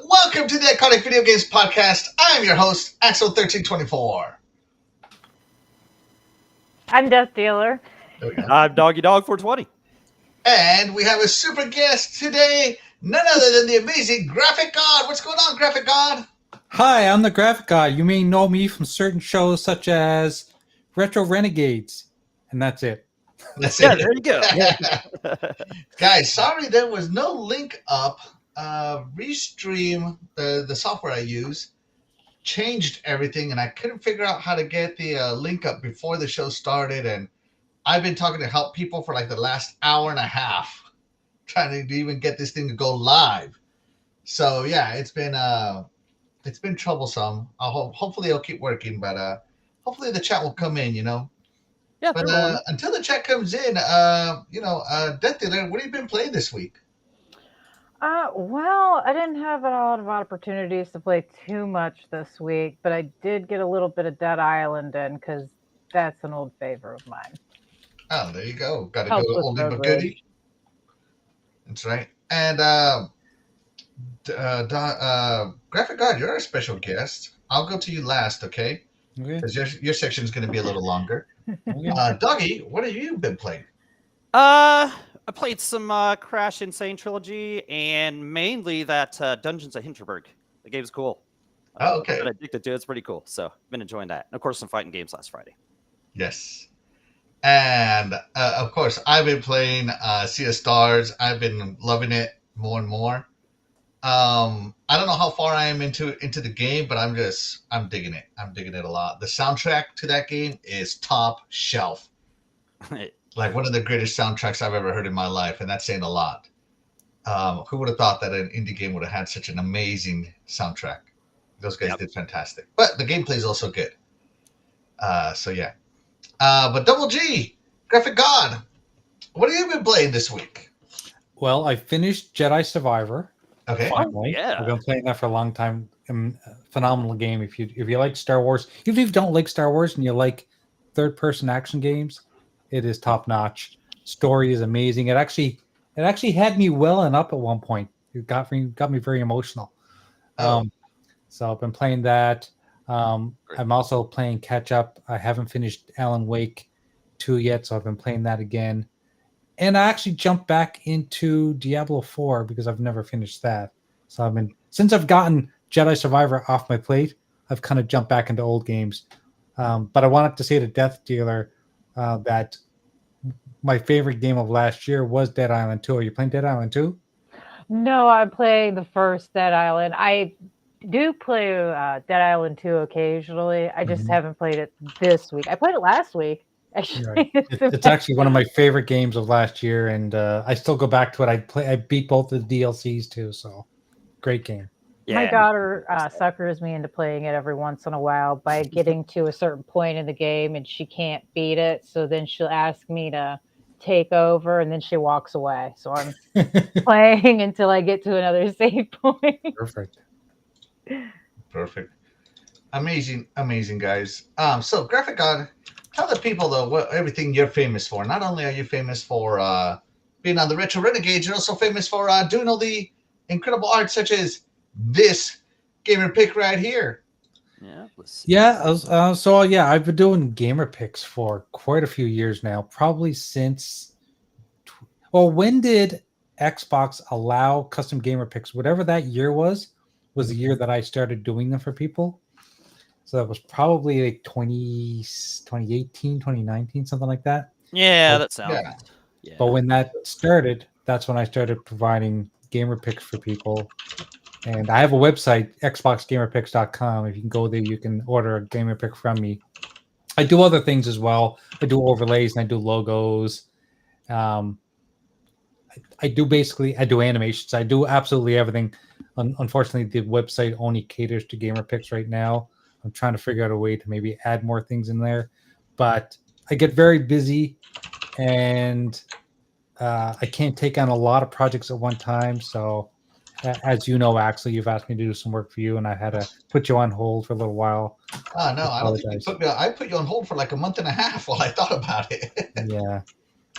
Welcome to the Iconic Video Games Podcast. I'm your host, Axel1324. I'm Death Dealer. I'm Doggy Dog 420. And we have a super guest today, none other than the amazing Graphic God. What's going on, Graphic God? Hi, I'm the Graphic God. You may know me from certain shows such as Retro Renegades, and that's it. That's Yeah, it. there you go. Guys, sorry there was no link up. Restream, the software I use, changed everything, and I couldn't figure out how to get the link up before the show started. And I've been talking to help people for like the last hour and a half, trying to even get this thing to go live. So yeah, it's been troublesome. Hopefully it'll keep working, but hopefully the chat will come in. Yeah, But until the chat comes in, Death Dealer, what have you been playing this week? Well, I didn't have a lot of opportunities to play too much this week, but I did get a little bit of Dead Island in because that's an old favorite of mine. Oh, there you go. Got to Helps go with oldie road but rage. goodie. That's right. And Graphic God, you're a special guest. I'll go to you last, okay? Okay. Because your section is going to be a little longer. Doggy, what have you been playing? I played some Crash Insane Trilogy and mainly that Dungeons of Hinterberg. The game's cool. Oh, okay. I've been addicted to it. It's pretty cool. So I've been enjoying that. And of course, some fighting games last Friday. Yes. And of course, I've been playing Sea of Stars. I've been loving it more and more. I don't know how far I am into the game, but I'm digging it. I'm digging it a lot. The soundtrack to that game is top shelf. Like one of the greatest soundtracks I've ever heard in my life, and that's saying a lot. Who would have thought that an indie game would have had such an amazing soundtrack? Those guys did fantastic. But the gameplay is also good. So yeah. But Double G, Graphic God, what have you been playing this week? Well, I finished Jedi Survivor. Okay. Finally. yeah. I've been playing that for a long time. Phenomenal game. If you like Star Wars, even if you don't like Star Wars and you like third-person action games, it is top-notch. Story is amazing. It actually had me welling up at one point. It got me very emotional. So I've been playing that. I'm also playing catch up. I haven't finished Alan Wake 2 yet, so I've been playing that again. And I actually jumped back into Diablo 4 because I've never finished that. So since I've gotten Jedi Survivor off my plate, I've kind of jumped back into old games. But I wanted to say to Death Dealer that my favorite game of last year was Dead Island 2. Are you playing Dead Island 2? No, I'm playing the first Dead Island. I do play Dead Island 2 occasionally. I just haven't played it this week. I played it last week. Actually, Right. It's actually one of my favorite games of last year, and I still go back to it. I beat both the DLCs too, so great game. Yeah. My daughter suckers me into playing it every once in a while by getting to a certain point in the game and she can't beat it. So then she'll ask me to take over and then she walks away. So I'm playing until I get to another save point. Perfect. Amazing, guys. So Graphic God, tell the people though what everything you're famous for. Not only are you famous for being on the Retro Renegades, you're also famous for doing all the incredible art such as this gamer pick right here. Yeah. Let's see. Yeah. I've been doing gamer picks for quite a few years now. Probably since. Well, when did Xbox allow custom gamer picks? Whatever that year was the year that I started doing them for people. So that was probably like 2018, 2019, something like that. Yeah, that sounds. Yeah. But when that started, that's when I started providing gamer picks for people. And I have a website, xboxgamerpicks.com. If you can go there, you can order a gamer pick from me. I do other things as well. I do overlays and I do logos. I do animations. I do absolutely everything. Unfortunately, the website only caters to gamer picks right now. I'm trying to figure out a way to maybe add more things in there. But I get very busy and I can't take on a lot of projects at one time. So as you know, Axel, you've asked me to do some work for you, and I had to put you on hold for a little while. Oh no, I don't think you put me. I put you on hold for like a month and a half while I thought about it. Yeah.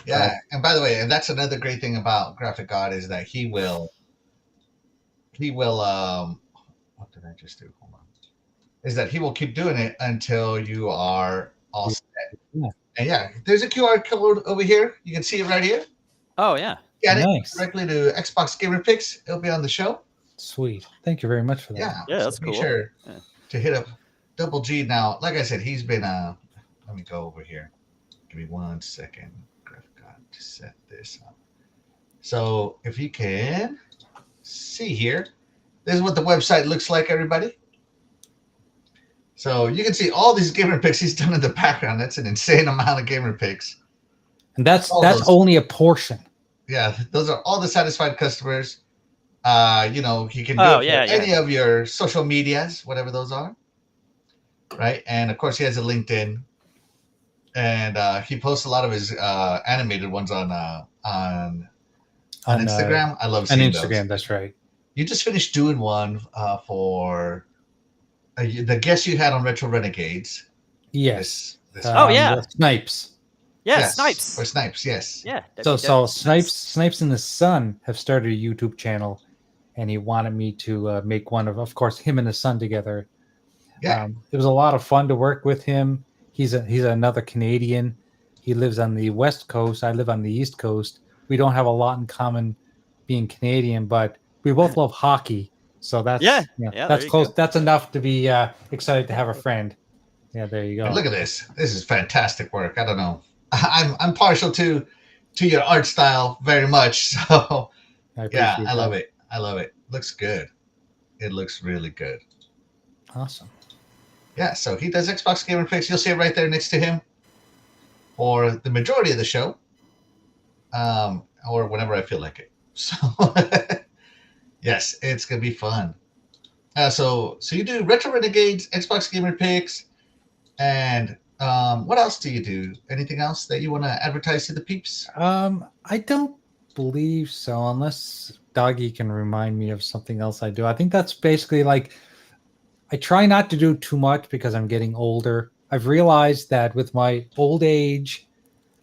Yeah, and by the way, and that's another great thing about Graphic God is that he will he will. What did I just do? Hold on. Is that he will keep doing it until you are all set. Yeah. And yeah, there's a QR code over here. You can see it right here. Oh yeah. Get it Nice. directly to Xbox Gamer Picks. It'll be on the show. Sweet. Thank you very much for that. Yeah. Yeah, so that's make cool. sure Yeah. to hit up Double G now. Like I said, he's been let me go over here. Give me 1 second. I've got to set this up. So if you can see here, this is what the website looks like, everybody. So you can see all these gamer picks he's done in the background. That's an insane amount of gamer picks. And that's All that's those- only a portion. Yeah, those are all the satisfied customers. You know, he can do Oh, it yeah, for yeah. any of your social medias, whatever those are. Right. And of course he has a LinkedIn. And he posts a lot of his animated ones on Instagram. I love On seeing Instagram, those. that's right. You just finished doing one for the guest you had on Retro Renegades. Yes. This Oh, yeah. the Snipes. Yeah, yes, Snipes. or Snipes, yes. Yeah. So Snipes and his son have started a YouTube channel, and he wanted me to make one of course, him and his son together. Yeah. It was a lot of fun to work with him. He's another Canadian. He lives on the West Coast. I live on the East Coast. We don't have a lot in common being Canadian, but we both love hockey. So that's Yeah, that's there you close. go. That's enough to be excited to have a friend. Yeah, there you go. And look at this. This is fantastic work. I don't know. I'm partial to your art style very much. So yeah, I love it. I love it. Looks good. It looks really good. Awesome. Yeah, so he does Xbox Gamer Picks. You'll see it right there next to him for the majority of the show, or whenever I feel like it. So yes, it's gonna be fun. So you do Retro Renegades, Xbox Gamer Picks, and what else do you do? Anything else that you want to advertise to the peeps? I don't believe so, unless Doggy can remind me of something else I do. I think that's basically like I try not to do too much because I'm getting older. I've realized that with my old age,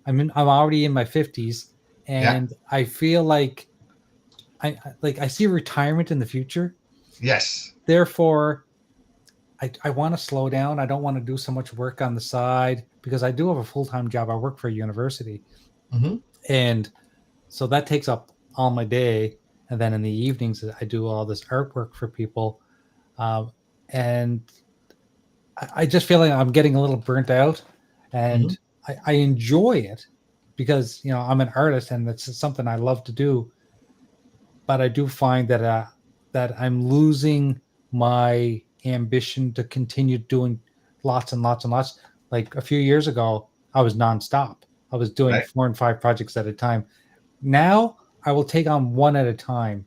I'm already in my 50s, and I feel like I see retirement in the future. Yes. Therefore, I want to slow down. I don't want to do so much work on the side because I do have a full-time job. I work for a university. Mm-hmm. And so that takes up all my day. And then in the evenings, I do all this artwork for people. And I just feel like I'm getting a little burnt out. And I enjoy it because, you know, I'm an artist and it's something I love to do. But I do find that that I'm losing my ambition to continue doing lots and lots and lots. Like a few years ago, I was nonstop. I was doing 4 and 5 projects at a time. Now I will take on one at a time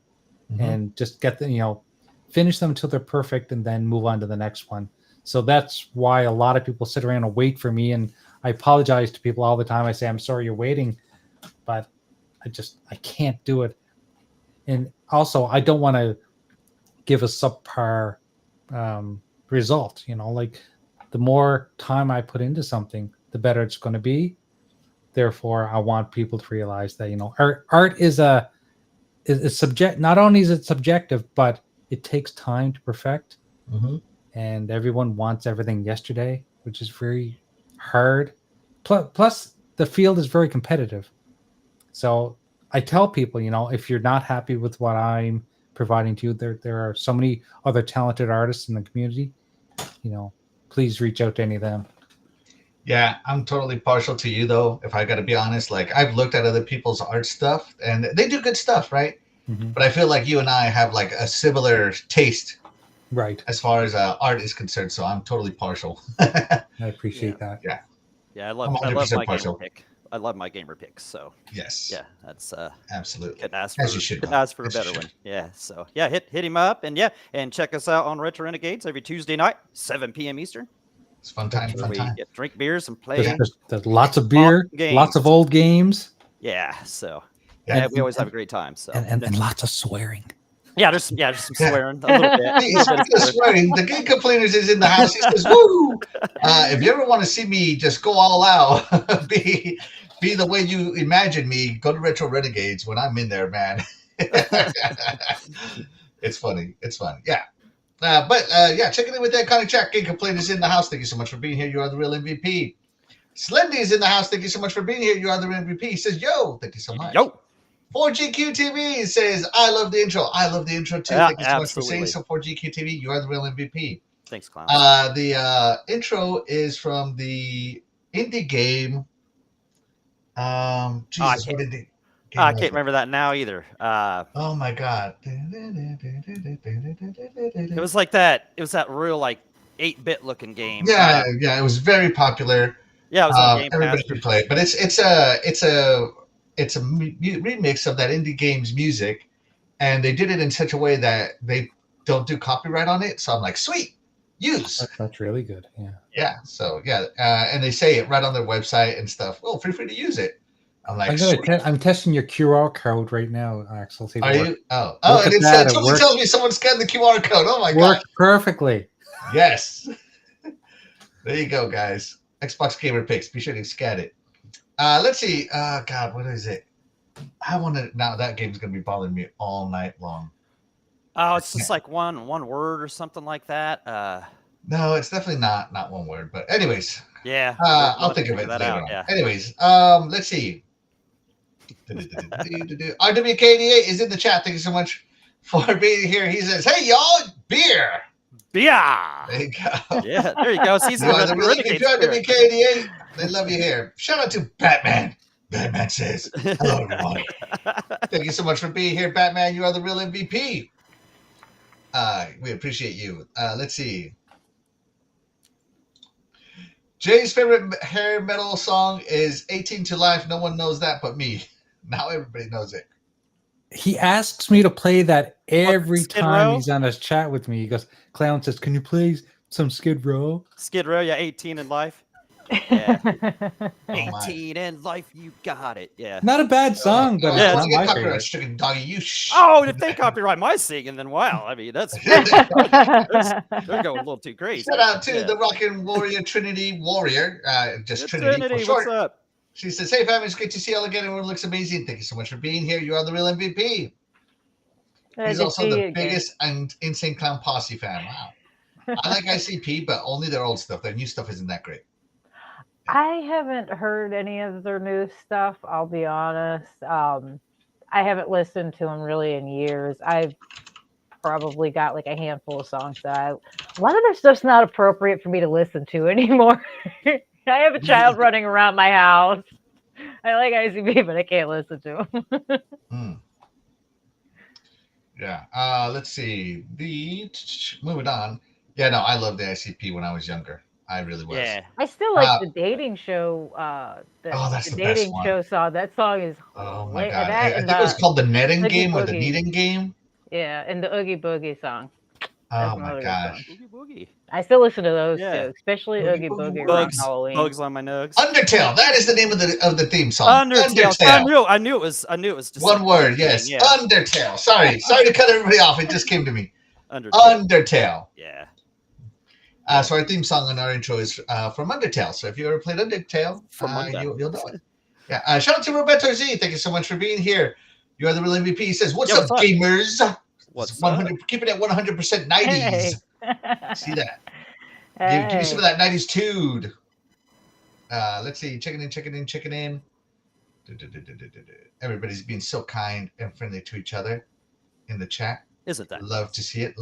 and just get them, you know, finish them until they're perfect and then move on to the next one. So that's why a lot of people sit around and wait for me. And I apologize to people all the time. I say, I'm sorry you're waiting, but I can't do it. And also I don't want to give a subpar result, you know, like the more time I put into something, the better it's going to be. Therefore, I want people to realize that, you know, art is subject. Not only is it subjective, but it takes time to perfect. And everyone wants everything yesterday, which is very hard. Plus, the field is very competitive. So I tell people, you know, if you're not happy with what I'm providing to you, there are so many other talented artists in the community. You know, please reach out to any of them. Yeah, I'm totally partial to you though. If I got to be honest, like I've looked at other people's art stuff, and they do good stuff, right? But I feel like you and I have like a similar taste, right, as far as art is concerned. So I'm totally partial. I appreciate that. Yeah. Yeah, I I'm love 100% my partial. gamer pick. I love my gamer picks. So Yes. yeah, that's Absolutely. couldn't ask As for, you should, couldn't Bob. ask for a As you better should. one. Yeah. So yeah, hit him up and check us out on Retro Renegades every Tuesday night, 7 p.m. Eastern. It's fun time. Where Fun we time. get drink beers and play. There's lots of beer, games. lots of old games, Yeah. So Yeah. yeah, we always have a great time. So and lots of swearing. yeah, there's some swearing a little bit. Hey, speaking of swearing, the Game Complainers is in the house. He says, "Woo!" If you ever want to see me just go all out, be the way you imagine me, go to Retro Renegades when I'm in there, man. It's funny. It's fun. Yeah. Yeah, checking in with that kind of chat. King Complaint is in the house. Thank you so much for being here. You are the real MVP. Slendy is in the house. Thank you so much for being here. You are the real MVP. He says, yo, thank you so much. Yo. 4GQ TV says, I love the intro. I love the intro too. Yeah, Thank you so much for saying absolutely. so. 4GQ TV, you are the real MVP. Thanks, Clown. The intro is from the indie game. Jesus, what indie game I was can't remember that now either. Oh my god. It was like that. It was that real like 8-bit looking game. Yeah, it was very popular. Yeah, it was on Game everybody Pass. could play it, but it's a remix of that indie game's music, and they did it in such a way that they don't do copyright on it. So I'm like, sweet, use. That's really good. Yeah. Yeah. So yeah, and they say it right on their website and stuff. Well, feel free to use it. I'm like, I'm testing your QR code right now, Axel. See if Are it works. you? Oh, Look and at it that, it totally works. tells me someone scanned the QR code. Oh my god. Works perfectly. Yes. There you go, guys. Xbox Gamer Picks. Be sure to scan it. Let's see. God, what is it? I want to. Now that game's gonna be bothering me all night long. Oh, it's just like one word or something like that. No, it's definitely not one word. But anyways, Yeah. I'll think of it that later out. on. Yeah. Anyways, let's see. RWK88 is in the chat. Thank you so much for being here. He says, "Hey y'all, beer." Yeah. There you go. Yeah, there you go. Season You are of the the really Renegade good Spirit. RWK88. They love you here. Shout out to Batman. Batman says, "Hello everyone." Thank you so much for being here, Batman. You are the real MVP. We appreciate you. Let's see. Jay's favorite hair metal song is 18 to Life. No one knows that but me. Now everybody knows it. He asks me to play that every Skid time Row? he's on his chat with me. He goes, Clown says, can you play some Skid Row? Skid Row, yeah, 18 in life. Yeah. Oh, my. 18 in life, you got it. Yeah. Not a bad song, but Yeah, it's it's not my copyright favorite. stricken, doggy. You Oh, if they copyright my singing, then wow. I mean, that's they're going a little too crazy. Shout out to Yeah. the Rockin' Warrior Trinity Warrior. Just Yeah, Trinity for what's short. up? She says, "Hey fam, it's great to see you all again. Everyone looks amazing. Thank you so much for being here. You are the real MVP." He's also the biggest and Insane Clown Posse fan. Wow. I like ICP, but only their old stuff. Their new stuff isn't that great. I haven't heard any of their new stuff, I'll be honest. I haven't listened to them really in years. I've probably got like a handful of songs that a lot of their stuff's not appropriate for me to listen to anymore. I have a child running around my house. I like ICP, but I can't listen to them. Yeah. Let's see. Moving on. Yeah, no, I loved the ICP when I was younger. I really was. Yeah. I still like the dating show. That's the the best dating one. show song. That song is Oh my lit- god. that I and think it was called the Netting Oogie Game or the Boogie. Kneading Game. yeah, and the Oogie Boogie song. Oh another my good gosh. song. Boogie Boogie. I still listen to those Yeah. too, especially Oogie Oogie Boogie Boogie Boogie. around Halloween. Bugs on my nugs. Undertale. That is the name of the theme song. Undertale. I knew it was just One word, yes. Yeah. Undertale. Sorry to cut everybody off. It just came to me. Undertale. Yeah. So our theme song and our intro is from Undertale. So if you ever played Undertale, you'll know it. Yeah. Shout out to Roberto Z. Thank you so much for being here. You are the real MVP. He says, "What's up, gamers? What's 100? Keeping it 100% 90s. Hey. See that? Hey. Give me some of that 90s tude. Let's see. Checking in. Everybody's being so kind and friendly to each other in the chat. Isn't that? Love to see it.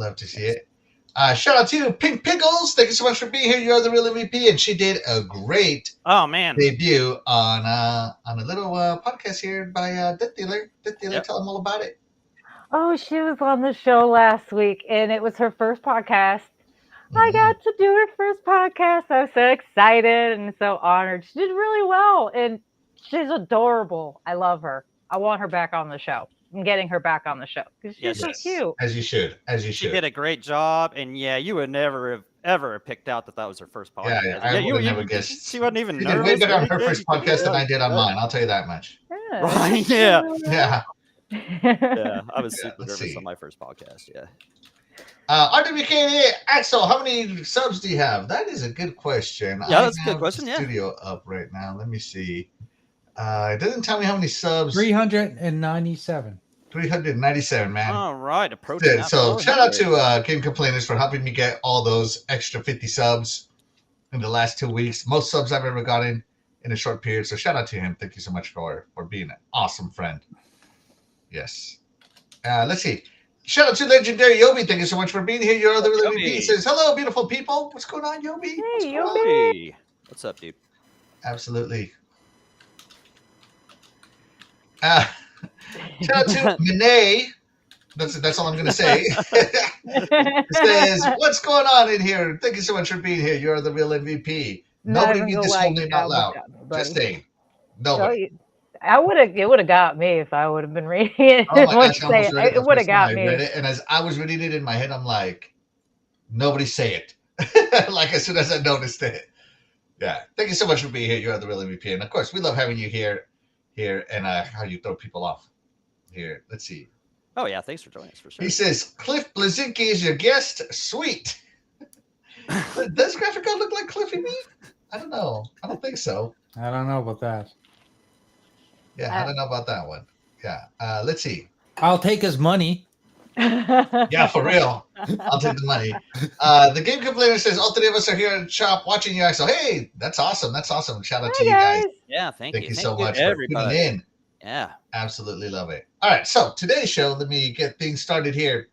Shout out to Pink Pickles. Thank you so much for being here. You are the real MVP, and she did a great debut on a little podcast here by Death Dealer. Yep. Tell them all about it. Oh, she was on the show last week, and it was her first podcast. I got to do her first podcast. I was so excited and so honored. She did really well, and she's adorable. I love her. I want her back on the show. I'm getting her back on the show because she's so cute. As you should. She did a great job, and yeah, you would never have ever picked out that was her first podcast. Yeah, I would have never guessed. She wasn't even She nervous. did way better on her or first anything. podcast than I did on mine. I'll tell you that much. Yeah. Right? Yeah. Yeah. Yeah, I was super let's nervous see. on my first podcast. Yeah. RWK Axel, how many subs do you have? That is a good question. Yeah, that's a good have question, the yeah. Studio up right now. Let me see. It doesn't tell me how many subs. 397. 397, man. All right, approaching that. So shout out 400. to Game Complainers for helping me get all those extra 50 subs in the last 2 weeks. Most subs I've ever gotten in a short period. So shout out to him. Thank you so much for being an awesome friend. Yes. Let's see. Shout out to Legendary Yobi. Thank you so much for being here. Your other Yobi. MVP says, hello, beautiful people. What's going on, Yobi? What's Hey, going on? Yobi. What's up, dude? Absolutely. Shout out to Minay. That's all I'm going to say. It says, what's going on in here? Thank you so much for being here. You're the real MVP. Nobody read this whole name out loud. Just saying. Nobody. I would have. It would have got me if I would have been reading it. Oh my gosh, I almost read it. It would have got I me. read it, and as I was reading it in my head, I'm like, nobody say it. Like as soon as I noticed it. Yeah. Thank you so much for being here. You're the real MVP. And of course, we love having you here, and how you throw people off. Here, let's see. Oh yeah, thanks for joining us for sure. He says, Cliff Blazinski is your guest. Sweet. Does Graphic Code look like Cliffy B? I don't know. I don't think so. I don't know about that. Yeah, I don't know about that one. Yeah. Let's see. I'll take his money. Yeah, for real. I'll take the money. The Game Complainer says, all three of us are here at shop watching you. So, hey, that's awesome. That's awesome. Shout out to you guys. Yeah, thank you. Thank you so much for tuning in. Yeah. Absolutely love it. All right, so today's show, let me get things started here.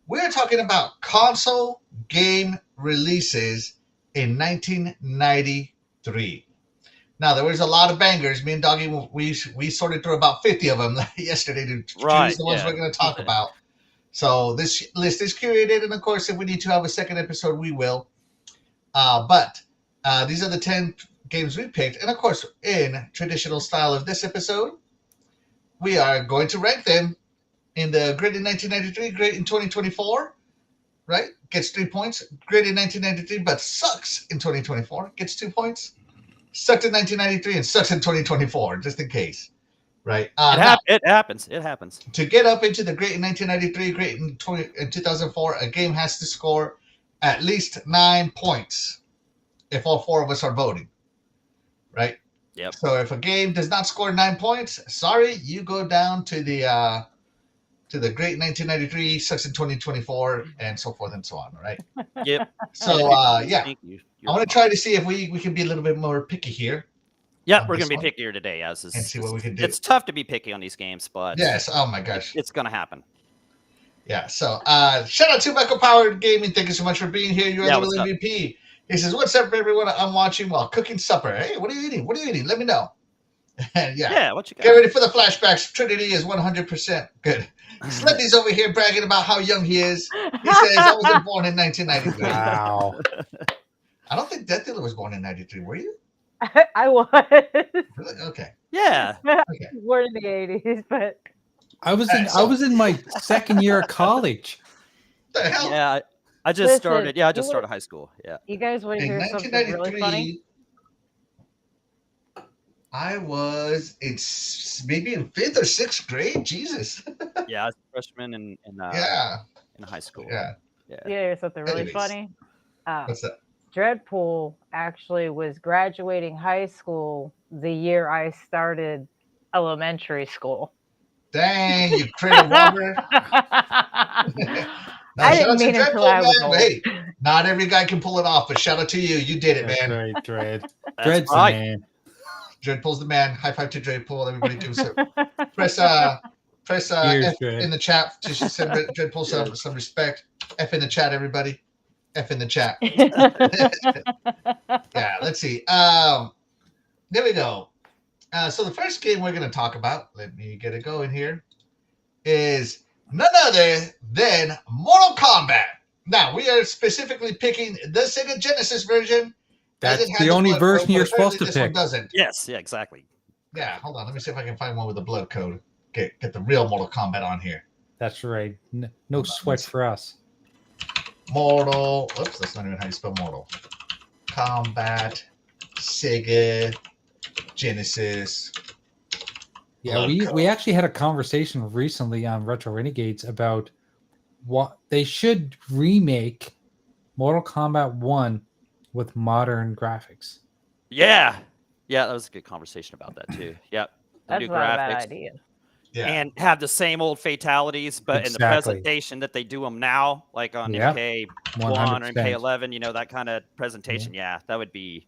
We're talking about console game releases in 1993. Now, there was a lot of bangers. Me and Doggy, we sorted through about 50 of them yesterday to choose the ones we're going to talk about. So this list is curated, and of course, if we need to have a second episode, we will. But these are the 10 games we picked. And of course, in traditional style of this episode, we are going to rank them in the Great in 1993, Great in 2024, right? Gets 3 points. Great in 1993, but sucks in 2024, gets 2 points. Sucked in 1993 and sucks in 2024, just in case, right? It happens. It happens. To get up into the Great in 1993, Great in 2004, a game has to score at least 9 points if all four of us are voting, right? Yep. So if a game does not score 9 points, sorry, you go down to the Great 1993, sucks in 2024, and so forth and so on, right? Yep. So yeah, I want to try to see if we can be a little bit more picky here. Yeah, we're gonna be pickier today, and see what we can do. It's tough to be picky on these games, but yes, oh my gosh, it's gonna happen. Yeah. So shout out to Michael Powered Gaming. Thank you so much for being here. You're the real MVP. He says, what's up, everyone? I'm watching while cooking supper. Hey, what are you eating? What are you eating? Let me know. And yeah, what you got? Get ready for the flashbacks. Trinity is 100% good. Slendy's over here bragging about how young he is. He says, I was born in 1993. Wow. I don't think Death Dealer was born in 93. Were you? I was. Really? Okay. Yeah. Okay. Born in the 80s, but I was in my second year of college. What the hell? Yeah. I just started. Yeah, I just started high school. Yeah. You guys want to hear something really funny? I was maybe in 5th or 6th grade. Jesus. Yeah, I was a freshman in high school. Yeah. Yeah. Here's something really funny. What's that? Dreadpool actually was graduating high school the year I started elementary school. Dang, you critter robber. I didn't mean it until I was old. Hey, not every guy can pull it off, but shout out to you. You did it, man. Right, Dread. Dread's the man. Dreadpool's the man. High five to Dreadpool. Everybody do so. Press F in the chat to send Dreadpool some respect. F in the chat, everybody. F in the chat. Yeah, let's see. There we go. So the first game we're going to talk about, let me get it going here, is none other than Mortal Kombat. Now, we are specifically picking the Sega Genesis version. That's the only version you're supposed to pick. Doesn't. Yes, yeah, exactly. Yeah, hold on. Let me see if I can find one with a blood code. Get the real Mortal Kombat on here. That's right. No sweat for us. Mortal. Oops, that's not even how you spell Mortal. Kombat, Sega, Genesis. Yeah, we actually had a conversation recently on Retro Renegades about what they should remake Mortal Kombat 1 with modern graphics. Yeah. Yeah, that was a good conversation about that too. Yep. That's not a bad idea. Yeah. and have the same old fatalities, but in the Exactly. presentation that they do them now, like on Yeah. MK1 or 100%. MK11, that kind of presentation. Yeah, that'd be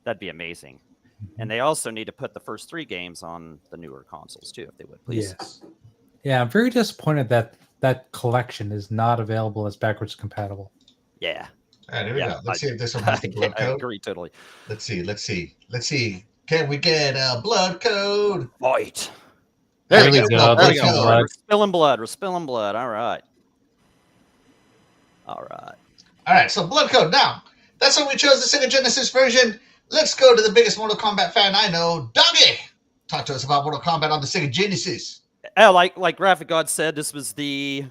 amazing. And they also need to put the first 3 games on the newer consoles too, if they would, please. Yes. Yeah, I'm very disappointed that that collection is not available as backwards compatible. Yeah. All right, here we Yeah, go. Let's see if this one has the blood I code. agree totally. Let's see. Can we get a blood code? Fight. There There we we go. go. There we There's go. some blood. We're spilling blood. We're spilling blood. All right. All right. All right, so blood code. Now, that's when we chose the Sega Genesis version. Let's go to the biggest Mortal Kombat fan I know, Doggy. Talk to us about Mortal Kombat on the Sega Genesis. Like Graphic God said, this was the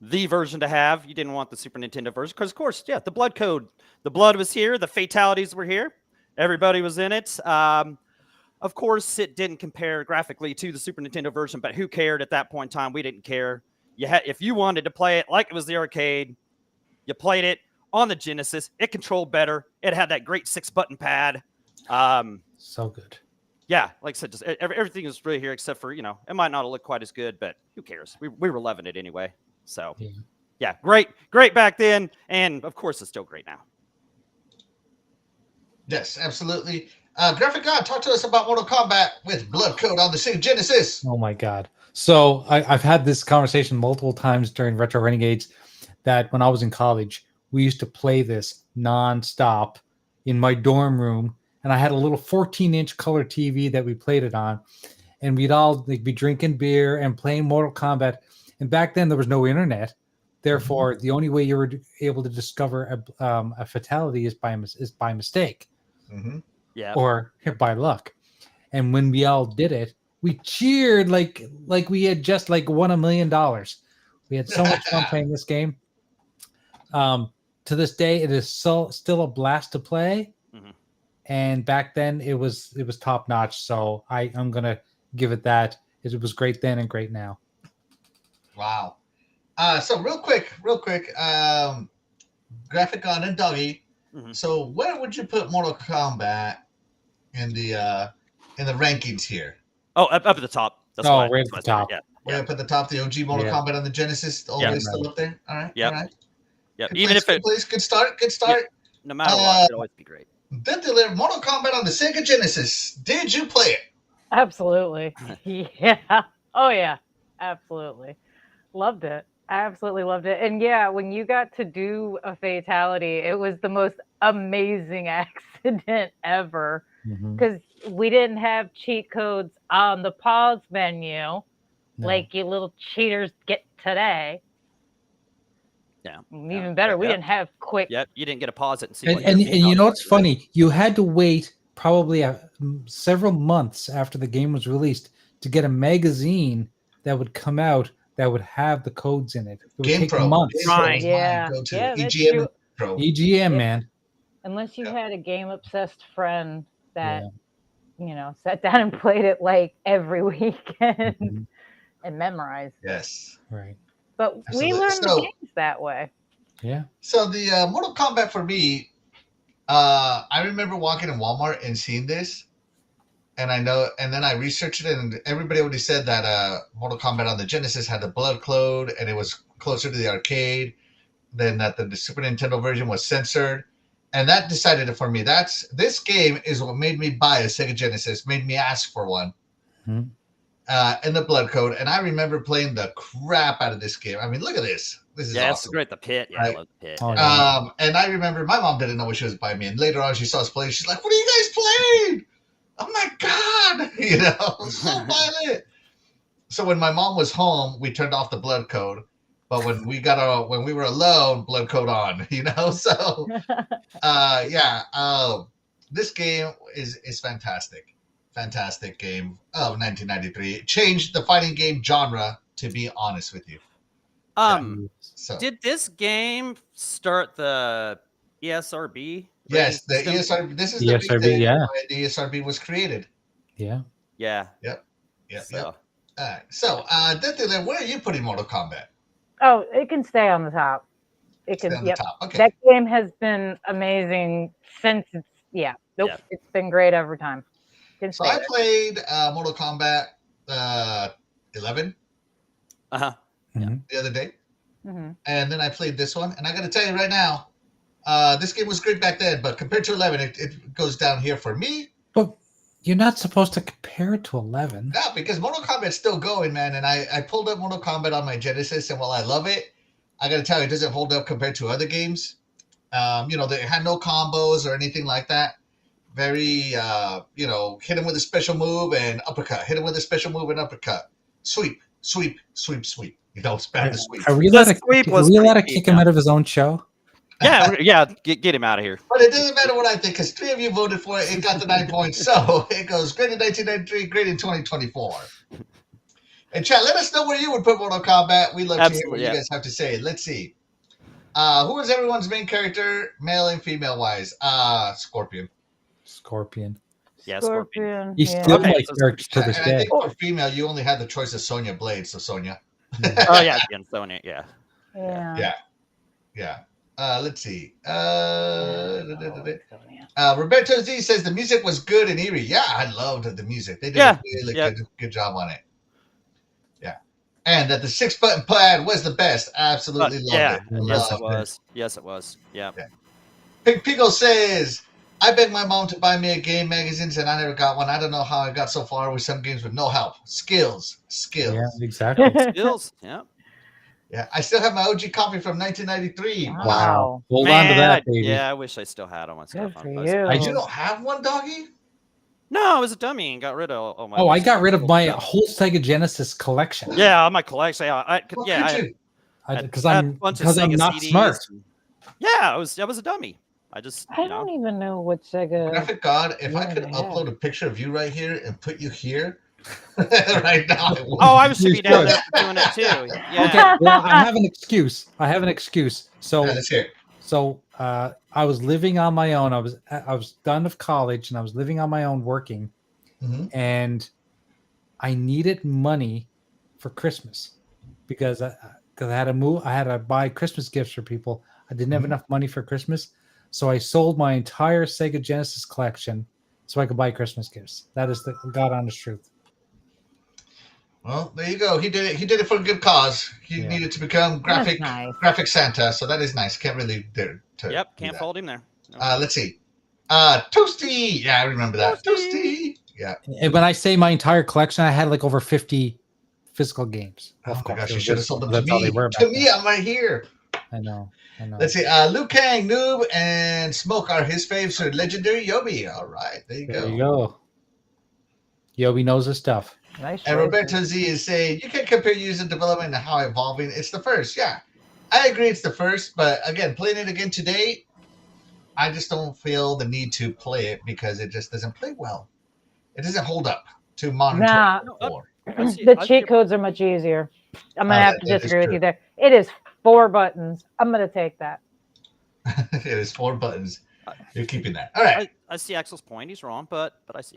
version to have. You didn't want the Super Nintendo version because, of course, yeah, the blood code. The blood was here. The fatalities were here. Everybody was in it. Of course, it didn't compare graphically to the Super Nintendo version, but who cared at that point in time? We didn't care. If you wanted to play it like it was the arcade, you played it on the Genesis. It controlled better. It had that great 6-button pad. So good. Yeah, like I said, just everything is really here except for, it might not look quite as good, but who cares? We were loving it anyway. So, yeah, great back then. And, of course, it's still great now. Yes, absolutely. Graphic God, talk to us about Mortal Kombat with blood code on the Sega Genesis. Oh my God. So I've had this conversation multiple times during Retro Renegades that when I was in college, we used to play this nonstop in my dorm room. And I had a little 14-inch color TV that we played it on. And we'd all be drinking beer and playing Mortal Kombat. And back then there was no internet. Therefore, the only way you were able to discover a fatality is by mistake. Mm-hmm. Yeah. Or by luck. And when we all did it, we cheered like we had just won $1 million. We had so much fun playing this game. To this day, it is still a blast to play. Mm-hmm. And back then, it was top notch. So I'm gonna give it that. It was great then and great now. Wow. So real quick, Graphic God and Doggy. Mm-hmm. So where would you put Mortal Kombat in the rankings here? Oh, up at the top. That's Oh, why. right at the top. Yeah. Way up at the top, the OG Mortal Kombat on the Genesis, always still up there. All right. Yep. All right. Yep. Good Even place, if it, good start. Good start. no matter what, it'd always be great. Mortal Kombat on the Sega Genesis. Did you play it? Absolutely. Yeah. Oh yeah. Absolutely. Loved it. Absolutely loved it. And yeah, when you got to do a fatality, it was the most amazing accident ever. Because we didn't have cheat codes on the pause menu like you little cheaters get today. Yeah. Even better, we didn't have quick. Yep. You didn't get to pause it and see. And you know what's funny? You had to wait probably several months after the game was released to get a magazine that would come out that would have the codes in it. It would take months. Right. Yeah. Yeah. EGM Pro. EGM, man. Unless you had a game obsessed friend that sat down and played it like every weekend and memorized. Yes. Right. But we learned the games that way. Yeah. So the Mortal Kombat for me, I remember walking in Walmart and seeing this, and then I researched it, and everybody already said that Mortal Kombat on the Genesis had the blood code, and it was closer to the arcade, than that the Super Nintendo version was censored. And that decided it for me. This game is what made me buy a Sega Genesis, made me ask for one. Mm-hmm. In the blood code, and I remember playing the crap out of this game. I mean, look at this. This is awesome. it's great. The pit, right? I love the pit. Oh, yeah. And I remember my mom didn't know what she was buying me, and later on she saw us playing. She's like, "What are you guys playing? Oh my god!" So violent. So when my mom was home, we turned off the blood code. But when we were alone, blood code on. So this game is fantastic. Fantastic game of 1993. It changed the fighting game genre, to be honest with you. Did this game start the ESRB? Yes, the ESRB. This is the ESRB, big thing. yeah. The ESRB was created. Yeah. Yeah. Yep. All right. So, Dithila, where are you putting Mortal Kombat? Oh, it can stay on the top. It can. On the top. Okay. That game has been amazing since it's. Yeah. Nope. Yeah. It's been great every time. So I played Mortal Kombat 11 Uh-huh. the other day, Mhm. and then I played this one. And I got to tell you right now, this game was great back then, but compared to 11, it goes down here for me. But you're not supposed to compare it to 11. Yeah, because Mortal Kombat's still going, man. And I pulled up Mortal Kombat on my Genesis, and while I love it, I got to tell you, it doesn't hold up compared to other games. They had no combos or anything like that. Very, hit him with a special move and uppercut. Hit him with a special move and uppercut. Sweep, sweep, sweep, sweep. Spam the sweep. Are we The allowed to, sweep are was we allowed to pretty kick deep, him yeah. out of his own show? Yeah, get him out of here. But it doesn't matter what I think, because 3 of you voted for it. It got the 9 points. So it goes great in 1993, great in 2024. And chat, let us know where you would put Mortal Kombat. We'd love to hear what Absolutely, you yeah. guys have to say. Let's see. Who is everyone's main character, male and female wise? Scorpion. Scorpion. Yeah, Scorpion. He's Yeah. still Okay, my so character to this And I day. think for female, you only had the choice of Sonya Blade. So Sonya. Oh yeah, again, Sonya, yeah. Yeah. Yeah. Let's see. Yeah. Roberto Z says the music was good and eerie. Yeah, I loved the music. They did Yeah, a really yeah. good job on it. Yeah. And that the 6-button pad was the best. Absolutely loved Yeah, it. yes Loved it was. Yes it was. Yeah. Pink Pico says, I begged my mom to buy me a game magazines and I never got one. I don't know how I got so far with some games with no help. Skills. Yeah, exactly. Skills. Yeah. Yeah, I still have my OG copy from 1993. Wow. Wow. Hold on to that, baby. Yeah, I wish I still had all my stuff Good on for post. you. You don't have one, doggy? No, I was a dummy and got rid of all my. Oh, I got rid of old my stuff. whole Sega Genesis collection. Yeah, my collection. Yeah, What yeah, could you? Because I had I'm a bunch of because I'm Sega not CDs. smart. Yeah, I was a dummy. I just I don't even know what Sega. Graphic God, if I Yeah, could they upload have. a picture of you right here and put you here right now, I would. Oh, I should be You down should. there for doing it too. Yeah. Okay, well, I have an excuse. So, Yeah, let's hear it. I was living on my own. I was done with college, and I was living on my own, working, Mhm. and I needed money for Christmas because I had to move. I had to buy Christmas gifts for people. I didn't have Mhm. enough money for Christmas, so I sold my entire Sega Genesis collection so I could buy Christmas gifts. That is the God honest truth. Well, there you go. He did it. He did it for a good cause. He Yeah. needed to become That's nice. graphic Santa. So that is nice. Can't really do. Yep. do Can't that. fold him there. No. Let's see. Toasty. Yeah, I remember that. Toasty. Yeah. And when I say my entire collection, I had like over 50 physical games. Oh Of my course, gosh, it you was should have just- sold them that's to how me. they were To back me, then. I'm right here. I know. Let's see. Liu Kang, Noob, and Smoke are his faves. So legendary Yobi. All right, there you There go. you go. Yobi knows his stuff. Nice And choices. Roberto Z is saying you can compare user development and how evolving. It's the first, yeah. I agree, it's the first, but again, playing it again today, I just don't feel the need to play it because it just doesn't play well. It doesn't hold up to modern Nah. 24. I see- The I see cheat your codes are much easier. I'm gonna have to that is disagree with true. you there. It is 4 buttons. I'm gonna take that. It is 4 buttons. You're keeping that. All right. I see Axel's point. He's wrong, but I see.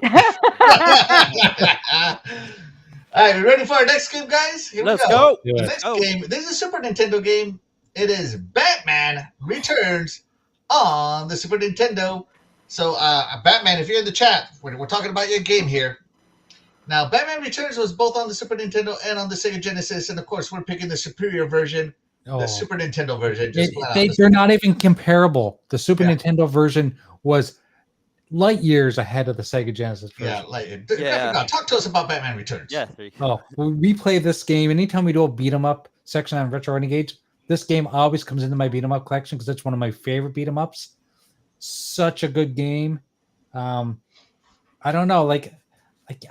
All right, we ready for our next game, guys? Here Let's we go. Do The it. next go. game, this is a Super Nintendo game. It is Batman Returns on the Super Nintendo. So, Batman, if you're in the chat, we're talking about your game here. Now, Batman Returns was both on the Super Nintendo and on the Sega Genesis, and of course, we're picking the superior version, Oh. the Super Nintendo version. Just flat out. They're not even comparable. The Super Yeah. Nintendo version was light years ahead of the Sega Genesis version. Yeah, like, Yeah. God, talk to us about Batman Returns. Yeah. There you go. Oh, when we play this game, anytime we do a beat 'em up section on Retro Renegades, this game always comes into my beat 'em up collection because it's one of my favorite beat 'em ups. Such a good game. I don't know, like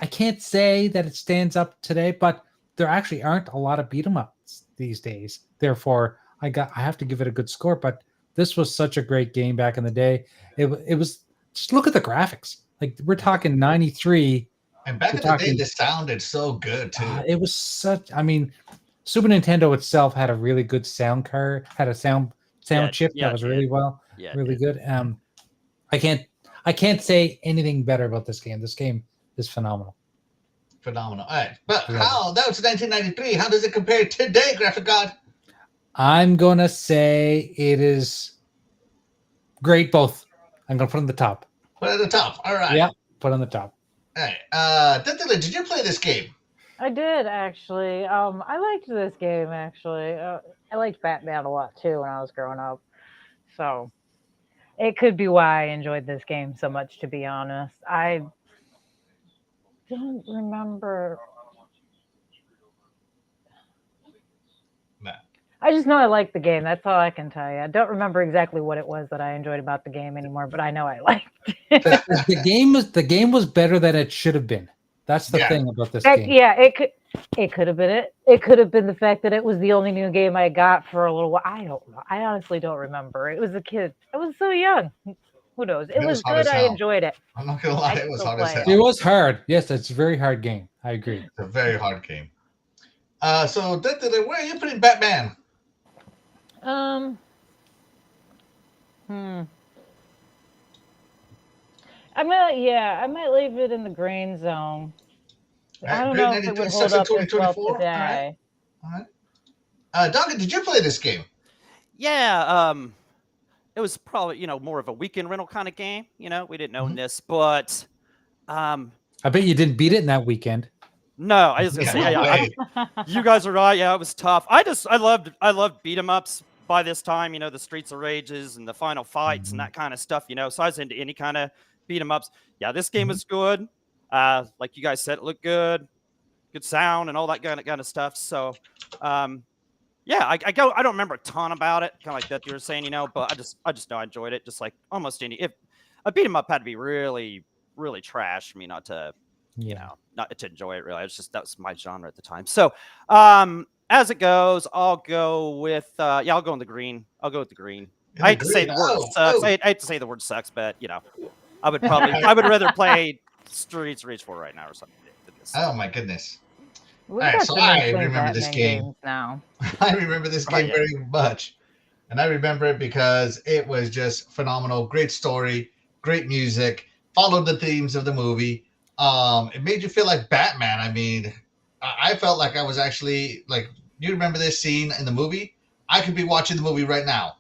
I can't say that it stands up today, but there actually aren't a lot of beat 'em ups these days. Therefore, I have to give it a good score. But this was such a great game back in the day. It was just look at the graphics. Like we're talking 93. And back We're in the day, talking- this sounded so good, too. It was such. I mean, Super Nintendo itself had a really good sound card, had a sound Yeah, chip yeah, that was it really did. Yeah. really good. I can't say anything better about this game. This game is phenomenal. Phenomenal. All right. But Yeah. that was 1993. How does it compare today, Graphic God? I'm gonna say it is great. Both. I'm gonna put on the top. Put it at the top. All right. Yeah, put on the top. All right. Dentally, did you play this game? I did actually. I liked this game actually. I liked Batman a lot too when I was growing up. So it could be why I enjoyed this game so much. To be honest, I don't remember. No. I just know I liked the game. That's all I can tell you. I don't remember exactly what it was that I enjoyed about the game anymore, but I know I liked it. The game was better than it should have been. That's the Yeah. thing about this Heck, game. yeah, it could have been it. It could have been the fact that it was the only new game I got for a little while. I don't know. I honestly don't remember. It was a kid. I was so young. Who knows? It It was was hard good. as I hell. enjoyed it. I'm not gonna lie, I it was still hard as play it. It hell. was hard. Yes, it's a very hard game. I agree. It's a very hard game. So where are you putting Batman? Um, hmm. I might leave it in the green zone. All I right, don't Green know if it 92 would hold Section up as well 2024. All right. today. All right. Duncan, did you play this game? Yeah, it was probably more of a weekend rental kind of game. We didn't own Mhm. this, but I bet you didn't beat it in that weekend. no, I was gonna say, no way. you guys are right. Yeah, it was tough. I loved beat 'em ups by this time. The Streets of Rages and the final fights and that kind of stuff. So I was into any kind of beat 'em ups. Yeah, this game was good. Like you guys said, it looked good sound and all that kind of stuff. So, yeah, I don't remember a ton about it, kind of like that you were saying, but I just know I enjoyed it. Just like almost any, if a beat 'em up had to be really, really trash for me not to, Yeah. not to enjoy it really. It's just, that was my genre at the time. So, as it goes, I'll go with, I'll go in the green. I'll go with the green. In I the hate to say green. the word Oh, sucks. oh. I hate to say the word sucks, but I would rather play Streets Reach 4 right now or something than this. Oh my goodness. We've All right, got so some I insane remember this Batman game. games now. I remember this game yeah. very much. And I remember it because it was just phenomenal. Great story, great music, followed the themes of the movie. It made you feel like Batman. I mean, I felt like I was actually like, you remember this scene in the movie? I could be watching the movie right now.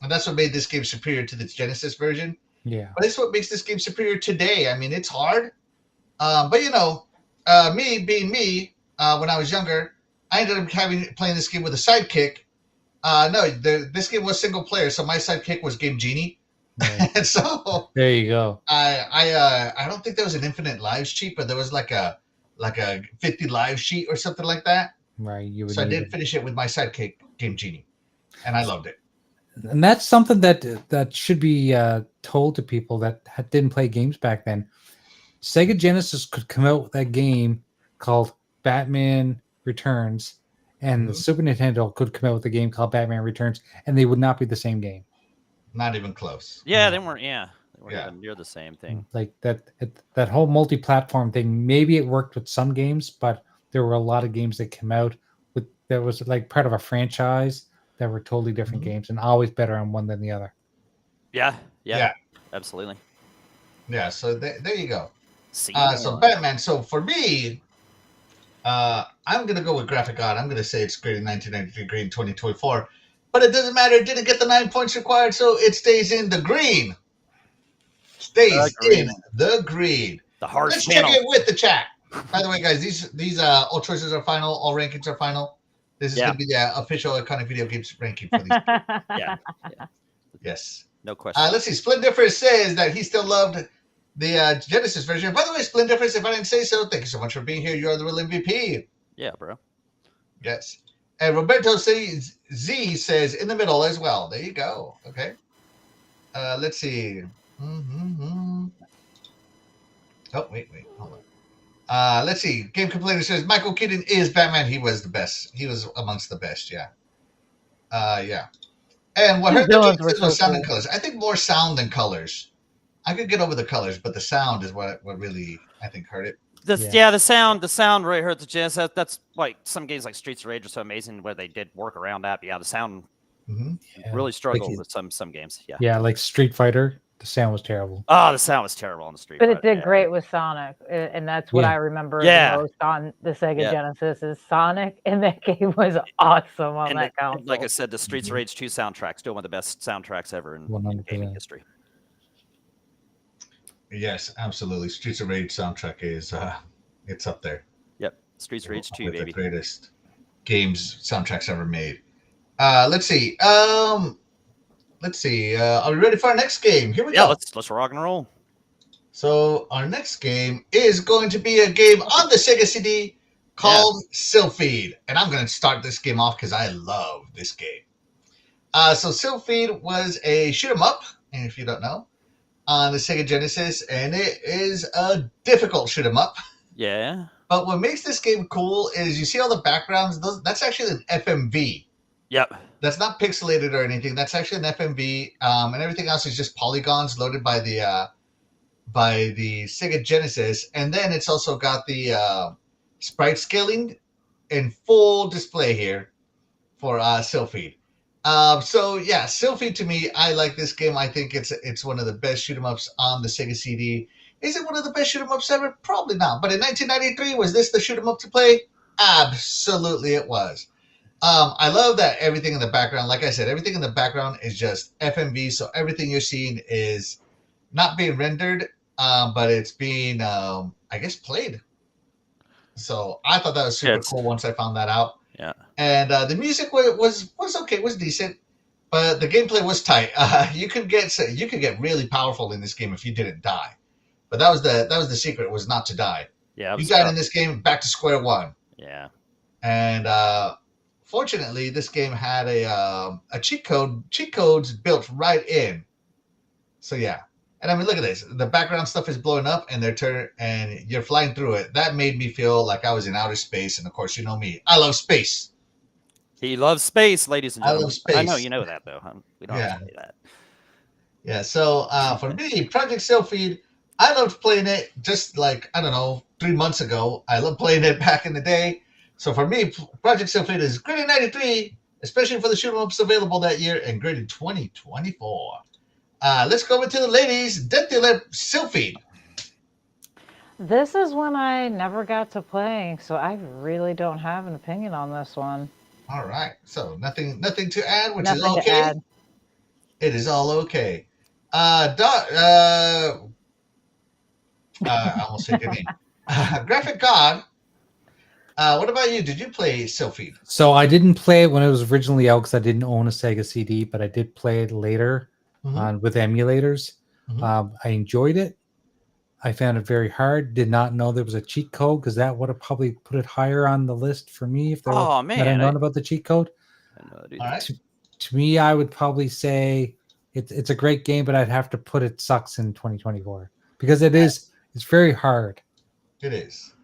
And that's what made this game superior to the Genesis version. Yeah. But it's what makes this game superior today. I mean, it's hard. But me being me, when I was younger, I ended up playing this game with a sidekick. No, this game was single player, so my sidekick was Game Genie, Right. and so There you go. I don't think there was an infinite lives cheat, but there was like a 50 lives sheet or something like that. Right. You would So I need did it. finish it with my sidekick Game Genie, and I loved it. And that's something that should be told to people that didn't play games back then. Sega Genesis could come out with that game called Batman Returns, and the Mhm. Super Nintendo could come out with a game called Batman Returns, and they would not be the same game. Not even close. Yeah, No. they weren't Yeah. even near the same thing. Like that whole multi-platform thing. Maybe it worked with some games, but there were a lot of games that came out that was like part of a franchise that were totally different Mhm. games and always better on one than the other. Yeah, Yeah. absolutely. Yeah. So there you go. See, So Batman. So for me, I'm gonna go with Graphic God. I'm gonna say it's great in 1993, green in 2024, but it doesn't matter. It didn't get the 9 points required, so it stays in the green. Stays in the green. the harsh Let's check channel. in with the chat. By the way, guys, these all choices are final. All rankings are final. This is Yeah. gonna be the official iconic video games ranking for these. Yeah, Yes. no question. Let's see. Splendiferous says that he still loved the Genesis version. By the way, Splendiferous, if I didn't say so, thank you so much for being here. You are the real MVP. Yeah, bro. Yes. And Roberto Z says in the middle as well. There you go. Okay. Let's see. Oh, wait. Hold on. Let's see. Game Complainer says Michael Keaton is Batman. He was the best. He was amongst the best. Yeah. Yeah. And what His hurt the villains game were was so sound cool. and colors. I think more sound than colors. I could get over the colors, but the sound is what really I think hurt it. The sound really hurt the Genesis. That's like some games like Streets of Rage are so amazing where they did work around that. But yeah, the sound Mm-hmm. Yeah. really struggled Like- with some games. Yeah. Yeah, like Street Fighter, the sound was terrible. Oh, the sound was terrible on the Street. But it Fighter, did yeah. great with Sonic, and that's what Yeah. I remember Yeah. the most on the Sega Yeah. Genesis is Sonic, and that game was awesome on And that console. like I said, the Streets of Mhm. Rage 2 soundtrack, still one of the best soundtracks ever in 100%. gaming history. Yes, absolutely. Streets of Rage soundtrack is it's up there. Yep. Streets Rage 2, With the baby. greatest games soundtracks ever made. Let's see. Let's see. Are we ready for our next game? Here we Yeah, go. let's rock and roll. So our next game is going to be a game on the Sega CD called Sylphid, and I'm going to start this game off because I love this game. So Sylphid was a shoot 'em up, and if you don't know, on the Sega Genesis, and it is a difficult shoot 'em up. Yeah. But what makes this game cool is you see all the backgrounds. That's actually an FMV. Yep. That's not pixelated or anything. That's actually an FMV, and everything else is just polygons loaded by the Sega Genesis. And then it's also got the sprite scaling in full display here for Sylphid. So yeah, Sylphid to me, I like this game. I think it's one of the best shoot 'em ups on the Sega CD. Is it one of the best shoot 'em ups ever? Probably not. But in 1993, was this the shoot 'em up to play? Absolutely, it was. I love that everything in the background, like I said, everything in the background is just FMV. So everything you're seeing is not being rendered, but it's being, I guess, played. So I thought that was super cool once I found that out. Yeah. And the music was okay, was decent, but the gameplay was tight. You could get really powerful in this game if you didn't die. But that was the secret, was not to die. Yeah. You died in this game, back to square one. Yeah. And fortunately, this game had a cheat codes built right in. So yeah, and I mean, look at this. The background stuff is blowing up, and and you're flying through it. That made me feel like I was in outer space. And of course, you know me, I love space. He loves space, ladies and gentlemen. I love space. I know you know that, though. Huh? We don't have to say that. Yeah. So for me, Project Sylphid, I loved playing it just like, I don't know, 3 months ago. I loved playing it back in the day. So for me, Project Sylphid is graded 93, especially for the shoot 'em ups available that year, and graded 2024. Let's go over to the ladies. Death Dealer Sylphid. This is one I never got to playing, so I really don't have an opinion on this one. All right. So nothing to add, which Nothing is okay. to add. It is all okay. I almost said your name. Graphic God. What about you? Did you play Sylphid? So I didn't play it when it was originally out because I didn't own a Sega CD, but I did play it later with emulators. I enjoyed it. I found it very hard. Did not know there was a cheat code because that would have probably put it higher on the list for me if there had I known about the cheat code. All right. To me, I would probably say it's a great game, but I'd have to put it sucks in 2024 because it's very hard. It is.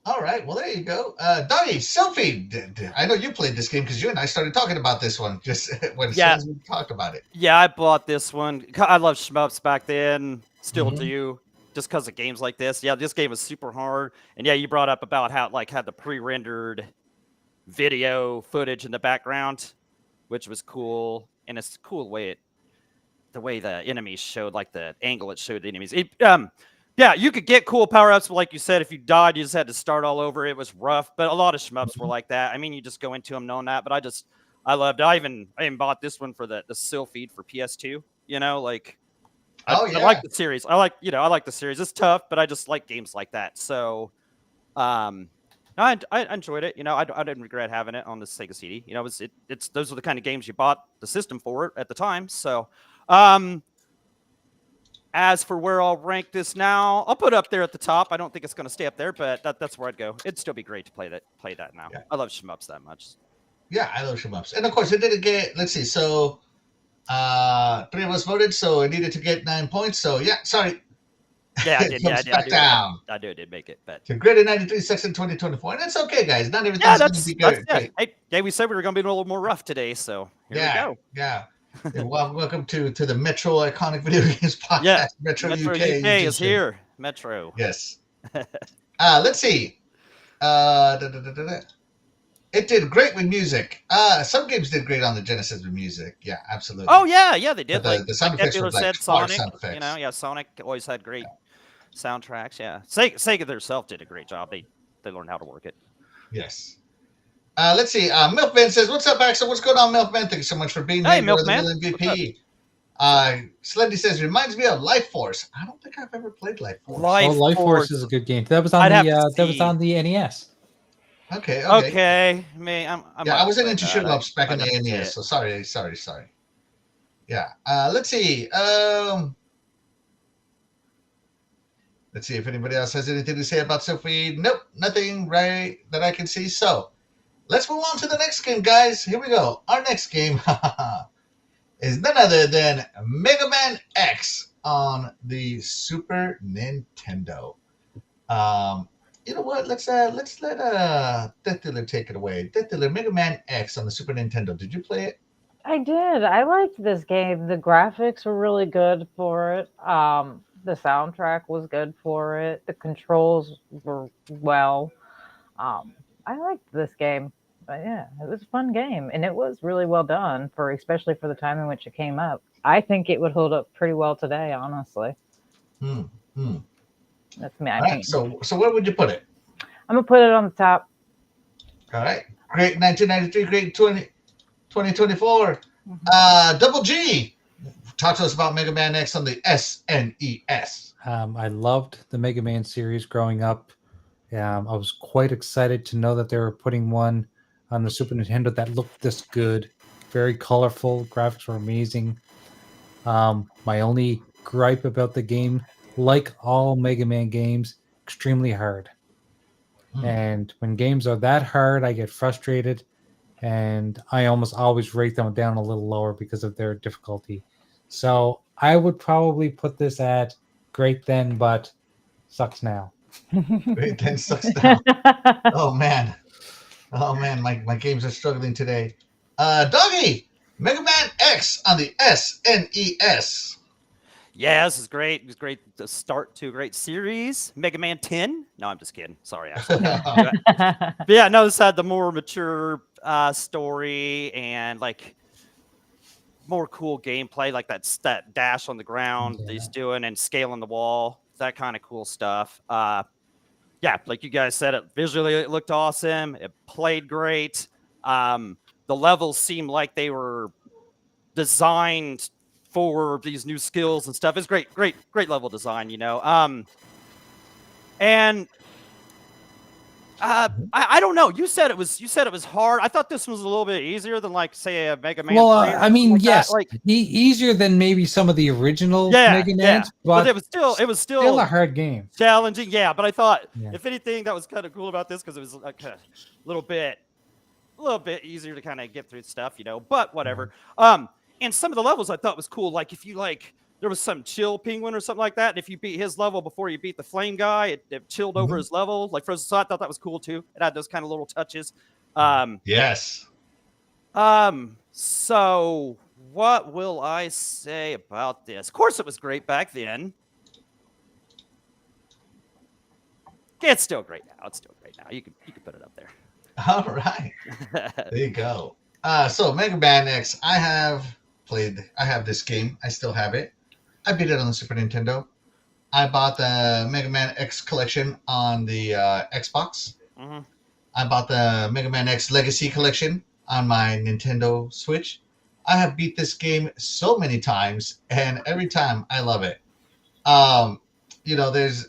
All right. Well, there you go. Donnie, Sylphid. I know you played this game because you and I started talking about this one just as soon as we talked about it. Yeah, I bought this one. I loved shmups back then. Still do. Just because of games like this. Yeah, this game was super hard. And yeah, you brought up about how it had the pre-rendered video footage in the background, which was cool. And it's a cool way the way the enemies showed, like the angle it showed the enemies. Yeah, you could get cool power-ups, but like you said, if you died, you just had to start all over. It was rough, but a lot of shmups were like that. I mean, you just go into them knowing that, but I loved it. I even bought this one for the Sylphid for PS2, you know, like I like the series. I like the series. It's tough, but I just like games like that. So I enjoyed it. You know, I didn't regret having it on the Sega CD. You know, it's those are the kind of games you bought the system for at the time. So as for where I'll rank this now, I'll put it up there at the top. I don't think it's going to stay up there, but that's where I'd go. It'd still be great to play that now. Yeah. I love shmups that much. Yeah, I love shmups. And of course, it didn't get, let's see, so 3 of us voted, so it needed to get 9 points. So yeah, sorry. Yeah, I did. Yeah, I did make it. But so graded 93, section 2024. And that's okay, guys. Not everything's going to be good. Hey, we said we were going to be a little more rough today, so here we go. Yeah. Welcome to the Metro Iconic Video Games Podcast. Yeah, Metro UK is here. Metro. Yes. Let's see. It did great with music. Some games did great on the Genesis with music. Yeah, absolutely. Oh yeah, they did. The sound effects were like Sonic. Sound effects. You know, yeah, Sonic always had great soundtracks. Yeah, Sega themselves did a great job. They learned how to work it. Yes. Let's see. Milkman says, "What's up, Axel? What's going on, Milkman? Thank you so much for being here. Milkman. MVP. Slendy says reminds me of Life Force. I don't think I've ever played Life Force. Life Life Force Force. is a good game. That was on I'd have the to that was see. on the NES. Okay. Okay, I Yeah, might I have wasn't played into shoot 'em that. ups back in I'd the have to see NES, it. so sorry. Yeah. Let's see. Let's see if anybody else has anything to say about Symphony. Nope, nothing right that I can see. So let's move on to the next game, guys. Here we go. Our next game is none other than Mega Man X on the Super Nintendo. Um, you know what? Let's let Death Dealer take it away. Death Dealer, Mega Man X on the Super Nintendo. Did you play it? I did. I liked this game. The graphics were really good for it. The soundtrack was good for it. The controls were well. Um, I liked this game. But yeah, it was a fun game, and it was really well done for, especially for the time in which it came up. I think it would hold up pretty well today, honestly. Hmm. Hmm. That's my All right. opinion. So where would you put it? I'm gonna put it on the top. All right. Great 1993. Great 2024. Double G. Talk to us about Mega Man X on the SNES. I loved the Mega Man series growing up. I was quite excited to know that they were putting one on the Super Nintendo that looked this good. Very colorful. Graphics were amazing. My only gripe about the game, like all Mega Man games, extremely hard. Hmm. And when games are that hard, I get frustrated, and I almost always rate them down a little lower because of their difficulty. So I would probably put this at great then, but sucks now. Great 10 sucks now. Oh man. Oh man, my games are struggling today. Doggy, Mega Man X on the SNES. Yeah, this is great. It was great to start to a great series. Mega Man 10. No, I'm just kidding. Sorry, actually. But yeah, no, this had the more mature story and like more cool gameplay, like that dash on the ground that he's doing and scaling the wall, that kind of cool stuff. Yeah, like you guys said, it visually it looked awesome. It played great. The levels seemed like they were designed for these new skills and stuff. It's great level design, you know. And I don't know. You said it was hard. I thought this was a little bit easier than like say a Mega Man. Well, 3 or I something mean, like that. yes, Like easier than maybe some of the original yeah, Mega yeah. Mans, but it was still still a hard game. challenging. Yeah, but I thought Yeah. if anything that was kind of cool about this because it was like a little bit easier to kind of get through stuff, you know. But whatever. And some of the levels I thought was cool. Like if you like, there was some chill penguin or something like that. And if you beat his level before you beat the flame guy, it chilled over his level. Like Frozen. So I thought that was cool too. It had those kind of little touches. Yes. So what will I say about this? Of course, it was great back then. It's still great now. It's still great now. You can put it up there. All right. There you go. So Mega Man X, I have this game. I still have it. I beat it on the Super Nintendo. I bought the Mega Man X collection on the Xbox. Mm-hmm. I bought the Mega Man X Legacy collection on my Nintendo Switch. I have beat this game so many times, and every time I love it. You know, there's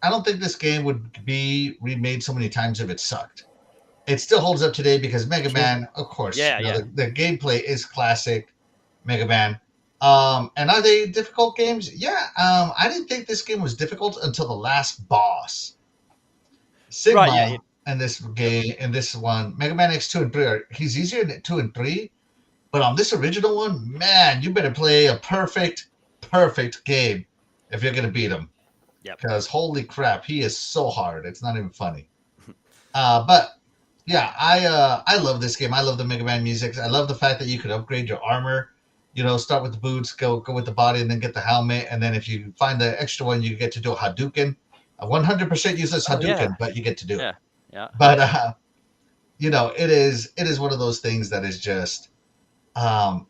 I don't think this game would be remade so many times if it sucked. It still holds up today because Mega Man, of course, Yeah, yeah. The gameplay is classic Mega Man. And are they difficult games? Yeah. I didn't think this game was difficult until the last boss. Sigma Right, yeah. in this game, in this one, Mega Man X 2 and 3 he's easier than 2 and 3, but on this original one, man, you better play a perfect game if you're gonna beat him. Yep. Because holy crap, he is so hard. It's not even funny. But yeah, I love this game. I love the Mega Man music. I love the fact that you could upgrade your armor. You know, start with the boots, go with the body, and then get the helmet. And then if you find the extra one, you get to do a Hadouken. A 100% useless Hadouken, but you get to do it. Yeah. But you know, it is one of those things that is just. I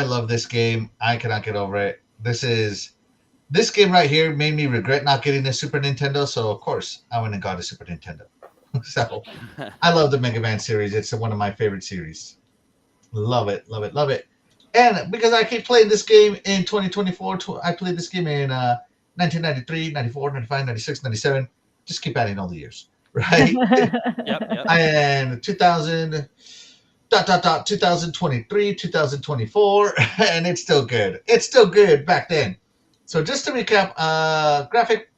love this game. I cannot get over it. This game right here made me regret not getting the Super Nintendo. So of course I went and got a Super Nintendo. So I love the Mega Man series. It's one of my favorite series. Love it. And because I keep playing this game in 2024, I played this game in 1993, 94, 95, 96, 97. Just keep adding all the years, right? Yep. And 2000, 2023, 2024, and it's still good. It's still good back then. So just to recap, graphic,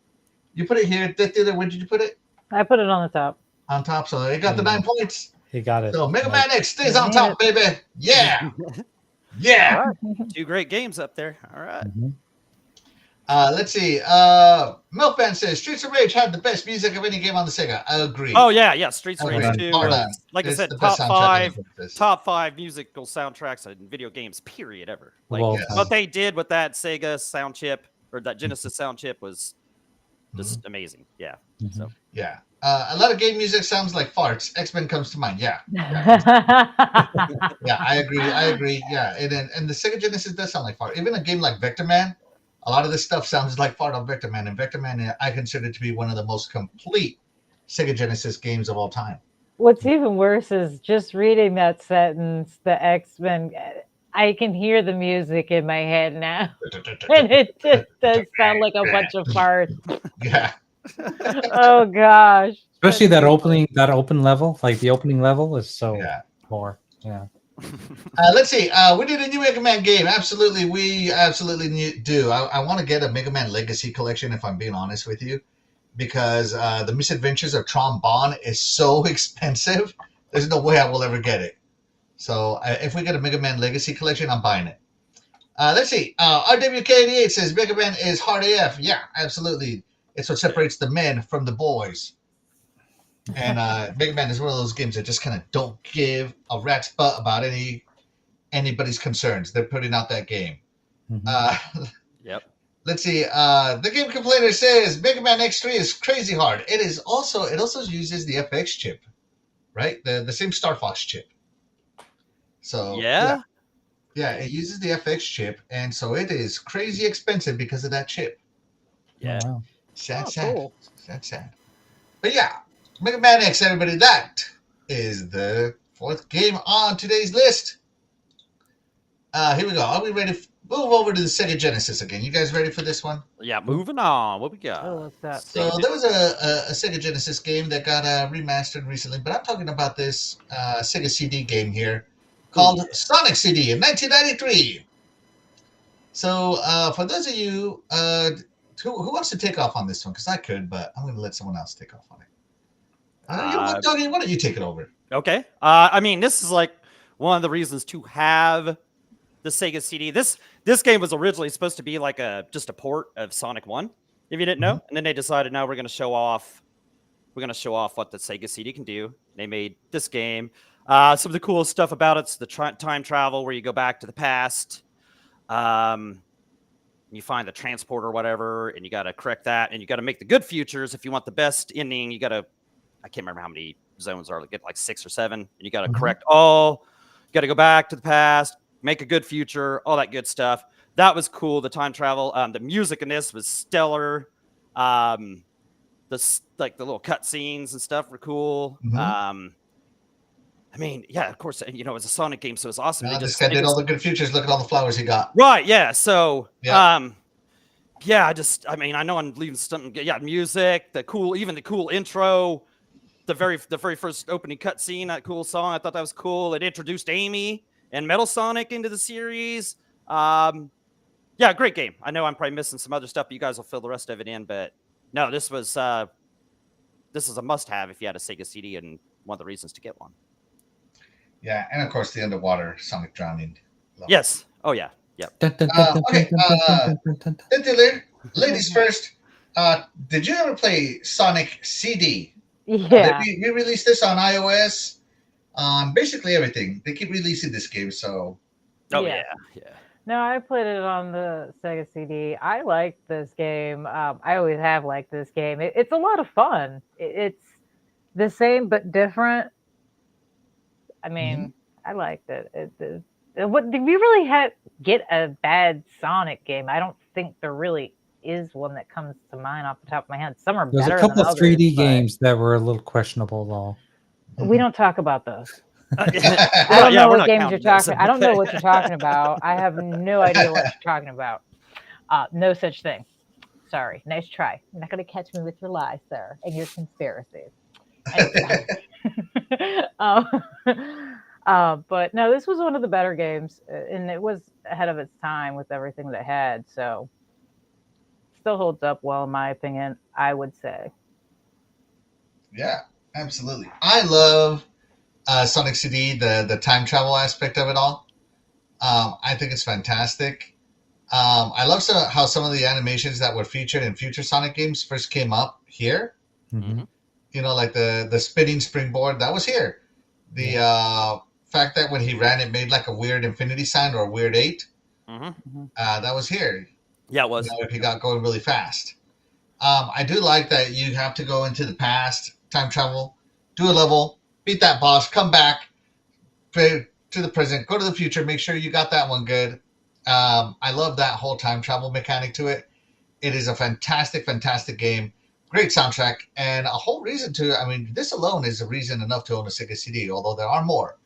you put it here. Where did you put it? I put it on the top. On top. So it got the 9 points. He got it. So Mega Nice. Man X stays on top, baby. Yeah. Yeah. All right. 2 great games up there. All right. Mhm. Let's see. Milkman says Streets of Rage had the best music of any game on the Sega. I agree. Oh yeah. Streets of Okay. Rage 2 Bar was, none. like I It's said, the best top soundtrack in 5 this. top 5 musical soundtracks in video games. Period. Ever. Like Well, Yes. what they did with that Sega sound chip or that Genesis sound chip was just amazing. Yeah. Mhm. So Yeah. A lot of game music sounds like farts. X-Men comes to mind. Yeah. Yeah, I agree. Yeah. And the Sega Genesis does sound like fart. Even a game like Vector Man, a lot of this stuff sounds like fart on Vector Man. And Vector Man, I consider to be one of the most complete Sega Genesis games of all time. What's even worse is just reading that sentence, the X-Men, I can hear the music in my head now. And it just does sound like a bunch of farts. Yeah. Oh gosh. Especially That's that too opening, that open level, like the opening level is so Yeah. more. Yeah. Let's see. We did a new Mega Man game. Absolutely, we absolutely do. I want to get a Mega Man Legacy collection, if I'm being honest with you, because the Misadventures of Tron Bonne is so expensive. There's no way I will ever get it. So if we get a Mega Man Legacy collection, I'm buying it. Let's see. RWK88 says Mega Man is hard AF. Yeah, absolutely. It's what separates the men from the boys. And Mega Man is one of those games that just kind of don't give a rat's butt about anybody's concerns. They're putting out that game. Mhm. Yep. Let's see. The game complainer says Mega Man X3 is crazy hard. It also uses the FX chip, right? The same Star Fox chip. So Yeah. yeah, it uses the FX chip, and so it is crazy expensive because of that chip. Yeah. Oh, wow. Sad, Oh, sad. cool. Sad. But yeah, Mega Man X, everybody, that is the 4th game on today's list. Here we go. Are we ready? Move over to the Sega Genesis again. You guys ready for this one? Yeah. Moving on. What we got? Oh, what's that? So there was a Sega Genesis game that got remastered recently, but I'm talking about this Sega CD game here called Sonic CD in 1993. So for those of you, who wants to take off on this one? Because I could, but I'm going to let someone else take off on it. You know what, Dougie? Why don't you take it over? Okay. I mean, this is like one of the reasons to have the Sega CD. This game was originally supposed to be like just a port of Sonic 1, if you didn't know. And then they decided, no, we're going to show off what the Sega CD can do. They made this game. Some of the coolest stuff about it's the time travel where you go back to the past. You find the transport or whatever, and you got to correct that, and you got to make the good futures. If you want the best ending, you got to, I can't remember how many zones are, get like 6 or 7, and you got to correct all. You got to go back to the past, make a good future, all that good stuff. That was cool. The time travel, the music in this was stellar. The little cut scenes and stuff were cool. I mean, yeah, of course, you know, it's a Sonic game, so it's awesome. This guy did all the good features. Look at all the flowers he got. Right, yeah. So, Yeah. I mean, I know I'm leaving something. Yeah, music, the cool intro, the very first opening cutscene, that cool song. I thought that was cool. It introduced Amy and Metal Sonic into the series. Yeah, great game. I know I'm probably missing some other stuff, but you guys will fill the rest of it in. But no, this is a must-have if you had a Sega CD, and one of the reasons to get one. Yeah, and of course the underwater Sonic drowning. Yes. Oh yeah. Yep. Okay. Ladies first. Did you ever play Sonic CD? Yeah. We released this on iOS. Basically everything. They keep releasing this game, so. Oh Yeah. yeah. No, I played it on the Sega CD. I liked this game. I always have liked this game. It's a lot of fun. It's the same but different. I mean, I liked it. What did we really get a bad Sonic game? I don't think there really is one that comes to mind off the top of my head. Some are There's better a couple than of others, 3D but games that were a little questionable, though. we don't talk about those. I Well, don't yeah, know we're what not games you're counting this. talking. I don't know what you're talking about. I have no idea what you're talking about. No such thing. Sorry. Nice try. You're not going to catch me with your lies, sir, and your conspiracies. Anyway. um, but no, this was one of the better games, and it was ahead of its time with everything that it had. So, still holds up well, in my opinion. I would say. Yeah, absolutely. I love Sonic CD, the time travel aspect of it all. I think it's fantastic. I love how some of the animations that were featured in future Sonic games first came up here. Mhm. You know, like the spinning springboard that was here. The fact that when he ran, it made like a weird infinity sign or a weird eight. Mm-hmm. That was here. Yeah, it You was. know, if he got going really fast. I do like that you have to go into the past, time travel, do a level, beat that boss, come back to the present, go to the future, make sure you got that one good. I love that whole time travel mechanic to it. It is a fantastic, fantastic game. Great soundtrack, and a whole reason to. I mean, this alone is a reason enough to own a Sega CD, although there are more.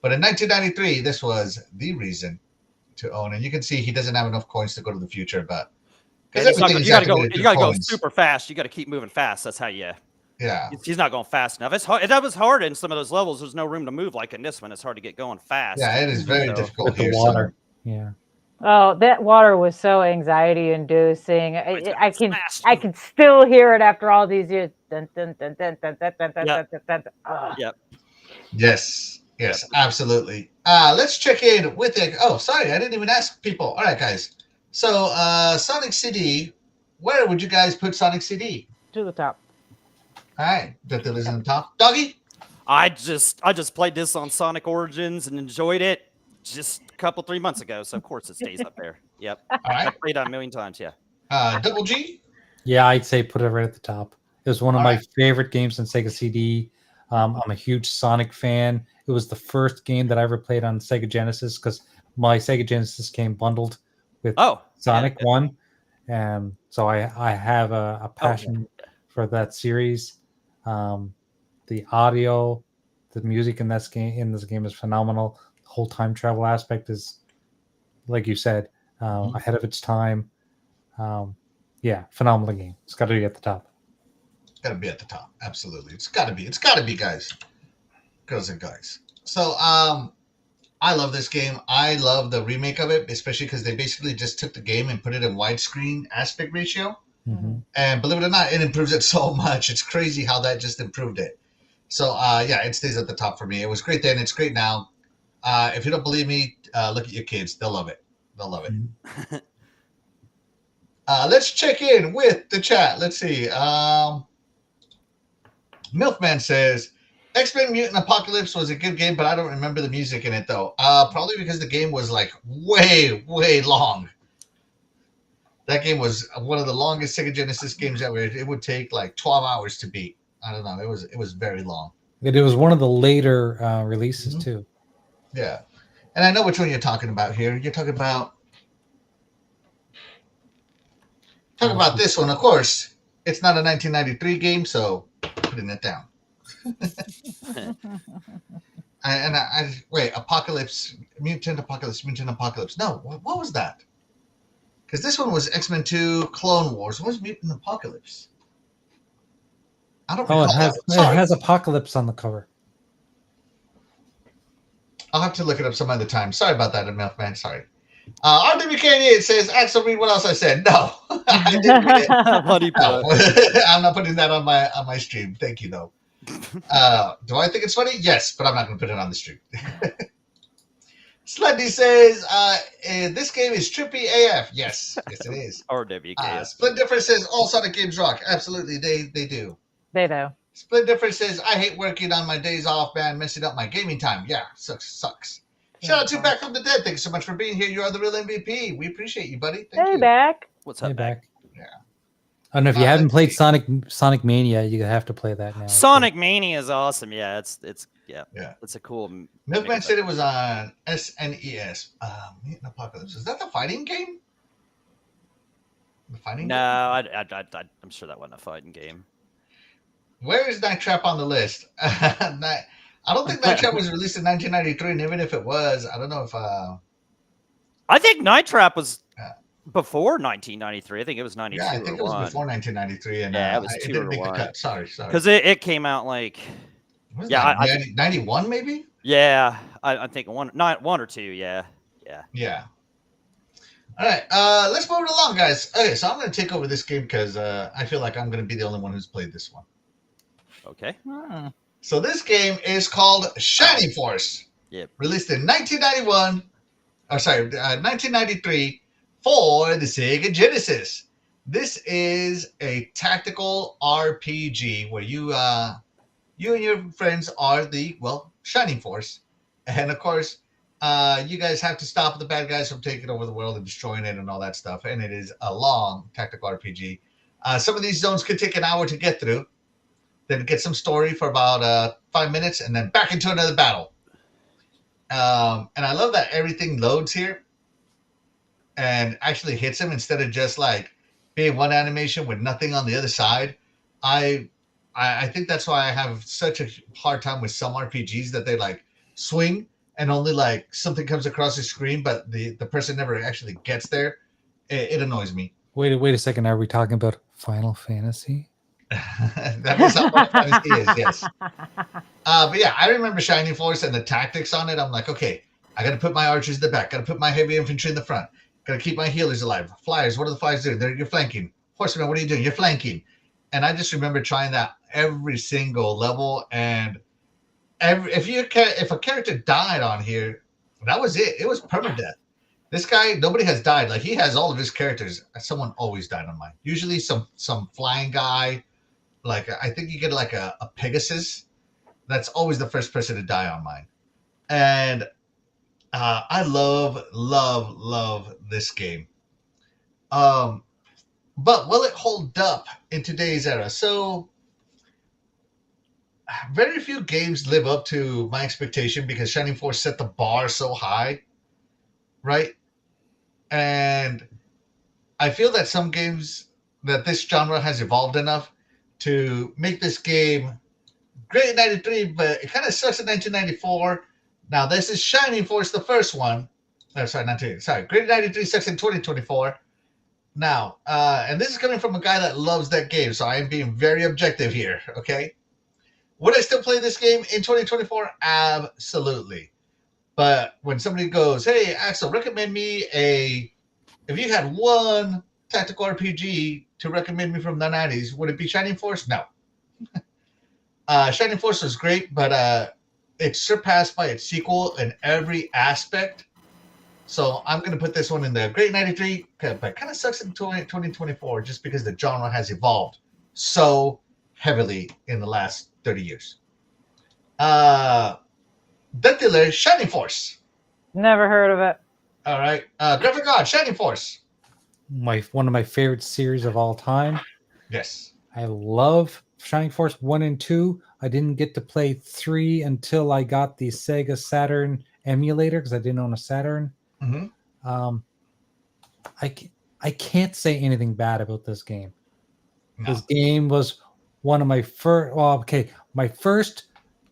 But in 1993, this was the reason to own. And you can see he doesn't have enough coins to go to the future, but because And he's not. everything is You got to go. activated You through got to go coins. super fast. You got to keep moving fast. That's how you. Yeah. He's not going fast enough. It's hard. That was hard in some of those levels. There's no room to move like in this one. It's hard to get going fast. Yeah, it is very So- difficult With the here. water. Yeah. Oh, that water was so anxiety inducing. It's I can smashed. I can still hear it after all these years. Dun, dun, dun, dun, dun, dun, dun, dun, Yeah. dun, dun, dun. Ugh. Yep. Yes, absolutely. Let's check in with it. Oh, sorry, I didn't even ask people. All right, guys. So, Sonic CD, where would you guys put Sonic CD? To the top. All right, that is on top. Doggy? I just played this on Sonic Origins and enjoyed it just a couple 3 months ago. So of course it stays up there. Yep. All I right. played it a million times. Yeah. Double G? Yeah, I'd say put it right at the top. It was one of All my right. favorite games on Sega CD. I'm a huge Sonic fan. It was the first game that I ever played on Sega Genesis because my Sega Genesis came bundled with Oh, Sonic yeah. 1. So I have a passion for that series. The audio, the music in this game is phenomenal. The whole time travel aspect is, like you said, ahead of its time. Yeah, phenomenal game. It's got to be at the top. It's got to be at the top. Absolutely. It's got to be. It's got to be, guys. Girls and guys. So, I love this game. I love the remake of it, especially because they basically just took the game and put it in widescreen aspect ratio. Mm-hmm. And believe it or not, it improves it so much. It's crazy how that just improved it. So, yeah, it stays at the top for me. It was great then. It's great now. If you don't believe me, look at your kids. They'll love it. They'll love it. Let's check in with the chat. Let's see. Milkman says, X-Men Mutant Apocalypse was a good game, but I don't remember the music in it, though. Probably because the game was, like, way, way long. That game was one of the longest Sega Genesis games ever. It would take, like, 12 hours to beat. I don't know. It was very long. It was one of the later releases, too. Yeah. And I know which one you're talking about here. You're talking about this one, of course. It's not a 1993 game, so putting it down. I wait, Mutant Apocalypse. No, what was that? Because this one was X-Men 2 Clone Wars. What was Mutant Apocalypse? I don't recall. It has Apocalypse on the cover. I'll have to look it up some other time. Sorry about that, Milkman. Sorry. RWK88 says, Axel, read what else I said. No. I didn't read it. Bloody No. butt. I'm not putting that on my stream. Thank you, though. Do I think it's funny? Yes, but I'm not going to put it on the stream. Sluddy says, this game is trippy AF. Yes, it is. RWK. Split Difference says, all Sonic games rock. Absolutely, they do. They do. Split Difference says, I hate working on my days off, man, messing up my gaming time. Yeah, sucks. Shout out to Back from the Dead. Thanks so much for being here. You are the real MVP. We appreciate you, buddy. Thank you. back. What's up, back? Yeah. I don't know if you haven't played Sonic Mania, you have to play that now. Sonic Mania is awesome. Yeah, it's it's a cool. Milkman said it was on SNES. Mutant Apocalypse. Is that the fighting game? The fighting No, game? I'm sure that wasn't a fighting game. Where is Night Trap on the list? I don't think Night Trap was released in 1993, and even if it was, I don't know if I think Night Trap was Yeah. before 1993. I think it was 92 yeah, I think or it was 1. before 1993, and Yeah, it was it 2 didn't or make the 1. cut. Sorry. Because it came out like, What is yeah, that? 91 maybe? yeah, I think 1 or 2. Yeah. Yeah. All right, let's move it along, guys. Okay, so I'm going to take over this game because I feel like I'm going to be the only one who's played this one. Okay. Hmm. So this game is called Shining Force. Yep. Released in 1993 for the Sega Genesis. This is a tactical RPG where you and your friends are the Shining Force, and of course, you guys have to stop the bad guys from taking over the world and destroying it and all that stuff. And it is a long tactical RPG. Some of these zones could take an hour to get through. Then get some story for about 5 minutes, and then back into another battle. And I love that everything loads here and actually hits him instead of just like being one animation with nothing on the other side. I think that's why I have such a hard time with some RPGs that they like swing and only like something comes across the screen, but the person never actually gets there. It annoys me. Wait a second. Are we talking about Final Fantasy? That is how Final Fantasy is, yes. But yeah, I remember Shining Force and the tactics on it. I'm like, okay, I got to put my archers in the back. Got to put my heavy infantry in the front. Got to keep my healers alive. Flyers, what are the flyers doing? You're flanking. Horsemen, what are you doing? You're flanking. And I just remember trying that every single level. And if a character died on here, that was it. It was permadeath. This guy, nobody has died. Like he has all of his characters. Someone always died on mine. Usually some flying guy. Like I think you get like a Pegasus. That's always the first person to die on mine. And I love this game. But will it hold up in today's era? So very few games live up to my expectation because Shining Force set the bar so high, right? And I feel that some games that this genre has evolved enough to make this game great in 93, but it kind of sucks in 1994. Now, this is Shining Force, the first one. Great in 93 sucks in 2024. Now, and this is coming from a guy that loves that game, so I am being very objective here, okay? Would I still play this game in 2024? Absolutely. But when somebody goes, hey, Axel, recommend me if you had one tactical RPG to recommend me from the 90s, would it be Shining Force? No. Shining Force was great, but it's surpassed by its sequel in every aspect. So I'm going to put this one in the great 93, but kind of sucks in 2024 just because the genre has evolved so heavily in the last 30 years. Death Dealer, Shining Force. Never heard of it. All right. Graphic God, Shining Force. One of my favorite series of all time. Yes. I love Shining Force 1 and 2. I didn't get to play 3 until I got the Sega Saturn emulator because I didn't own a Saturn. Mm-hmm. I can't say anything bad about this game. No. This game was one of my first. Well, okay, my first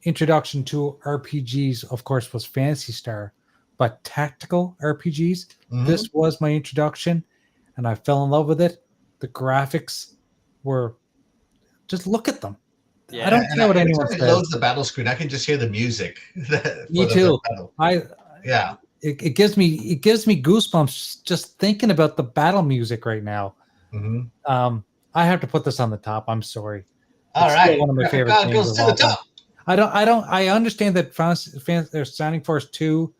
introduction to RPGs, of course, was Phantasy Star, but tactical RPGs. Mm-hmm. This was my introduction, and I fell in love with it. The graphics were just look at them. Yeah. I don't care what anyone says. says. It loads the battle screen. I can just hear the music. Me too. Yeah. It gives me goosebumps just thinking about the battle music right now. Mm-hmm. I have to put this on the top. I'm sorry. All It's right. still one of my favorite God games goes of to all the top. time. I understand that Shining Force 2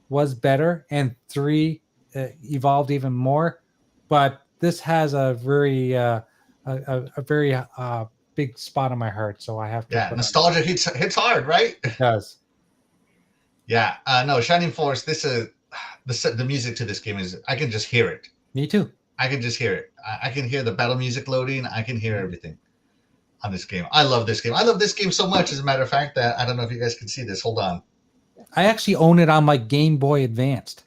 was better and 3 evolved even more, but this has a very big spot in my heart, so I have to. Yeah, nostalgia hits hard, right? It does. Yeah, no, Shining Force. The music to this game is. I can just hear it. Me too. I can just hear it. I can hear the battle music loading. I can hear everything on this game. I love this game. I love this game so much, as a matter of fact, that I don't know if you guys can see this. Hold on. I actually own it on my Game Boy Advanced.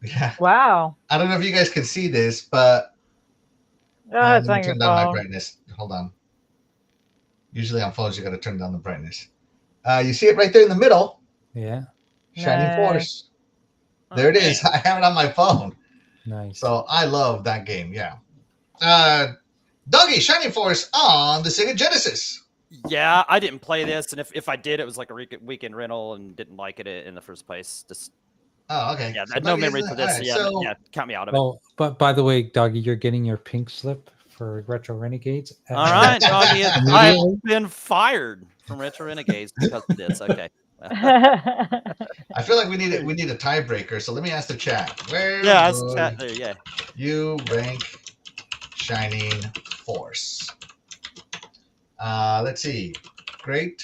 Yeah. Wow. I don't know if you guys can see this, but It's let me on your turn down my phone. brightness. Hold on. Usually on phones, you got to turn down the brightness. You see it right there in the middle. Yeah. Shining Nice. Force. There it is. man. I have it on my phone. Nice. So I love that game. Yeah. Doggy, Shining Force on the Sega Genesis. Yeah, I didn't play this, and if I did, it was like a weekend rental and didn't like it in the first place. Just Oh, okay. yeah, So I had no Doggy memory is for the- this. all right, Yeah, so- yeah, count me out of it. Oh, but by the way, Doggy, you're getting your pink slip for Retro Renegades. All right, doggy, I Immediately. have been fired from Retro Renegades because of this. Okay. I feel like we need a tiebreaker. So let me ask the chat. Where Yeah, that's would chat there. Yeah. you rank Shining Force? Let's see. Great.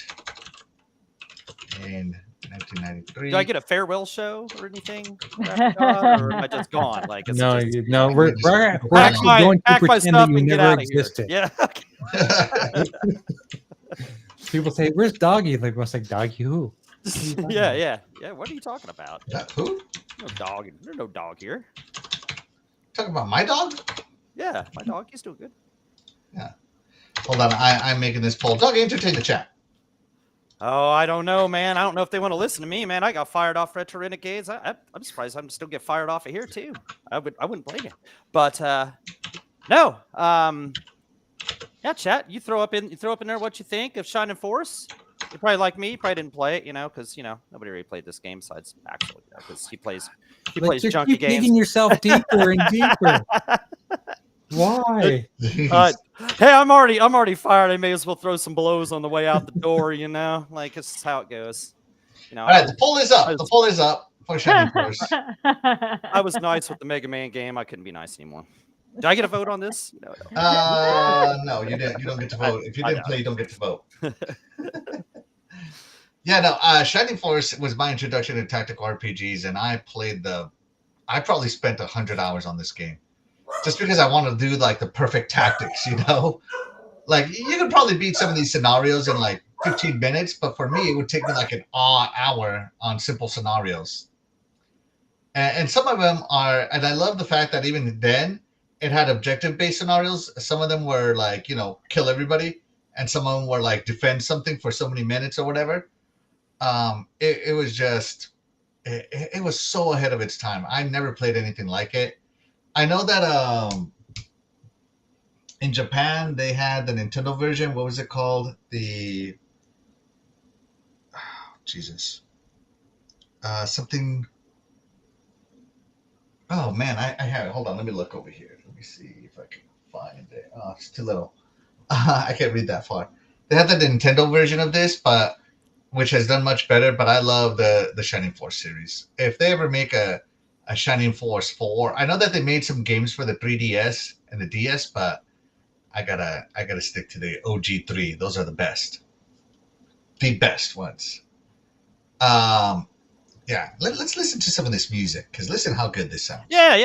In 1993. Do I get a farewell show or anything? Graphic God, or am I just gone? Like it's No, just, no, you we're just we're, pack we're pack actually my, going to pack my pretend that stuff you and get never out of here. existed. Yeah. People say, "Where's Doggy?" Like, what's like Doggy who? yeah. What are you talking about? Who? No dog. There's no dog here. Talking about my dog? Yeah, my dog. He's doing good. Hold on. I'm making this poll. Dog, entertain the chat. Oh, I don't know, man. I don't know if they want to listen to me, man. I got fired off Retro Renegades. I'm surprised I'm still get fired off of here too. I wouldn't blame you. But no. Yeah, chat. You throw up in there what you think of Shining Force. You're probably like me. You probably didn't play it, because nobody really played this game besides Axel, because he plays Like, you junky keep games. digging yourself deeper and deeper. Why? Hey, I'm already fired. I may as well throw some blows on the way out the door. Like it's how it goes. All right, the poll is up. The poll is up for Shining Force. I was nice with the Mega Man game. I couldn't be nice anymore. Did I get a vote on this? No. No, you didn't. You don't get to vote. If you didn't play, you don't get to vote. Yeah, no. Shining Force was my introduction to tactical RPGs, and I probably spent 100 hours on this game, just because I want to do like the perfect tactics. Like you could probably beat some of these scenarios in like 15 minutes, but for me, it would take me like an hour on simple scenarios. And some of them are, and I love the fact that even then, it had objective-based scenarios. Some of them were like, kill everybody, and some of them were like defend something for so many minutes or whatever. It was just, it was so ahead of its time. I never played anything like it. I know that in Japan they had the Nintendo version. What was it called? Something. Oh man, I have it. Hold on, let me look over here. Let me see if I can find it. Oh, it's too little. I can't read that far. They have the Nintendo version of this, which has done much better. But I love the Shining Force series. If they ever make a Shining Force 4, I know that they made some games for the 3DS and the DS, but I gotta stick to the OG3. Those are the best ones. Yeah, let's listen to some of this music, because listen how good this sounds. Yeah.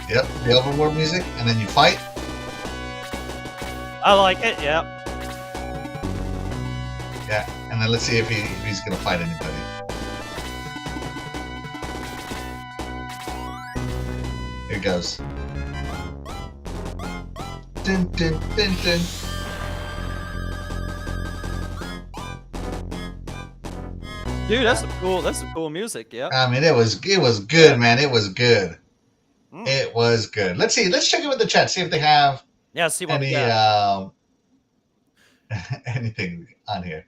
Yep, the overworld music, and then you fight. I like it. Yeah. Yeah, and then let's see if he's gonna fight anybody. Here it goes. Dun, dun, dun, dun. Dude, that's some cool music. Yeah. I mean, it was good, man. It was good. Mm. It was good. Let's see. Let's check in with the chat. See if they have Yeah. See what we any got. anything on here.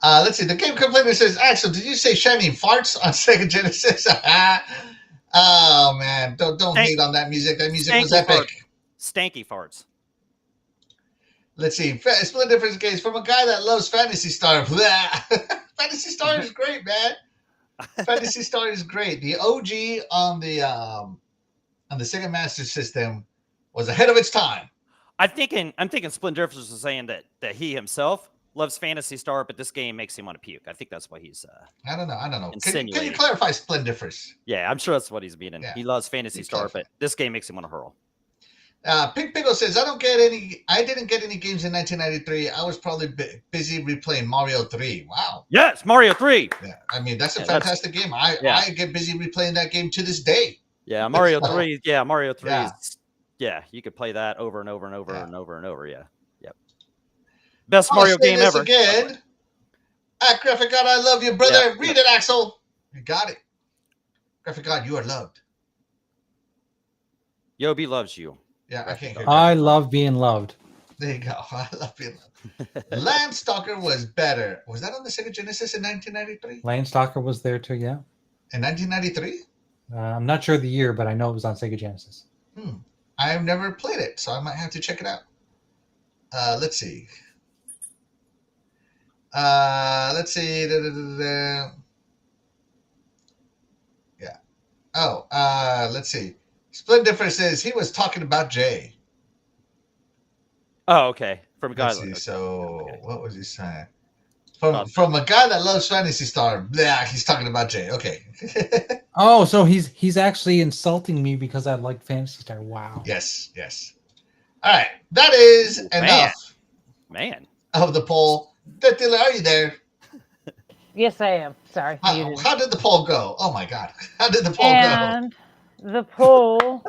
Let's see. The game complainer says, Axel, did you say Shining Farts on Sega Genesis? Oh man, don't hate on that music. That music was epic. Stanky farts. Let's see. Split difference case from a guy that loves Fantasy Star. Fantasy Star is great, man. Fantasy Star is great. The OG on the Sega Master System was ahead of its time. I'm thinking Split Difference was saying that he himself loves Fantasy Star, but this game makes him want to puke. I think that's why he's I don't know. Can you insinuating. clarify Splendifers? Yeah, I'm sure that's what he's meaning. Yeah. He loves Fantasy You Star, clarify. but this game makes him want to hurl. Pink Pickle says, I didn't get any games in 1993. I was probably busy replaying Mario 3. Wow. Yes, Mario 3. Yeah, I mean, that's a Yeah, fantastic game. I get busy replaying that game to this day. Yeah, Mario 3. Yeah, Mario 3 Yeah. is Yeah, you could play that over and over and over Yeah. and over and over. Yeah. Yep. Best I'll Mario say game this ever. again. Graphic God, I love you, brother. Yeah. Read it, Axel. You got it. Graphic God, you are loved. Yobi loves you. Yeah, I Graphic can't God. hear. I Graphic God. love being loved. There you go. I love being loved. Landstalker was better. Was that on the Sega Genesis in 1993? Landstalker was there too, yeah. In 1993? I'm not sure the year, but I know it was on Sega Genesis. I've never played it, so I might have to check it out. Let's see. Let's see. Yeah. Oh, let's see. Split difference is he was talking about Jay. Oh, okay. From Let's Guy. see. Okay. So Okay. what was he saying? From a guy that loves Fantasy Star. Yeah, he's talking about Jay. Okay. Oh, so he's actually insulting me because I like Phantasy Star. Wow. Yes. All right. That is Ooh, enough Man. of the poll. Death-Dealer, are you there? Yes, I am. Sorry. muted. How did the poll go? Oh my God. How did the poll go? And the poll.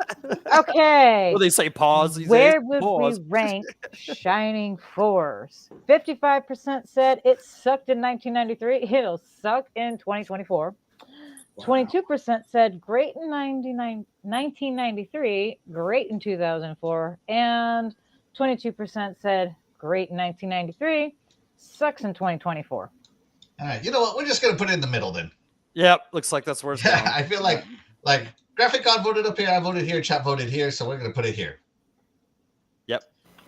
Okay. Well, they say pause. These Where days. would Pause. we rank Shining Force? 55% said it sucked in 1993. It'll suck in 2024. 22% said great in 1993, great in 2004, and 22% said great in 1993, sucks in 2024. All right. You know what? We're just going to put it in the middle then. Yep. Looks like that's where it's going. I feel like Graphic God voted up here, I voted here, chat voted here, so we're going to put it here. Yep.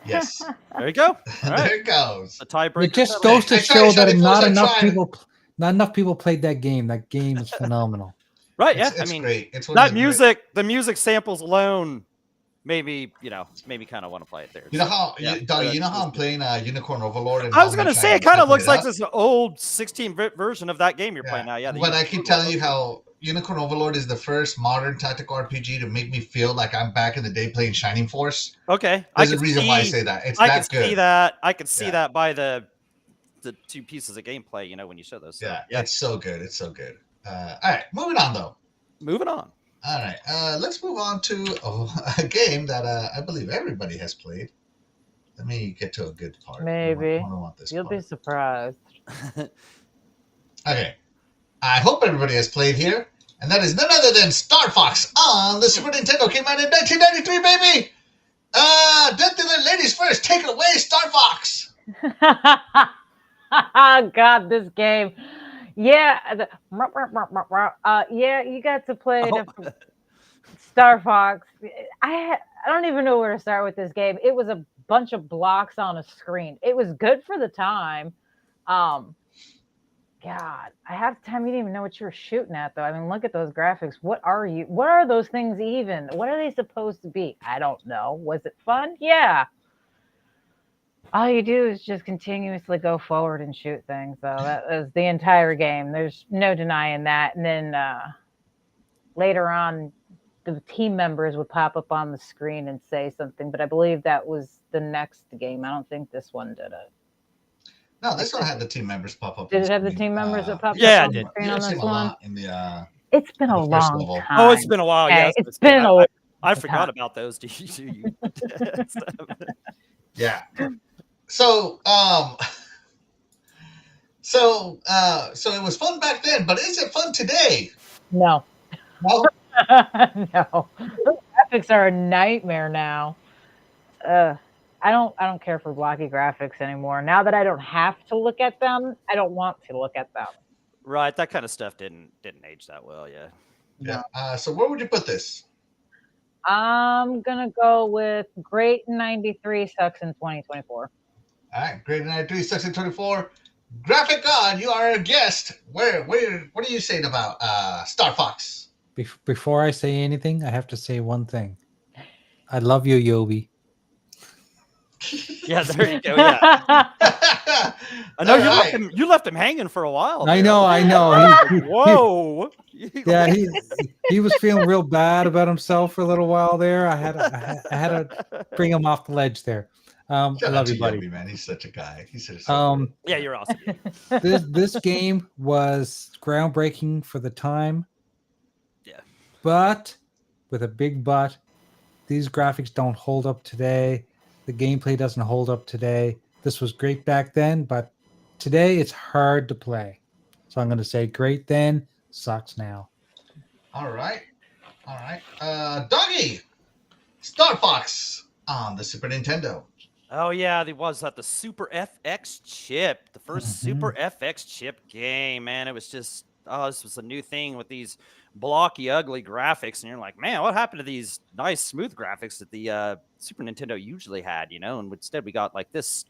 Yes. There you go. All right. There it goes. A tiebreaker. It just settled. goes to I tried, show that Shining Force, not enough people played that game. That game is phenomenal. Right. Yeah. It's I mean, great. It's one that of the music, the music samples alone, maybe kind of want to play it there. You know how, Yeah. Doggy, you know how I'm playing Unicorn Overlord? And I was how gonna much say I it kind of put looks like up? this old 16-bit version of that game you're playing now. Yeah. When I keep telling you how Unicorn Overlord is the first modern tactical RPG to make me feel like I'm back in the day playing Shining Force. Okay. There's a reason why I say that. It's that good. I could see Yeah. that by the two pieces of gameplay. When you show those. So, Yeah, it's so good. It's so good. All right, moving on though. Moving on. All right, let's move on to a game that I believe everybody has played. Let me get to a good part. Maybe. I don't want this You'll part. be surprised. Okay, I hope everybody has played here, and that is none other than Star Fox on the Super Nintendo. Came out in 1993, baby. Death-Dealer, ladies first. Take it away, Star Fox. God, this game. Yeah, yeah, you got to play Star Fox. I don't even know where to start with this game. It was a bunch of blocks on a screen. It was good for the time. God, half the time you didn't even know what you were shooting at, though. I mean, look at those graphics. What are those things even? What are they supposed to be? I don't know. Was it fun? Yeah. All you do is just continuously go forward and shoot things. So that was the entire game. There's no denying that. And then later on, the team members would pop up on the screen and say something. But I believe that was the next game. I don't think this one did it. No, this one had the team members pop up. Did it have the team members that popped yeah, up on the it screen on this one? In the, It's been a the first long level. time. Oh, it's been a while. Okay, Yes, it's been a I forgot about those. Do you? Yeah. So it was fun back then, but is it fun today? No. No. No. Those graphics are a nightmare now. I don't care for blocky graphics anymore. Now that I don't have to look at them, I don't want to look at them. Right, that kind of stuff didn't age that well. Yeah. Yeah. So where would you put this? I'm gonna go with great in 93, sucks in 2024. All right, great in 93, sucks in 24. Graphic God, you are a guest. What are you saying about Star Fox? Before I say anything, I have to say one thing. I love you, Yobi. Yeah, there you go. Yeah. I know you left him hanging for a while. I know. Whoa. Yeah, he was feeling real bad about himself for a little while there. I had to bring him off the ledge there. I love you, buddy. Yobi, man. He's such a guy. He's such Yeah, you're awesome. This game was groundbreaking for the time. Yeah. But with a big but, these graphics don't hold up today. The gameplay doesn't hold up today. This was great back then, but today it's hard to play. So I'm going to say great then, sucks now. All right. Doggy, Star Fox on the Super Nintendo. Oh yeah, there was that the Super FX chip, the 1st Super FX chip game. Man, it was just this was a new thing with these blocky, ugly graphics, and you're like, man, what happened to these nice, smooth graphics that the Super Nintendo usually had? You know, and instead we got like this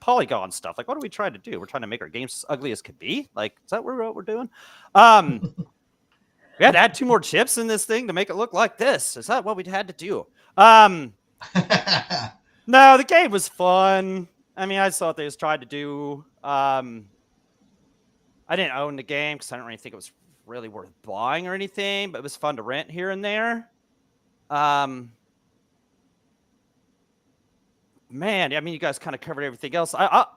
polygon stuff. Like, what are we trying to do? We're trying to make our games as ugly as could be. Like, is that what we're doing? We had to add 2 more chips in this thing to make it look like this. Is that what we had to do? No, the game was fun. I mean, I saw what they was trying to do. I didn't own the game because I don't really think it was really worth buying or anything, but it was fun to rent here and there. Man, I mean, you guys kind of covered everything else. I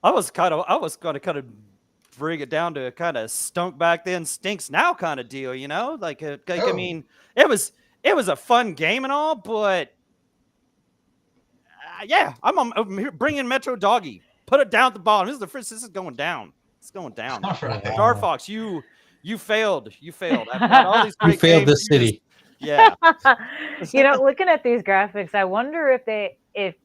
was going to kind of bring it down to a kind of stunk back then, stinks now kind of deal, you know? Like, I mean, it was a fun game and all, but yeah, I'm here bringing Metro Doggy. Put it down at the bottom. This is going down. It's going down. All right. Star Fox, you failed. You failed. I've had all these great You failed games. this city. Yeah. Looking at these graphics, I wonder if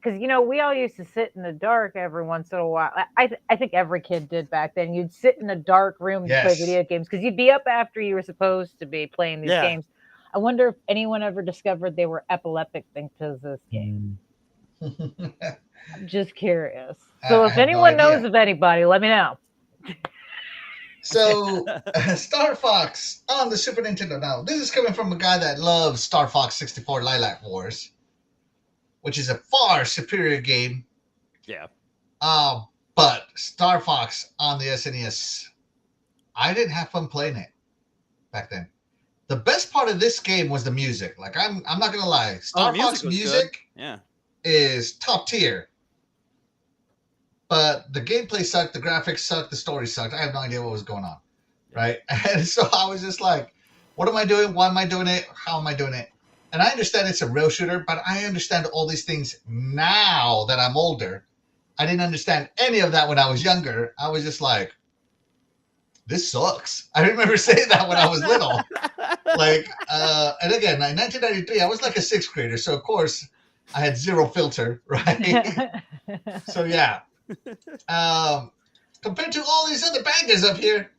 because we all used to sit in the dark every once in a while. I think every kid did back then. You'd sit in a dark room to play video games because you'd be up after you were supposed to be playing these games. I wonder if anyone ever discovered they were epileptic thanks to this game. I'm just curious. So if anyone knows of anybody, let me know. So, Star Fox on the Super Nintendo. Now, this is coming from a guy that loves Star Fox 64 Lilac Wars, which is a far superior game. Yeah. But Star Fox on the SNES, I didn't have fun playing it back then. The best part of this game was the music. Like, I'm not gonna lie, Star Fox music is top tier. But the gameplay sucked, the graphics sucked, the story sucked. I have no idea what was going on, right? And so I was just like, what am I doing? Why am I doing it? How am I doing it? And I understand it's a rail shooter, but I understand all these things now that I'm older. I didn't understand any of that when I was younger. I was just like, this sucks. I remember saying that when I was little. And again, in 1993, I was like a 6th grader. So, of course, I had zero filter, right? So, yeah. Compared to all these other bangers up here,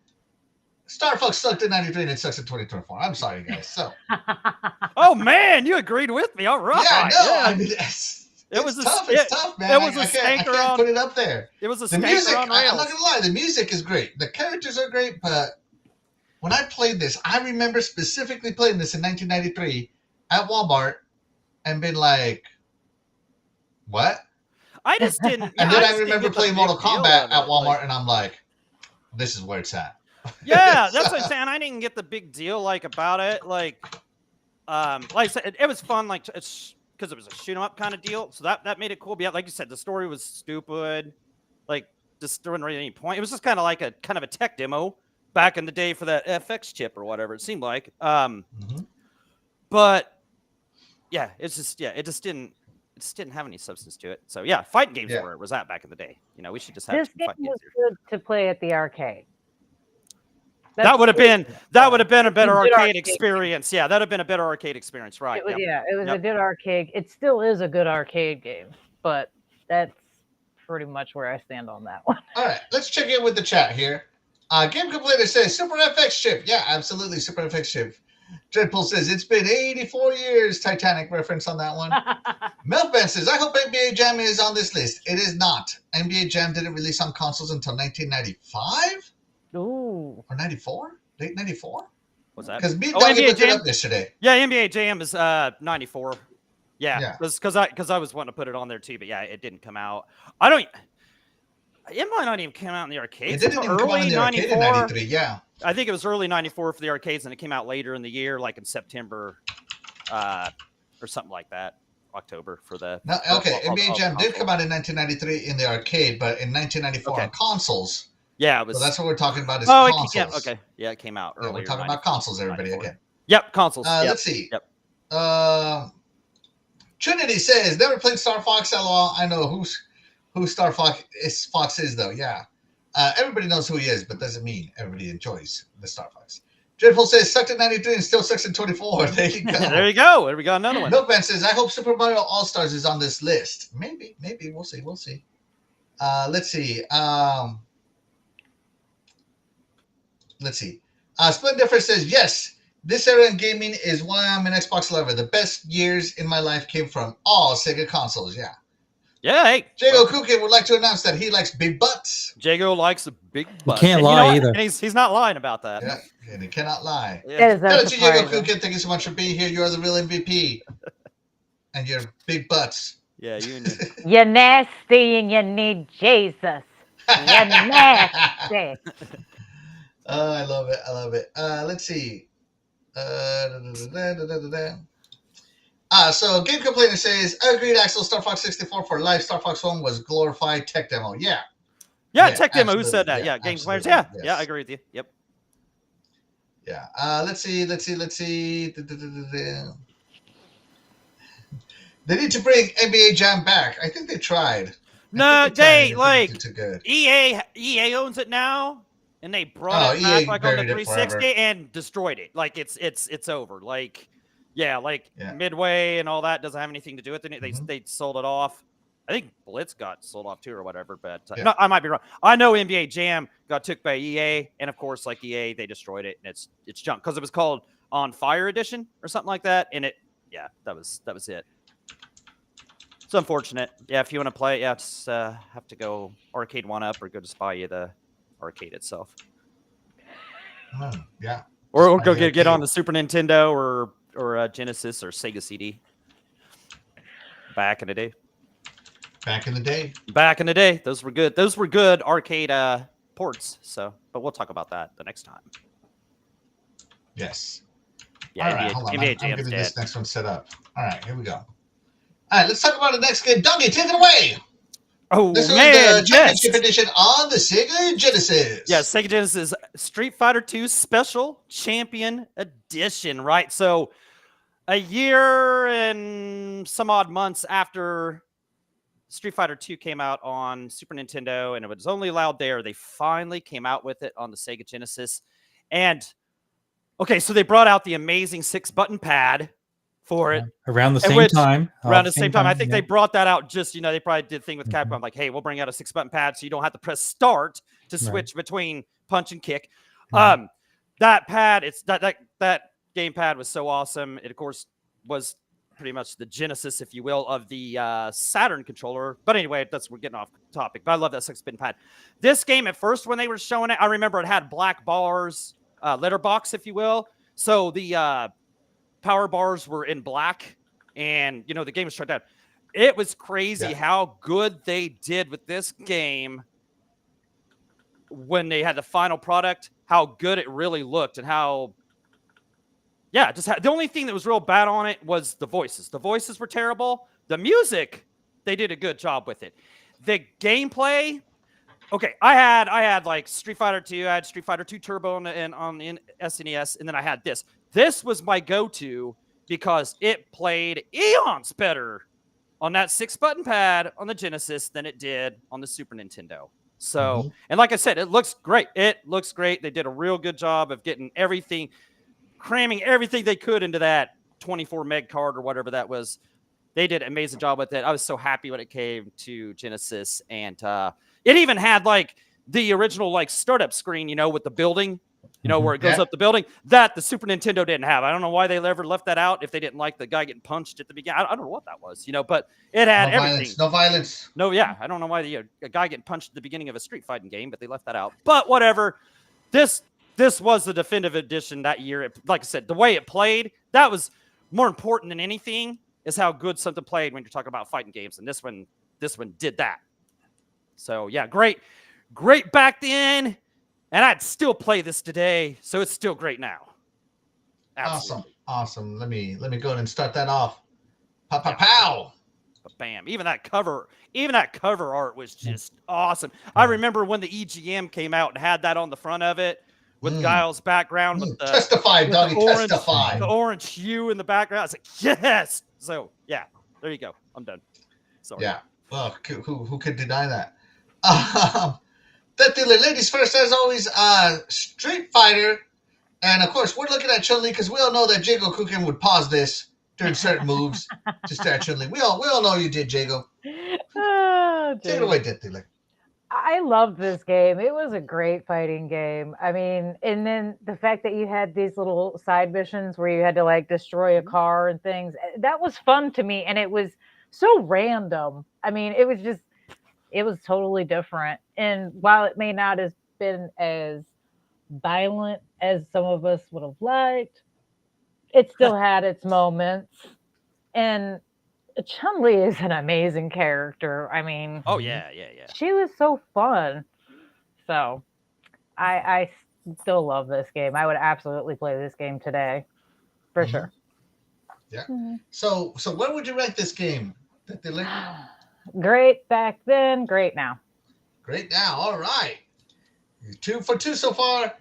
Star Fox sucked in 93 and it sucks in 2024. I'm sorry, guys. So, oh man, you agreed with me. All right. Yeah, no, yeah. I mean, it's tough. It's tough, man. It was I can't put it up there. It was the music. I'm not gonna lie, the music is great. The characters are great, but when I played this, I remember specifically playing this in 1993 at Walmart and been like, "What?" I just didn't. And then I remember playing Mortal Kombat at Walmart, and I'm like, "This is where it's at." Yeah, that's what I'm saying. I didn't get the big deal about it. Like I said, it was fun. Like it's because it was a shoot 'em up kind of deal, so that made it cool. But yeah, like you said, the story was stupid. Like just there wasn't really any point. It was just kind of like a tech demo back in the day for that FX chip or whatever it seemed like. But yeah, it just didn't have any substance to it. So yeah, fighting games were where it was at back in the day. We should just have this game was good to play at the arcade. That would have been a better arcade experience. Yeah, that would have been a better arcade experience, right? It was, it was a good arcade. It still is a good arcade game, but that's pretty much where I stand on that one. All right, let's check in with the chat here. Game Completer says Super FX chip. Yeah, absolutely, Super FX chip. Dreadpool says it's been 84 years. Titanic reference on that one. Melvin says I hope NBA Jam is on this list. It is not. NBA Jam didn't release on consoles until 1995. Ooh. Or 94? Late 94? What's that? Because NBA looked it up yesterday. Yeah, NBA Jam is 94. Yeah, because I was wanting to put it on there too, but yeah, it didn't come out. It might not even come out in the arcades. It didn't even come out in the arcade in 93, yeah. I think it was early 94 for the arcades, and it came out later in the year, like in September or something like that. October for the... No, okay, NBA Jam did come out in 1993 in the arcade, but in 1994 on consoles... Yeah, it was. So that's what we're talking about is consoles. Okay. Yeah, it came out earlier. We're talking about consoles, everybody, again. Yep, consoles. Let's see. Yep. Trinity says never played Star Fox. LOL. I know who Star Fox is though. Yeah. Everybody knows who he is, but doesn't mean everybody enjoys the Star Fox. Dreadful says sucked in 93 and still sucks in 24. There you go. There you go. There we got another one. Milkman says I hope Super Mario All Stars is on this list. Maybe we'll see. Let's see. Let's see. Split Difference says yes. This era in gaming is why I'm an Xbox lover. The best years in my life came from all Sega consoles. Yeah. Yeah, hey. Jago Kukin would like to announce that he likes big butts. Jago likes a big butt. can't And lie either. And he's not lying about that. Yeah, and he cannot lie. Yeah. That is Shout out so to Jago surprising. Kukin. Thank you so much for being here. You are the real MVP. And your big butts. Yeah, you and You're nasty and you need Jesus. You're nasty. I love it. Let's see. So Game Complainer says, agreed, Axel. Star Fox 64 for live Star Fox 1 was glorified tech demo. Yeah. Yeah, Yeah, Tech Demo. Who absolutely. said that? Yeah, Yeah, Game absolutely. Players. Yeah, Yes. yeah, I agree with you. Yep. Yeah. Let's see. They need to bring NBA Jam back. I think they tried. No, they they like did too good. EA owns it now, and they brought it EA back like on the buried it 360 forever. and destroyed it. Like it's over. Like yeah, like Yeah. Midway and all that doesn't have anything to do with it. Mhm. They sold it off. I think Blitz got sold off too or whatever, but Yeah. no, I might be wrong. I know NBA Jam got took by EA, and of course, like EA, they destroyed it, and it's junk because it was called On Fire Edition or something like that, and that was it. It's unfortunate. Yeah, if you want to play it, yeah, just have to go arcade one up or go just buy you the arcade itself, Yeah. or buy go the get on arcade. the Super Nintendo or Genesis or Sega CD. Back in the day. Back in the day. Back in the day, those were good. Those were good arcade ports. So, but we'll talk about that the next time. Yes. Yeah, All right, hold on. I'm Jam's getting dead. this next one set up. All right, here we go. All right, let's talk about the next game. Doggy, take it away. Oh This man, is the yes. championship edition on the Sega Genesis. Yeah, Sega Genesis Street Fighter 2 Special Champion Edition, right? So, a year and some odd months after Street Fighter 2 came out on Super Nintendo and it was only allowed there, they finally came out with it on the Sega Genesis. And, okay, so they brought out the amazing 6-button pad for it. Around the And same which- time. Around the same time. I think yeah. they brought that out just, they probably did a thing with Capcom, Mhm. like, hey, we'll bring out a 6-button pad so you don't have to press start to Right. switch between punch and kick. Mhm. That pad, that gamepad was so awesome. It, of course, was pretty much the genesis, if you will, of the Saturn controller. But anyway, we're getting off topic. But I love that 6-button pad. This game, at first, when they were showing it, I remember it had black bars, letterbox, if you will. So the power bars were in black, and the game was shut down. It was crazy how good they did with this game when they had the final product, how good it really looked, and how the only thing that was real bad on it was the voices. The voices were terrible. The music, they did a good job with it. The gameplay, okay, I had like Street Fighter 2, I had Street Fighter 2 Turbo on the SNES, and then I had this. This was my go-to because it played eons better on that 6-button pad on the Genesis than it did on the Super Nintendo. So, and like I said, it looks great. It looks great. They did a real good job of getting everything, cramming everything they could into that 24 meg card or whatever that was. They did an amazing job with it. I was so happy when it came to Genesis, and it even had like the original like startup screen, with the building, where it goes up the building, that the Super Nintendo didn't have. I don't know why they ever left that out. If they didn't like the guy getting punched at the beginning, I don't know what that was, but it had everything. No violence. No, yeah, I don't know why a guy getting punched at the beginning of a Street Fighting game, but they left that out. But whatever. This was the definitive edition that year. Like I said, the way it played, that was more important than anything, is how good something played when you're talking about fighting games. And this one did that. So yeah, great back then. And I'd still play this today, so it's still great now. Absolutely. Awesome. Let me go ahead and start that off. Pow, pow, pow. Bam. Even that cover art was just awesome. I remember when the EGM came out and had that on the front of it with Guile's background Testify, with doggy, the testify. orange hue in the background. I was like, yes. So yeah, there you go. I'm done. Sorry. Yeah. Well, who could deny that? Ladies first, as always, Street Fighter. And of course, we're looking at Chun-Li because we all know that Jago Kukin would pause this during certain moves to start Chun-Li. We all know you did, Jago. Oh, Take it geez. away, Deathly. I loved this game. It was a great fighting game. I mean, and then the fact that you had these little side missions where you had to like destroy a car and things, that was fun to me. And it was so random. I mean, it was totally different. And while it may not have been as violent as some of us would have liked, it still had its moments. And Chun-Li is an amazing character. I mean, Oh yeah. she was so fun. So I still love this game. I would absolutely play this game today, for sure. Yeah. Mhm. So where would you rank this game? Deathly? Great back then, great now. Great now. All right. 2 for 2 so far.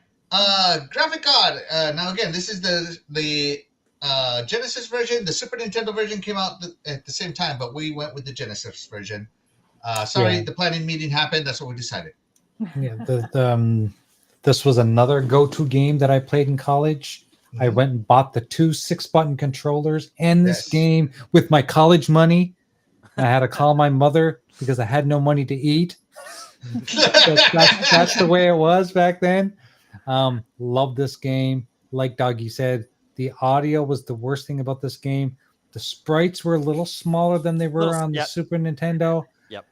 Graphic card. Now again, this is the Genesis version. The Super Nintendo version came out at the same time, but we went with the Genesis version. Sorry, the planning meeting happened. That's what we decided. Yeah, this was another go-to game that I played in college. I went and bought the 2 6-button controllers and this game with my college money. I had to call my mother because I had no money to eat. That's the way it was back then. Love this game. Like Doggy said, the audio was the worst thing about this game. The sprites were a little smaller than they were on the Super Nintendo. Yep.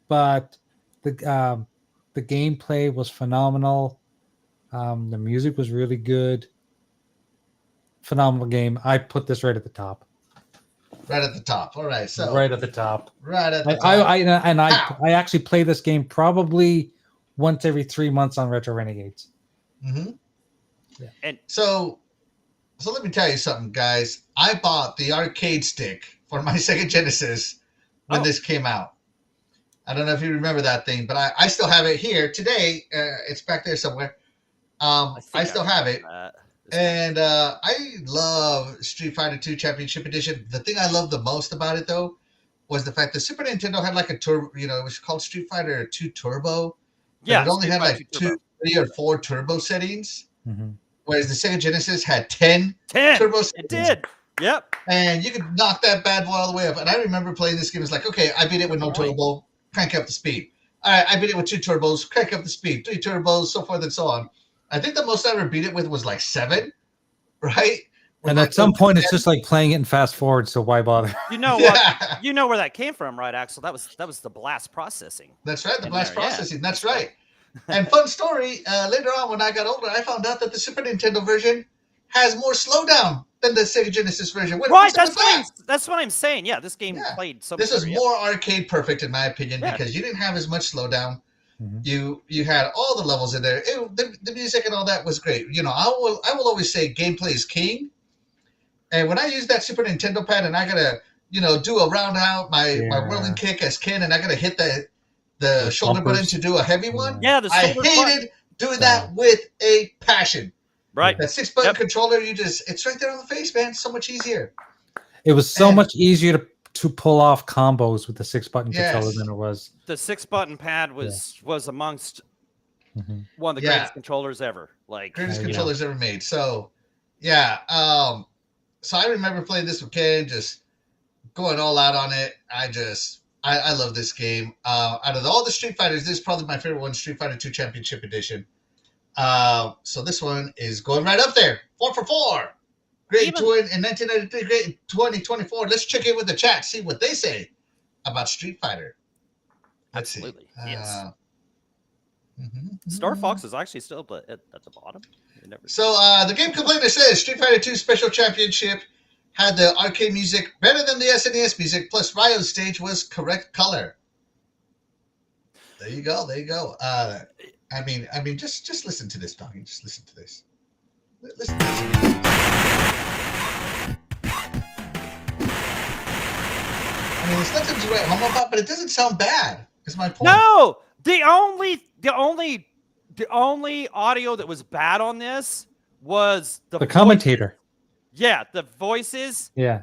But the gameplay was phenomenal. The music was really good. Phenomenal game. I put this right at the top. Right at the top. All right. So right at the top. Right at the top. I actually play this game probably once every 3 months on Retro Renegades. Mm-hmm. Yeah. And so let me tell you something, guys. I bought the arcade stick for my Sega Genesis when this came out. I don't know if you remember that thing, but I still have it here today. It's back there somewhere. I still have it. And I love Street Fighter 2 Championship Edition. The thing I love the most about it, though, was the fact that Super Nintendo had like a turbo, it was called Street Fighter 2 Turbo. Yeah. It only had like 2, 3, or 4 turbo settings. Mm-hmm. Whereas the Sega Genesis had 10 turbo settings. It did. Yep. And you could knock that bad boy all the way up. And I remember playing this game. It's like, okay, I beat it with no turbo, crank up the speed. All right, I beat it with 2 turbos, crank up the speed, 3 turbos, so forth and so on. I think the most I ever beat it with was like 7, right? And at some point, it's just like playing it in fast forward. So why bother? You know what? You know where that came from, right, Axel? That was the blast processing. That's right, the blast processing. Yeah. That's right. And fun story. Later on, when I got older, I found out that the Super Nintendo version has more slowdown than the Sega Genesis version. Right. That's what I'm saying. Yeah, this game played so. This is more arcade perfect, in my opinion, because you didn't have as much slowdown. Mm-hmm. You had all the levels in there. The music and all that was great. I will always say gameplay is king. And when I use that Super Nintendo pad and I gotta do a round out my whirling kick as Ken, and I gotta hit the shoulder button to do a heavy one. Yeah, I hated doing that with a passion. Right. That 6-button controller, it's right there on the face, man. It's so much easier. It was so much easier to pull off combos with the 6-button controller than it was. The 6-button pad was amongst one of the greatest controllers ever. Greatest controllers ever made. So so I remember playing this with Ken, just going all out on it. I love this game. Out of all the Street Fighters, this is probably my favorite one, Street Fighter 2 Championship Edition. So this one is going right up there. 4 for 4. Great in 1993, great in 2024. Let's check in with the chat, see what they say about Street Fighter. Let's see. Yes. Star Fox is actually still at the bottom. So the game complainer says Street Fighter 2 Special Championship had the arcade music better than the SNES music, plus Ryo's stage was correct color. There you go. I mean, just listen to this, doggy. Just listen to this. Listen to this. I mean, it's nothing to write home about, but it doesn't sound bad. Is my point? No, the only The only audio that was bad on this was The voices. commentator. Yeah, the voices. Yeah.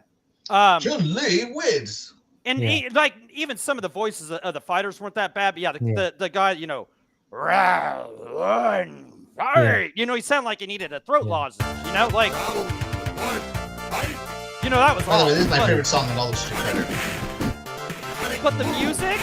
Chun-Li wins. And Yeah. like even some of the voices of the fighters weren't that bad. But yeah, Yeah. the guy, you know, you know, he sounded like he needed a throat Yeah. lozenge. You know, like, you know, that was By the way, this is awful. my favorite song in all of Street Fighter. But the music,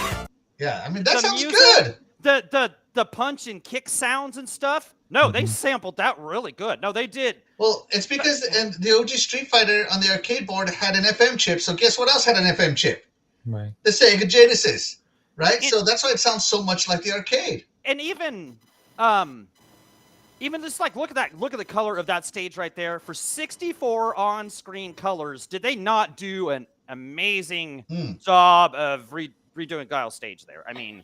Yeah, I mean that The sounds music- good. the punch and kick sounds and stuff. No, they Mhm. sampled that really good. No, they did. Well, it's because the OG Street Fighter on the arcade board had an FM chip. So guess what else had an FM chip? Right. The Sega Genesis, right? And- So that's why it sounds so much like the arcade. And even just like look at the color of that stage right there. For 64 on-screen colors, did they not do an amazing job of redoing Guile's stage there? I mean,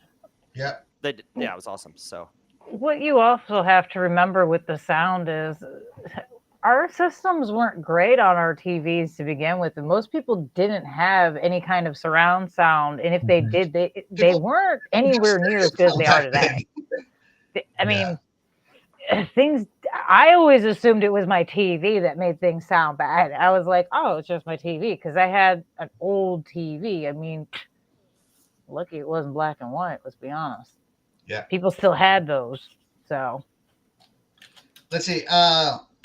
Yeah. it was awesome. So What you also have to remember with the sound is our systems weren't great on our TVs to begin with, and most people didn't have any kind of surround sound. And if they Mhm. did, they People- weren't anywhere near as good as they are today. I mean, things. I always assumed it was my TV that made things sound bad. I was like, oh, it's just my TV because I had an old TV. I mean, lucky it wasn't black and white. Let's be honest. Yeah. People still had those, so. Let's see.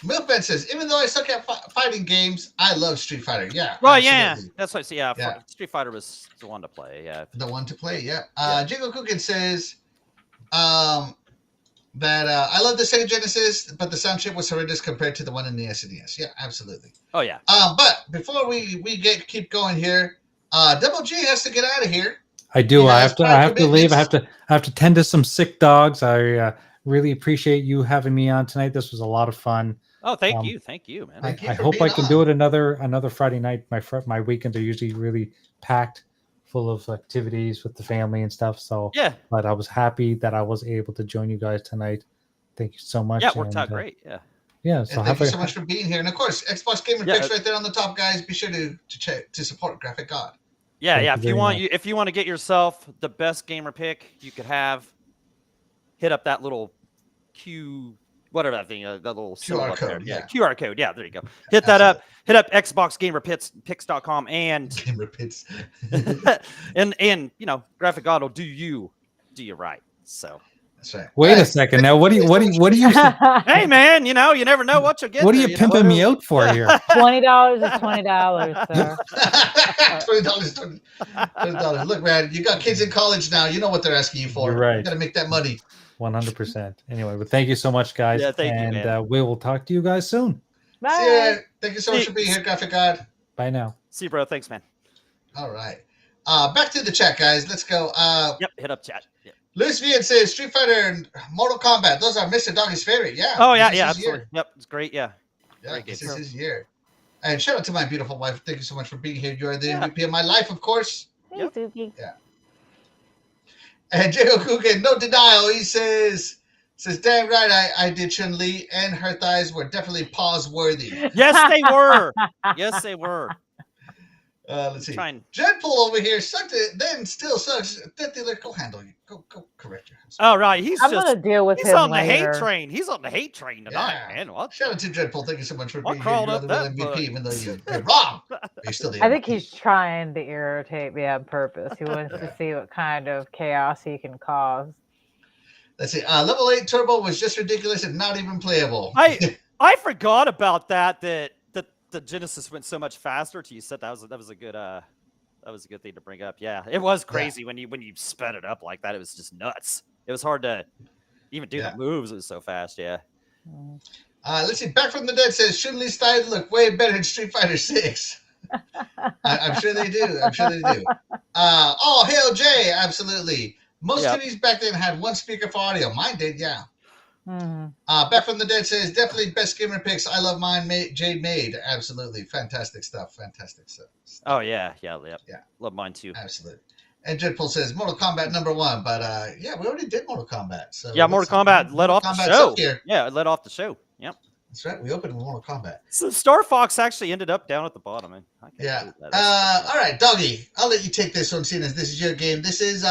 Milkman says, even though I suck at fighting games, I love Street Fighter. Yeah. well, yeah, absolutely. that's what I see. Yeah, Yeah. Street Fighter was the one to play. Yeah, The one to play. Yeah. Yeah. Jiggle Cookin says, that I love the Sega Genesis, but the sound chip was horrendous compared to the one in the SNES. Yeah, absolutely. oh yeah. But before we keep going here, Double G has to get out of here. I do. He I has have to. prior I have to leave. I commitments. have to tend to some sick dogs. I really appreciate you having me on tonight. This was a lot of fun. Oh, thank Um, you, man. Thank you I for hope I being can on. do it another Friday night. My weekends are usually really packed, full of activities with the family and stuff. So, Yeah, but I was happy that I was able to join you guys tonight. Thank you so much. yeah, it worked out and, great. Yeah. Yeah. And So thank have you a so much for being here. And of course, Xbox Gamer Yeah. Picks right there on the top, guys. Be sure to check to support Graphic God. Yeah, Thank yeah. you If you very want much. if you want to get yourself the best gamer pick you could have, hit up that little whatever that thing, that little symbol QR up there. code, Yeah, yeah. QR code. Yeah, there you go. Hit that up. Hit up xboxgamerpicks.com and Gamer Picks. and you know, Graphic God will do you right. So That's right. Wait a Guys, second. Now, what do you hey man, you know, you never know what you'll get. what are there, you know? pimping me out for here? $20 is $20, sir. $20. Look, man, you got kids in college now. You know what they're asking you for. You're right. You got to make that money. 100%. Anyway, but thank you so much, guys. Yeah, thank you, and man. we will talk to you guys soon. See Bye. ya. Thank you so much for being here, Graphic God. Bye now. See you, bro. Thanks, man. All right. Back to the chat, guys. Let's go. Yep, hit up chat. Yep. Luis Vian says Street Fighter and Mortal Kombat. Those are Mr. Doggy's favorite. Yeah. Oh yeah, this is yeah, his absolutely. year. Yep, it's great. Yeah. Yeah, Great this game. is his year. And shout out to my beautiful wife. Thank you so much for being here. You are the Yeah. MVP of my life, of course. Hey, Yep. Suki. And Jago Kugan, no denial. He says, damn right, I did Chun-Li, and her thighs were definitely pause worthy. Yes, they were. Yes, they were. Let's see. Trying. Dreadpool over here sucked it, then still sucks. Death Dealer, go handle you. Go correct your husband. Oh right, he's I'm just gonna deal with he's him on the later. hate train. He's on the hate train tonight, Yeah. man. What? Shout out to Dreadpool. Thank you so much for What being here. crawled You're up the real that MVP, butt? even though you're wrong. But you're still the I think MVP. he's trying to irritate me on purpose. He wants to see what kind of chaos he can cause. Let's see. Level 8 Turbo was just ridiculous and not even playable. I forgot about that the Genesis went so much faster. To you said that was a good thing to bring up. Yeah, it was crazy when you sped it up like that. It was just nuts. It was hard to even do Yeah. the moves. It was so fast. Yeah. Mm. Let's see. Back from the Dead says Chun-Li's thighs look way better in Street Fighter 6. I'm sure they do. I'm sure they do. Oh, Hail J, absolutely. Most Yep. TVs back then had one speaker for audio. Mine did, yeah. Mhm. Back from the Dead says definitely best gamer picks. I love mine. Jade Made, absolutely fantastic stuff. Fantastic stuff. Oh yeah, yeah. Yeah. Love mine too. Absolutely. And Dreadpool says Mortal Kombat #1, but yeah, we already did Mortal Kombat. So Yeah, Mortal Kombat led off the Kombat's show. up here. Yeah, it led off the show. Yep. That's right. We opened with Mortal Kombat. So Star Fox actually ended up down at the bottom. I can't Yeah. believe that. That's All right, Doggy. I'll let you take this one, seeing as this is your game. This is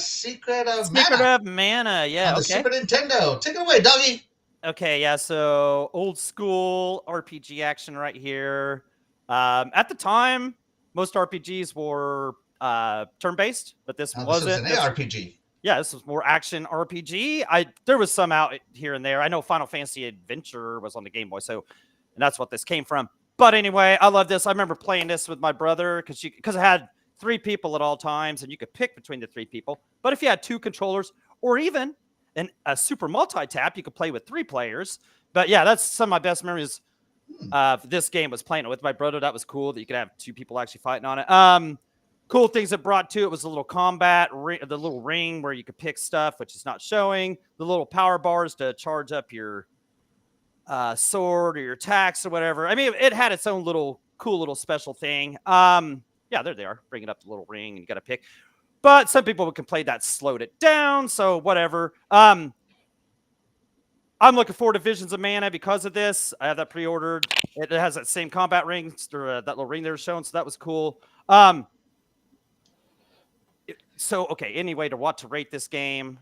Secret of Secret Mana of Mana. Yeah. on the Okay. Super Nintendo. Take it away, Doggy. Okay. Yeah. So old school RPG action right here. At the time, most RPGs were turn-based, but this This was wasn't. an ARPG. Yeah, this was more action RPG. There was some out here and there. I know Final Fantasy Adventure was on the Game Boy, and that's what this came from. But anyway, I love this. I remember playing this with my brother because it had 3 people at all times, and you could pick between the 3 people. But if you had 2 controllers or even a super multi-tap, you could play with 3 players. But yeah, that's some of my best memories of this game was playing it with my brother. That was cool that you could have 2 people actually fighting on it. Cool things it brought to it was a little combat, the little ring where you could pick stuff, which is not showing, the little power bars to charge up your sword or your attacks or whatever. I mean, it had its own little cool little special thing. Yeah, there they are, bringing up the little ring, and you got to pick. But some people would complain that slowed it down, so whatever. I'm looking forward to Visions of Mana because of this. I have that pre-ordered. It has that same combat ring, or that little ring they were showing, so that was cool. So, okay, anyway, to rate this game,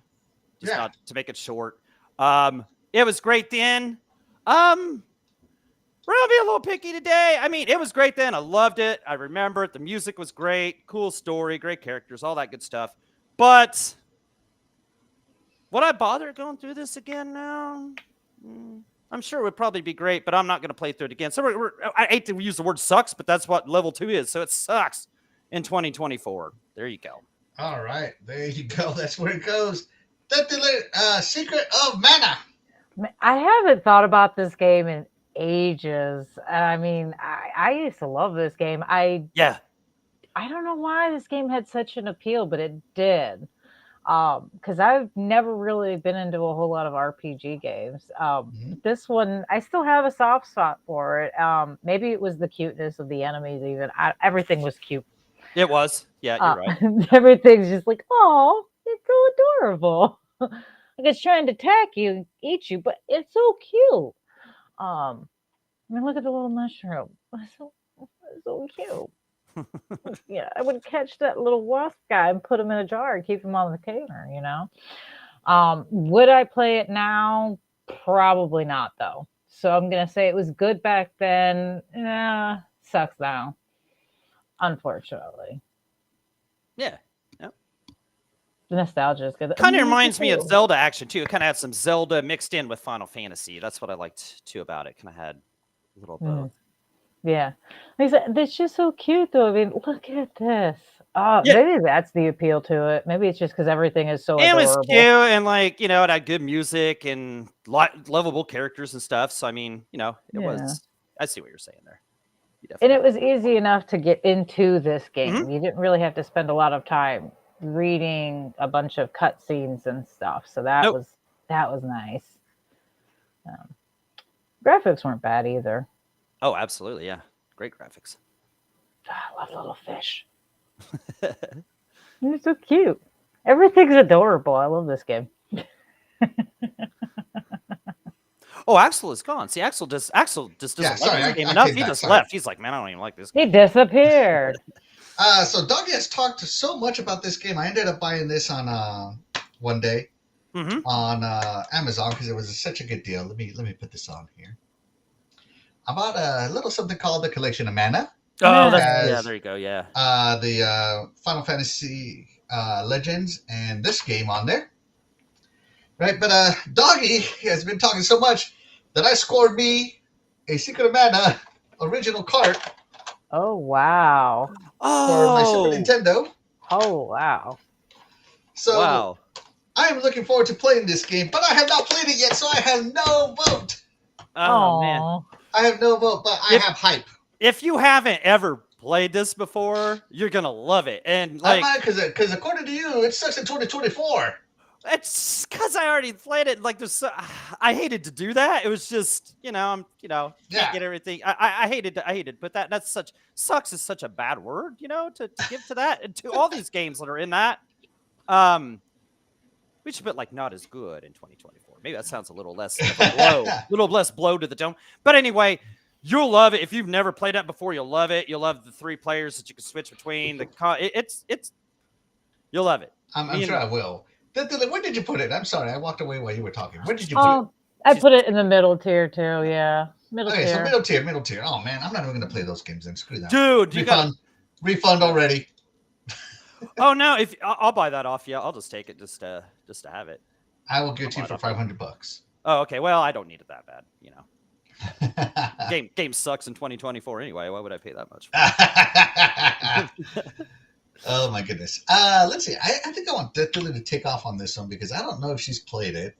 just not to make it short. It was great then. We're going to be a little picky today. I mean, it was great then. I loved it. I remember it. The music was great. Cool story, great characters, all that good stuff. But would I bother going through this again now? I'm sure it would probably be great, but I'm not going to play through it again. So I hate to use the word sucks, but that's what level 2 is. So it sucks in 2024. There you go. All right, there you go. That's where it goes. Secret of Mana. I haven't thought about this game in ages. I mean, I used to love this game. I don't know why this game had such an appeal, but it did. Because I've never really been into a whole lot of RPG games. This one, I still have a soft spot for it. Maybe it was the cuteness of the enemies. Even everything was cute. It was. Yeah, you're right. Everything's just like, oh, it's so adorable. Like it's trying to attack you and eat you, but it's so cute. I mean, look at the little mushroom. It's so cute. Yeah, I would catch that little wasp guy and put him in a jar and keep him on the counter, you know? Would I play it now? Probably not, though. So I'm going to say it was good back then. Sucks now. Unfortunately. Yeah. The nostalgia is good. Kind of reminds me of Zelda action, too. It kind of had some Zelda mixed in with Final Fantasy. That's what I liked, too, about it. Kind of had a little both. Yeah. It's just so cute, though. I mean, look at this. Maybe that's the appeal to it. Maybe it's just because everything is so adorable. It was cute, and it had good music and lovable characters and stuff. So, I mean, it was... I see what you're saying there. And it was easy enough to get into this game. You didn't really have to spend a lot of time reading a bunch of cutscenes and stuff. So that was nice. Graphics weren't bad either. Oh, absolutely, yeah. Great graphics. I love little fish. They're so cute. Everything's adorable. I love this game. Oh, Axel is gone. See, Axel just doesn't like this game enough. He just left. He's like, man, I don't even like this game. He disappeared. So Doggy has talked so much about this game. I ended up buying this on one day on Amazon because it was such a good deal. Let me put this on here. I bought a little something called the Collection of Mana. Oh, there you go. Yeah. The Final Fantasy Legends and this game on there. Right, but Doggy has been talking so much that I scored me a Secret of Mana original cart. Oh, wow. For my Super Nintendo. Oh, wow. So I am looking forward to playing this game, but I have not played it yet, so I have no vote. Oh, man. I have no vote, but I have hype. If you haven't ever played this before, you're going to love it. And because according to you, it sucks in 2024. It's because I already played it. I hated to do that. It was just, can't get everything. I hated to put that. That's sucks is such a bad word, to give to that and to all these games that are in that. We should put not as good in 2024. maybe that sounds a little less of a blow, a little less blow to the dome. But anyway, you'll love it if you've never played that before. You'll love it. You'll love the 3 players that you can switch between. It's you'll love it. I'm sure I will. Where did you put it? I'm sorry, I walked away while you were talking. Where did you put it? Oh, I put it in the middle tier too. Yeah, middle Okay, tier. so middle tier. Oh man, I'm not even gonna play those games then. Screw that. Dude, you got refund already. Oh no, if I'll buy that off you, I'll just take it just to have it. I will give it to you for $500. Oh, okay. Well, I don't need it that bad, you know. Game sucks in 2024 anyway. Why would I pay that much for it? Oh my goodness. Let's see. I think I want Deathly to take off on this one because I don't know if she's played it.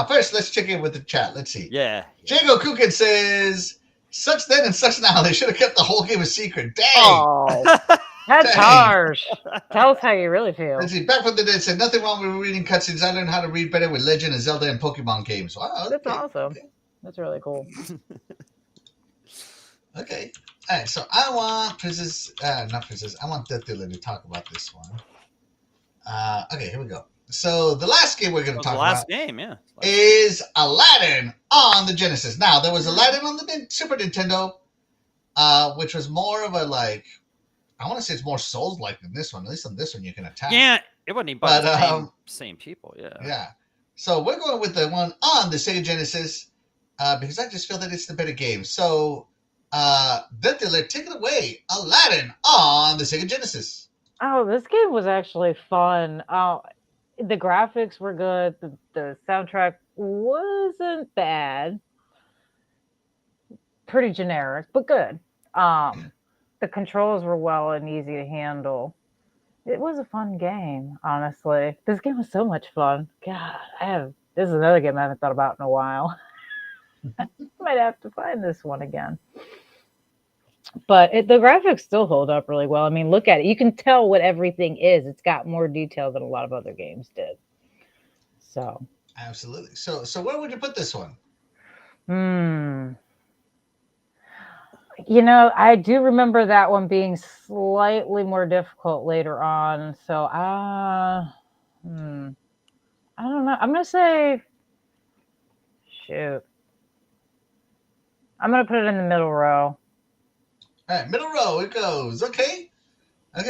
First, let's check in with the chat. Let's see. Yeah. Jago Kukin says, such then and such now. They should have kept the whole game a secret. Dang. Oh, that's Dang. harsh. Tell us how you really feel. Let's see. Back from the dead said, nothing wrong with reading cutscenes. I learned how to read better with Legend of Zelda and Pokemon games. Wow. That's Okay. awesome. Okay. That's really cool. Okay. All right. So I want I want Deathly to talk about this one. Okay. Here we go. So the last game we're going to talk The about last game, yeah. is Aladdin on the Genesis. Now, there was Aladdin on the Super Nintendo, which was more of a, like, I want to say it's more Souls-like than this one. At least on this one, you can attack. Yeah, it wasn't even by the same people, yeah. Yeah. So we're going with the one on the Sega Genesis because I just feel that it's the better game. So, Deathly, take it away. Aladdin on the Sega Genesis. Oh, this game was actually fun. The graphics were good. The soundtrack wasn't bad. Pretty generic, but good. The controls were well and easy to handle. It was a fun game, honestly. This game was so much fun. God, this is another game I haven't thought about in a while. I might have to find this one again. But the graphics still hold up really well. I mean, look at it. You can tell what everything is. It's got more detail than a lot of other games did. So. Absolutely. So where would you put this one? You know, I do remember that one being slightly more difficult later on. So, I don't know. I'm going to say, shoot. I'm going to put it in the middle row. All right, middle row it goes. Okay. Doggy,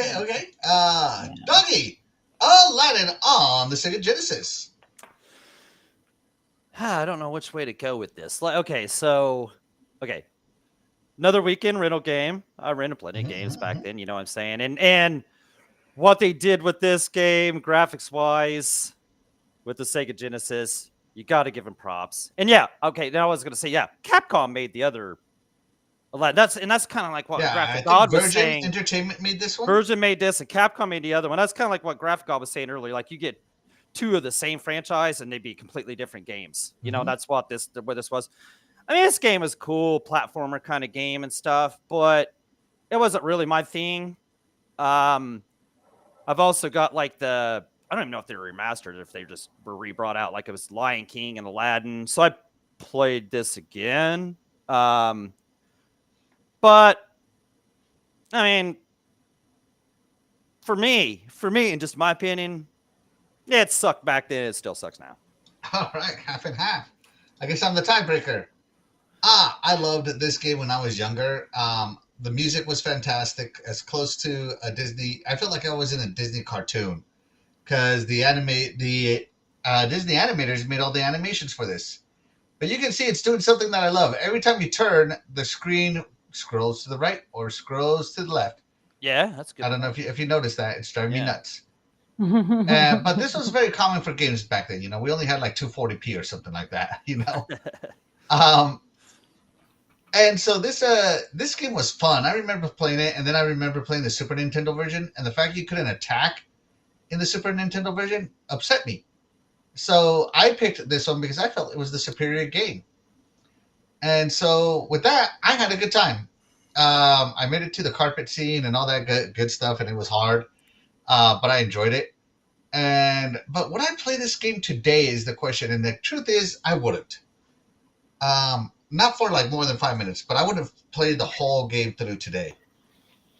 Aladdin on the Sega Genesis. I don't know which way to go with this. Okay. Another weekend rental game. I rented plenty of games back then, you know what I'm saying? And what they did with this game, graphics-wise, with the Sega Genesis, you got to give them props. And yeah, okay, now I was going to say, yeah, Capcom made the other. That's kind of like what Graphic God was saying. Virgin Entertainment made this one. Virgin made this, and Capcom made the other one. That's kind of like what Graphic God was saying earlier. Like you get 2 of the same franchise, and they'd be completely different games. You know, that's what this was. I mean, this game is cool, platformer kind of game and stuff, but it wasn't really my thing. I've also got like I don't even know if they were remastered, if they just were re-brought out, like it was Lion King and Aladdin. So I played this again. But I mean, for me, in just my opinion, it sucked back then. It still sucks now. All right, half and half. I guess I'm the tiebreaker. I loved this game when I was younger. The music was fantastic, as close to a Disney. I felt like I was in a Disney cartoon because the Disney animators made all the animations for this. But you can see it's doing something that I love. Every time you turn, the screen scrolls to the right or scrolls to the left. Yeah, that's good. I don't know if you noticed that. It's driving me nuts. But this was very common for games back then. You know, we only had like 240p or something like that. You know, and so this game was fun. I remember playing it, and then I remember playing the Super Nintendo version. And the fact you couldn't attack in the Super Nintendo version upset me. So I picked this one because I felt it was the superior game. And so with that, I had a good time. I made it to the carpet scene and all that good stuff, and it was hard, but I enjoyed it. But would I play this game today is the question, and the truth is I wouldn't. Not for like more than 5 minutes, but I would have played the whole game through today.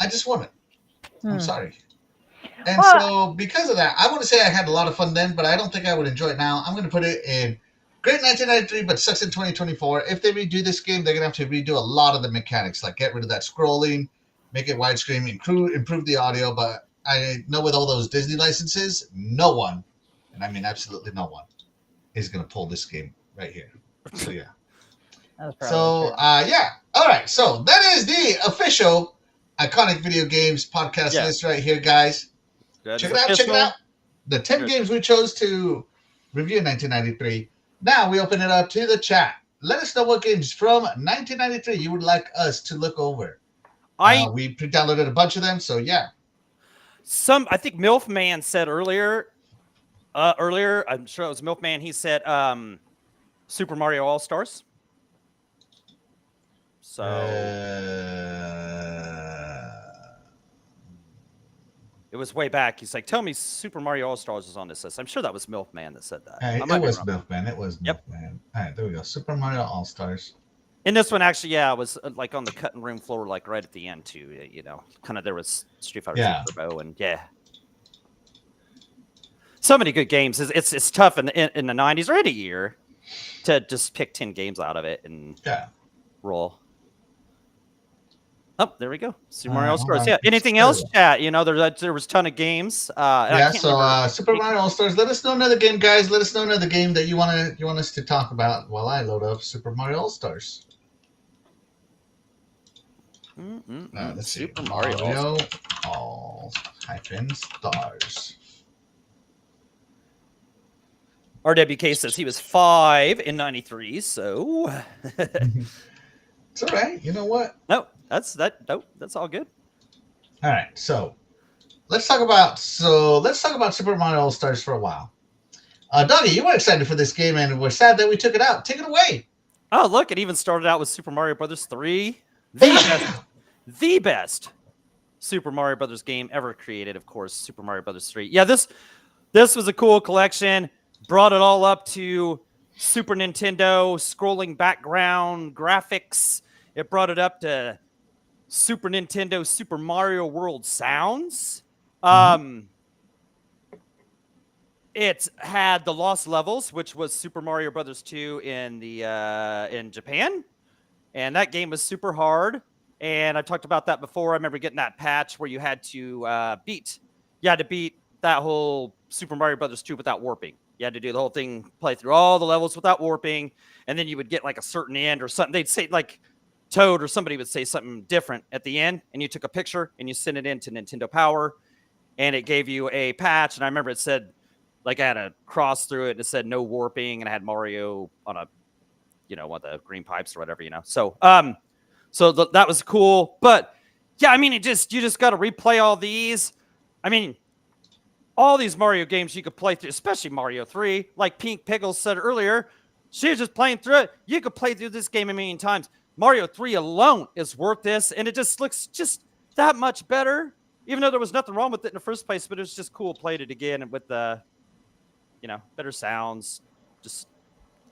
I just wouldn't. I'm sorry. And Well, so, because of that, I want to say I had a lot of fun then, but I don't think I would enjoy it now. I'm going to put it in great 1993, but sucks in 2024. If they redo this game, they're going to have to redo a lot of the mechanics, like get rid of that scrolling, make it widescreen, improve the audio. But I know with all those Disney licenses, no one, and I mean absolutely no one, is going to pull this game right here. So, yeah. that's probably So, true. yeah. All right. So, that is the official Iconic Video Games podcast Yeah. list right here, guys. That Check is it out. Check it official. out. The 10 Good. games we chose to review in 1993. Now we open it up to the chat. Let us know what games from 1993 you would like us to look over. We pre-downloaded a bunch of them, so yeah. I think MILF Man said earlier, I'm sure it was MILF Man, he said Super Mario All-Stars. So it was way back. He's like, tell me Super Mario All-Stars is on this list. I'm sure that was MILF Man that said that. It was Milkman. It was Milkman. All right, there we go. Super Mario All-Stars. And this one actually, yeah, was like on the cutting room floor, like right at the end too. You know, kind of there was Street Fighter 2 Turbo, and yeah, so many good games. It's tough in the 90s or any year to just pick 10 games out of it and roll. Oh, there we go. Super Mario All-Stars. Yeah. Anything else, chat? You know, there was a ton of games. Super Mario All-Stars. Let us know another game, guys. Let us know another game that you want us to talk about while I load up Super Mario All-Stars. Let's see. Super Mario All-Stars. RWK says he was 5 in 93, so it's all right. You know what? No, that's all good. All right, so let's talk about Super Mario All Stars for a while. Doggy, you were excited for this game, and we're sad that we took it out. Take it away. Oh, look! It even started out with Super Mario Brothers 3, the best Super Mario Brothers game ever created. Of course, Super Mario Brothers 3. Yeah, this was a cool collection. Brought it all up to Super Nintendo scrolling background graphics. It brought it up to Super Nintendo Super Mario World sounds. It had the Lost Levels, which was Super Mario Brothers 2 in Japan, and that game was super hard. And I talked about that before. I remember getting that patch where you had to beat that whole Super Mario Brothers 2 without warping. You had to do the whole thing, play through all the levels without warping, and then you would get like a certain end or something. They'd say like Toad or somebody would say something different at the end, and you took a picture and you sent it into Nintendo Power, and it gave you a patch. And I remember it said, like, I had a cross through it, and it said no warping, and I had Mario on one of the green pipes or whatever, So, that was cool. But yeah, I mean, you just got to replay all these. I mean, all these Mario games you could play through, especially Mario 3. Like Pink Pickles said earlier, she was just playing through it. You could play through this game a million times. Mario 3 alone is worth this, and it just looks just that much better, even though there was nothing wrong with it in the first place, but it was just cool. Played it again with the, better sounds, just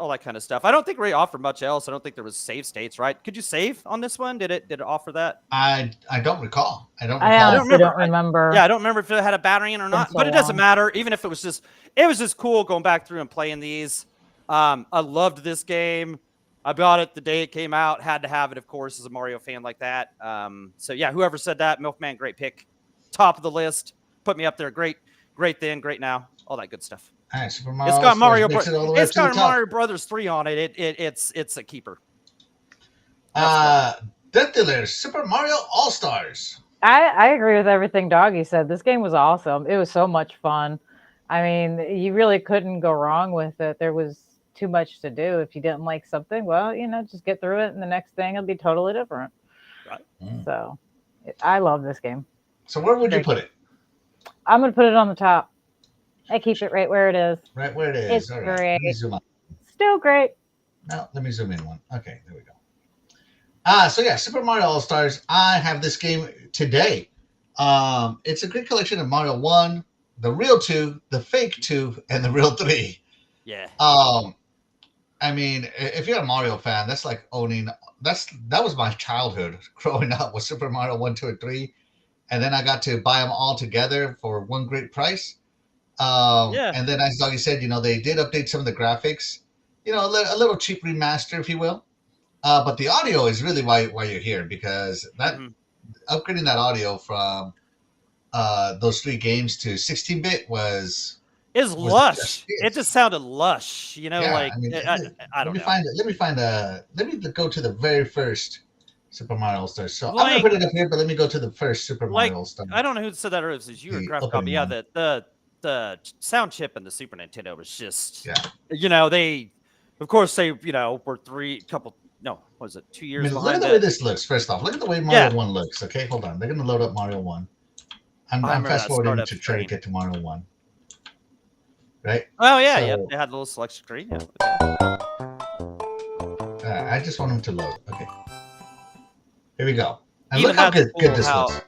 all that kind of stuff. I don't think Ray offered much else. I don't think there was save states, right? Could you save on this one? Did it offer that? I don't recall. I don't remember. I don't remember if it had a battery in or not, but it doesn't matter. Even if it was just cool going back through and playing these. I loved this game. I bought it the day it came out. Had to have it, of course, as a Mario fan like that. So yeah, whoever said that, Milkman, great pick. Top of the list. Put me up there. Great then, great now. All that good stuff. All right, Super Mario. It's got Mario. It's got Mario Brothers 3 on it. It's a keeper. Death Dealers, Super Mario All Stars. I agree with everything Doggy said. This game was awesome. It was so much fun. I mean, you really couldn't go wrong with it. There was too much to do. If you didn't like something, well, just get through it, and the next thing will be totally different. Right. So, I love this game. So where would you put it? I'm going to put it on the top. I keep it right where it is. Right where it is. It's all right. great. Let me zoom out. Still great. No, let me zoom in one. Okay, there we go. So yeah, Super Mario All Stars. I have this game today. It's a great collection of Mario 1, the real 2, the fake 2, and the real 3. Yeah. I mean, if you're a Mario fan, that's like owning. That was my childhood growing up with Super Mario 1, 2, and 3. and then I got to buy them all together for one great price. Yeah. And then, as Doggy said, they did update some of the graphics. A little cheap remaster, if you will. But the audio is really why you're here, because that upgrading that audio from those 3 games to 16-bit was lush. It just sounded lush. yeah. Like I mean, I don't know. Let me go to the very first Super Mario All Stars. So I'm Like- gonna put it up here, but let me go to the first Super Like, Mario All Stars. I don't know who said that earlier. It was you or The Graphic opening Copy. Yeah, one. the sound chip in the Super Nintendo was just Yeah. they of course they were 2 years Look at behind the way it. this looks. First off, look at the way Mario Yeah. 1 looks. Okay, hold on. They're gonna load up Mario 1. I'm remember fast that forwarding startup to try to screen. get to Mario 1. Right? Oh yeah, So- yeah. They had a little select screen. Yeah. I just want them to load. Okay. Here we go. And Even look how that's good cool this how- looks.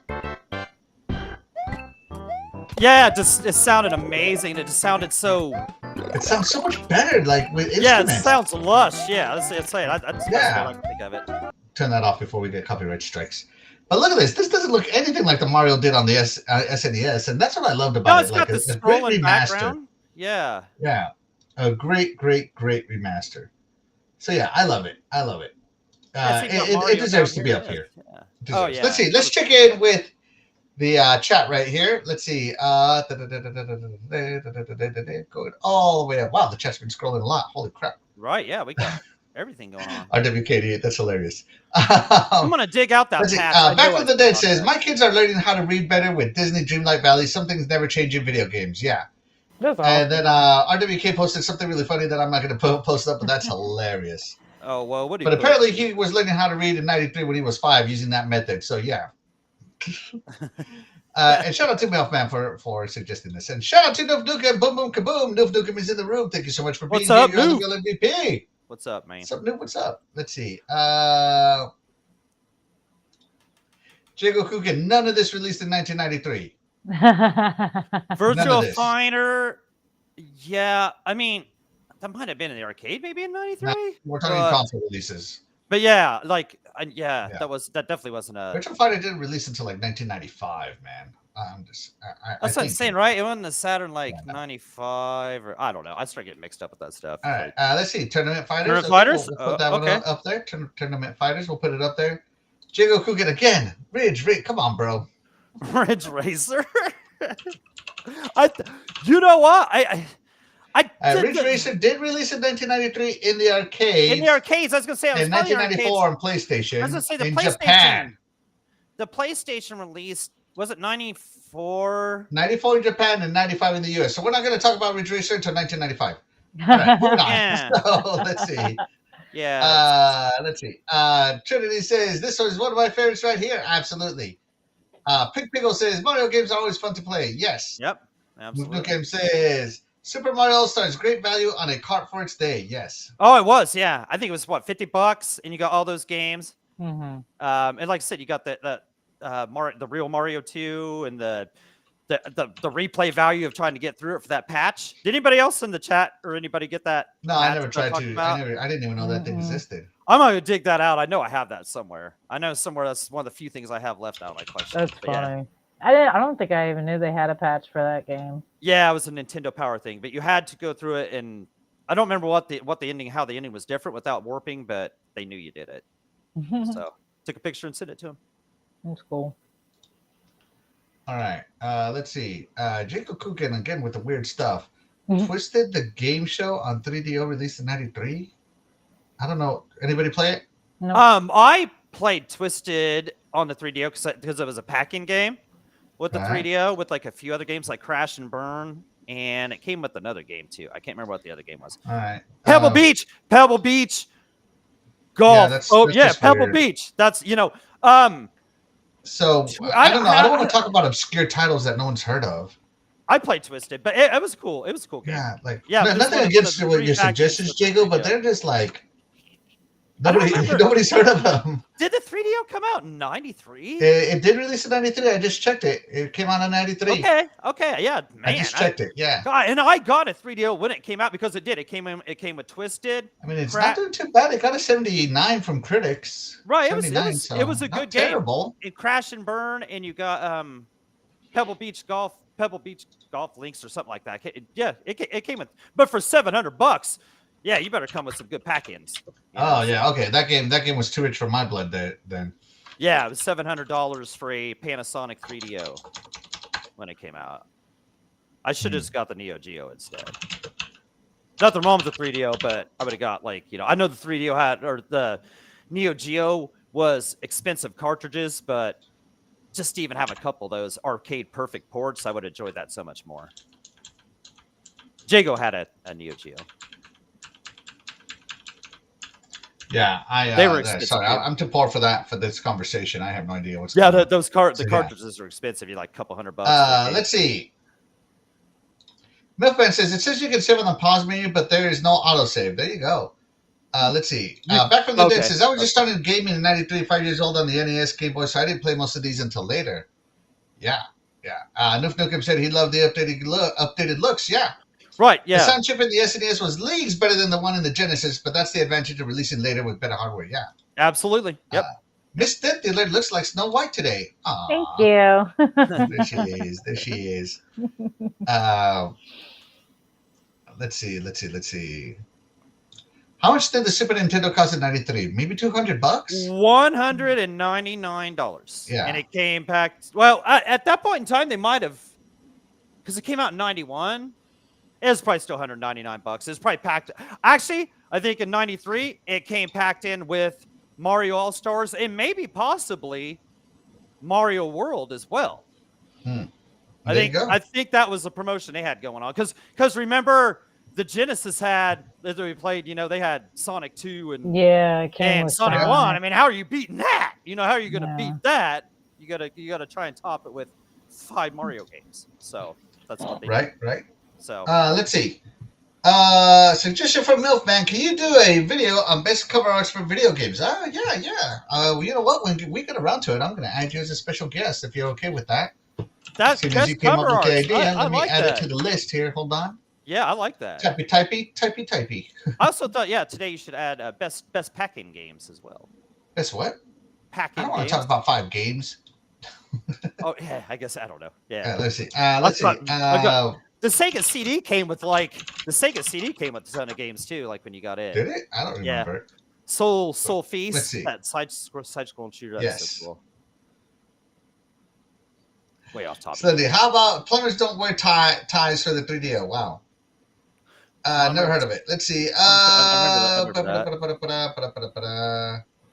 Yeah, it sounded amazing. It just sounded so. It sounds so much better, like with Yeah, it instruments. sounds lush. Yeah, that's it. That's Yeah. what I can think of it. Turn that off before we get copyright strikes. But look at this. This doesn't look anything like the Mario did on the SNES, and that's what I loved about No, it. it's Like got the a great scrolling remaster. background. Yeah. Yeah, a great remaster. So yeah, I love it. I love it. Yeah, so you got It Mario deserves down to be up here. Yeah. It deserves. Oh, yeah. Let's see. Let's check in with the chat right here. Let's see. Going all the way up. Wow, the chat's been scrolling a lot. Holy crap. Right. Yeah, we got everything going on. RWK88, that's hilarious. I'm gonna dig out that Let's see, patch. I Back know from the it's Dead on says, there. my kids are learning how to read better with Disney Dreamlight Valley. Some things never change in video games. Yeah. That's And awesome. then RWK posted something really funny that I'm not going to post up, but that's hilarious. Oh well, what do you? But apparently he was learning how to read in '93 when he was 5 using that method. So yeah. And shout out to Melfman for suggesting this. And shout out to Noof Nukem, Boom Boom Kaboom. Noof Nukem is in the room. Thank you so much for being What's up, here. You're Noof? the real MVP. What's up, man? What's up, Noof? What's up? Let's see. Jago Kukin, none of this released in 1993. Virtual this. Fighter. Yeah, I mean, that might have been in the arcade, maybe in '93. We're talking console releases. But yeah, like, Yeah. that definitely wasn't a. Virtual Fighter didn't release until like 1995, man. That's what I'm saying, right? It wasn't the Saturn like Yeah. '95 or I don't know. I start getting mixed up with that stuff. All right, Like, let's see. Tournament Fighters. Tournament Fighters? We'll put that one okay. up there. Tournament Fighters. We'll put it up there. Jago Kugan again. Ridge. Come on, bro. Ridge Racer. You know what? Ridge Racer did release in 1993 in the arcades. In the arcades, I was gonna say. In 1994 on PlayStation. I was gonna say the in PlayStation. Japan. The PlayStation release was it '94? 94 in Japan and 95 in the US. So we're not going to talk about Ridge Racer until 1995. All right, moving on. Yeah. So let's see. Yeah. Let's see. Trinity says, this was one of my favorites right here. Absolutely. Pig Piggle says, Mario games are always fun to play. Yes. Yep. Absolutely. Nukem says, Super Mario All-Stars, great value on a cart for its day. Yes. Oh, it was. Yeah. I think it was what, $50, and you got all those games. Mhm. And like I said, you got the real Mario 2 and the replay value of trying to get through it for that patch. Did anybody else in the chat or anybody get that? No, I patch never that tried talked to. about? I didn't even know that thing Mhm. existed. I'm gonna dig that out. I know I have that somewhere. I know somewhere that's one of the few things I have left out of my collection. That's But yeah. funny. I don't think I even knew they had a patch for that game. Yeah, it was a Nintendo Power thing, but you had to go through it, and I don't remember how the ending was different without warping, but they knew you did it. So took a picture and sent it to him. That's cool. All right. Let's see. Jacob Kukin again with the weird stuff. Mhm. Twisted the game show on 3DO released in '93. I don't know. Anybody play it? No. I played Twisted on the 3DO because it was a packing game with the Alright. 3DO with like a few other games like Crash and Burn, and it came with another game too. I can't remember what the other game was. All right. Pebble Beach, golf. that's Oh yeah, just Pebble weird. Beach. That's So I don't know. I don't want to talk about obscure titles that no one's heard of. I played Twisted, but it was cool. It was a cool game. Yeah, like Yeah, but it's nothing one of against the your three suggestions, packages with the Jago, but 3DO. they're just like Nobody's heard of them. Did the 3DO come out in '93? It did release in '93. I just checked it. It came out in '93. Okay, yeah, man. I just checked it. Yeah. God, and I got a 3DO when it came out because it did. It came with Twisted. I mean, it's not doing too bad. It got a 79 from critics. Right, it was a good game. It Crash and Burn, and you got Pebble Beach Golf Links or something like that. It came with, but for $700, yeah, you better come with some good pack-ins. Oh yeah, okay. That game was too rich for my blood then. Yeah, it was $700 for a Panasonic 3DO when it came out. I should have just got the Neo Geo instead. Nothing wrong with the 3DO, but I would have got I know the 3DO had, or the Neo Geo was expensive cartridges, but just to even have a couple of those arcade perfect ports, I would have enjoyed that so much more. Jago had a Neo Geo. Yeah, they were expensive. Sorry, I'm too poor for this conversation. I have no idea what's. Yeah, the cartridges are expensive. You're like a couple $100. Let's see. Milkman says you can save on the pause menu, but there is no autosave. There you go. Let's see. Back from the dead says I was just starting gaming in '93, 5 years old on the NES, Game Boy, so I didn't play most of these until later. Yeah. Noof Nukem said he loved the updated looks. Yeah. Right, yeah. The sound chip in the SNES was leagues better than the one in the Genesis, but that's the advantage of releasing later with better hardware. Yeah. Absolutely. Yep. Miss Death Dealer looks like Snow White today. Aww. Thank you. There she is. Let's see. How much did the Super Nintendo cost in '93? Maybe $200. $199. Yeah. And it came packed. Well, at that point in time, they might have, because it came out in '91. It was probably still $199. It was probably packed. Actually, I think in '93 it came packed in with Mario All Stars and maybe possibly Mario World as well. I think that was the promotion they had going on, because remember the Genesis had, as we played, they had Sonic 2 and Sonic 1. I mean, how are you beating that? How are you going to beat that? You gotta try and top it with 5 Mario games. So that's what they did. Right. So let's see. Suggestion from Milkman: can you do a video on best cover arts for video games? Yeah. You know what? When we get around to it, I'm going to add you as a special guest if you're okay with that. That's as you came up with the idea. Let me like add that. it to the list here. Hold on. Yeah, I like that. Typey. I also thought, today you should add best packing games as well. Best what? Packing. I don't want to talk about 5 games. Oh yeah, I guess I don't know. Yeah. Let's see. The Sega CD came with a ton of games too. Like when you got it. Did it? I don't remember. Yeah. Soul Feast. Let's see. That side-scrolling shooter. Yes. So cool. Way off topic. Slendy, how about plumbers don't wear ties for the 3DO? Wow. Never heard of it. Let's see. I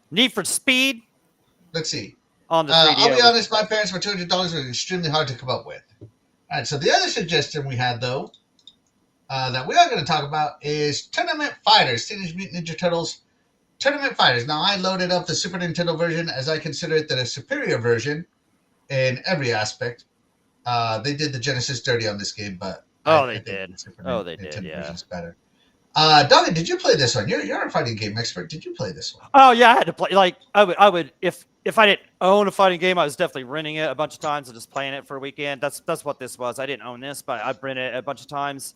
Need for Speed. Let's see. On the 3DO. I'll be honest, my parents for $200 was extremely hard to come up with. All right, so the other suggestion we had, though, that we are going to talk about is Tournament Fighters, Teenage Mutant Ninja Turtles Tournament Fighters. Now, I loaded up the Super Nintendo version as I consider it the superior version in every aspect. They did the Genesis dirty on this game, but they did. Yeah. Version's better. Donnie, did you play this one? You're a fighting game expert. Did you play this one? Oh yeah, I had to play. Like I would if I didn't own a fighting game, I was definitely renting it a bunch of times and just playing it for a weekend. That's what this was. I didn't own this, but I rented it a bunch of times.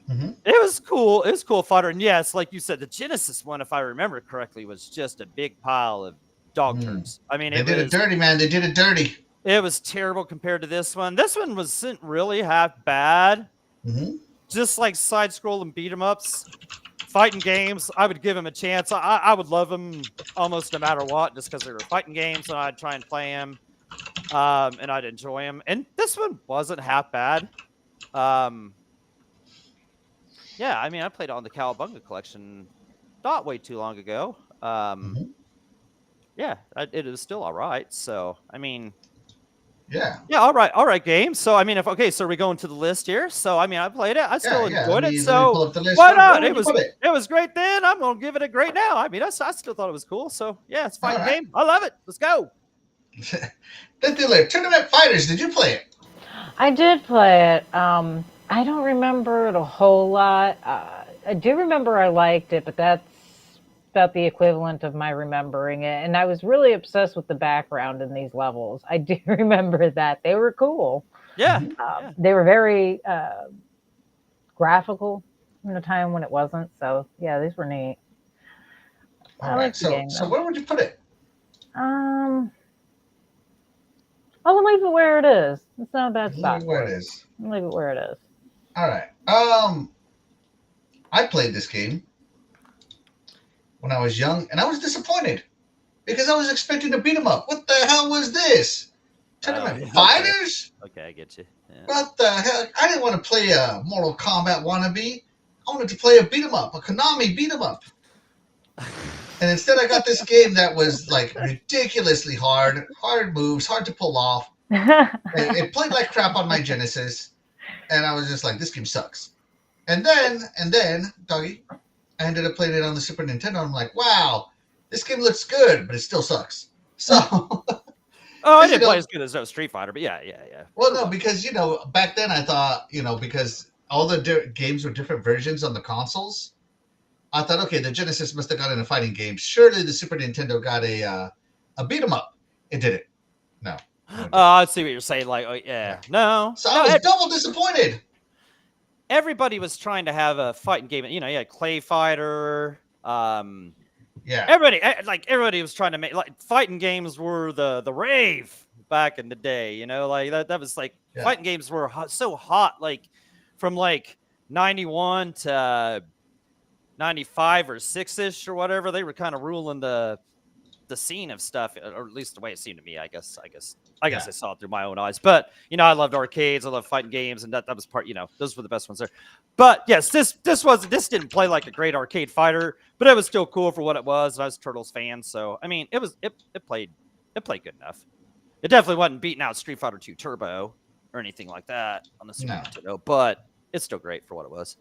Mm-hmm. It was cool. It was cool fighter, and yes, like you said, the Genesis one, if I remember correctly, was just a big pile of dog turds. I mean, they did it dirty, man. They did it dirty. It was terrible compared to this one. This one wasn't really half bad. Mm-hmm. Just like side-scrolling beat-em-ups, fighting games, I would give them a chance. I would love them almost no matter what, just because they were fighting games, and I'd try and play them, and I'd enjoy them. And this one wasn't half bad. Yeah, I mean, I played it on the Cowabunga collection not way too long ago. Yeah, it was still all right. So, I mean... Yeah, all right, game. So, I mean, so we're going to the list here. So, I mean, I played it. I still enjoyed it. So, why not? It was great then. I'm going to give it a great now. I mean, I still thought it was cool. So, yeah, it's a fine game. I love it. Let's go. Tournament Fighters. Did you play it? I did play it. I don't remember it a whole lot. I do remember I liked it, but about the equivalent of my remembering it. And I was really obsessed with the background in these levels. I do remember that. They were cool. Yeah. Mhm. Yeah. They were very graphical in a time when it wasn't. So, yeah, these were neat. All I right. like the So game, so though. where would you put it? I'll leave it where it is. It's not a bad Leave spot it where for it it. is. I'll leave it where it is. All right. I played this game when I was young, and I was disappointed because I was expecting to beat 'em up. What the hell was this? Tournament Okay. fighters? Okay, I get you. Yeah. What the hell? I didn't want to play a Mortal Kombat wannabe. I wanted to play a beat 'em up, a Konami beat 'em up. And instead, I got this game that was like ridiculously hard moves, hard to pull off. It played like crap on my Genesis, and I was just like, this game sucks. And then, Doggy, I ended up playing it on the Super Nintendo. I'm like, wow, this game looks good, but it still sucks. So, Oh, I you didn't play know, as good as Street Fighter, but yeah. well, no, because back then I thought, because all the games were different versions on the consoles. I thought, okay, the Genesis must have gotten a fighting game. Surely the Super Nintendo got a beat 'em up. It didn't. No. I see what you're saying. Like, oh, yeah. Yeah. No. So I was double disappointed. Everybody was trying to have a fighting game. You had Clay Fighter. Yeah. Everybody was trying to make fighting games were the rave back in the day. Like that was like fighting games were so hot. Like from like 91 to 95 or 6-ish or whatever, they were kind of ruling the scene of stuff, or at least the way it seemed to me. I guess I saw it through my own eyes. But I loved arcades, I loved fighting games, and that was part. Those were the best ones there. But yes, this didn't play like a great arcade fighter, but it was still cool for what it was. And I was a Turtles fan, so I mean, it played good enough. It definitely wasn't beating out Street Fighter 2 Turbo or anything like that on the Super Nintendo, but it's still great for what it was.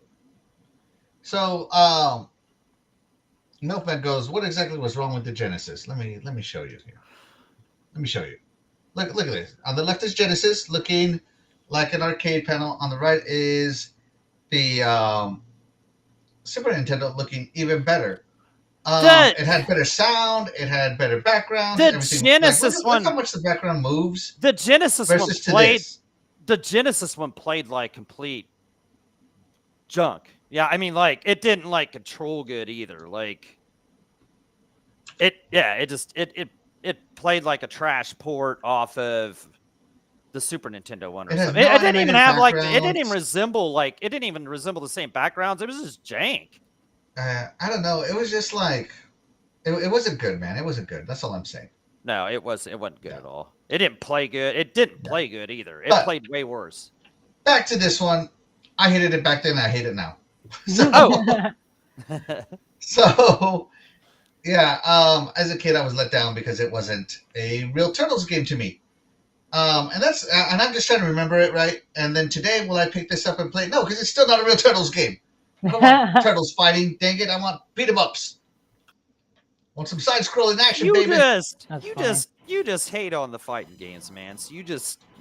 So, Milkman goes, what exactly was wrong with the Genesis? Let me show you here. Let me show you. Look at this. On the left is Genesis, looking like an arcade panel. On the right is the Super Nintendo, looking even better. It had better sound. It had better background. The everything. Genesis look how much the background moves. The Genesis one versus played. This. The Genesis one played like complete junk. Yeah, I mean, like it didn't like control good either. Like it played like a trash port off of the Super Nintendo one or something. It didn't even have like it didn't even resemble the same backgrounds. It was just jank. I don't know. It was just like it wasn't good, man. It wasn't good. That's all I'm saying. No, it wasn't good at all. It didn't play good. It didn't play good either. It played way worse. Back to this one. I hated it back then. I hate it now. So yeah, as a kid, I was let down because it wasn't a real Turtles game to me. And I'm just trying to remember it right. And then today, will I pick this up and play it? No, because it's still not a real Turtles game. I don't want Turtles fighting. Dang it! I want beat 'em ups. Want some side-scrolling action, baby? You just hate on the fighting games, man. So you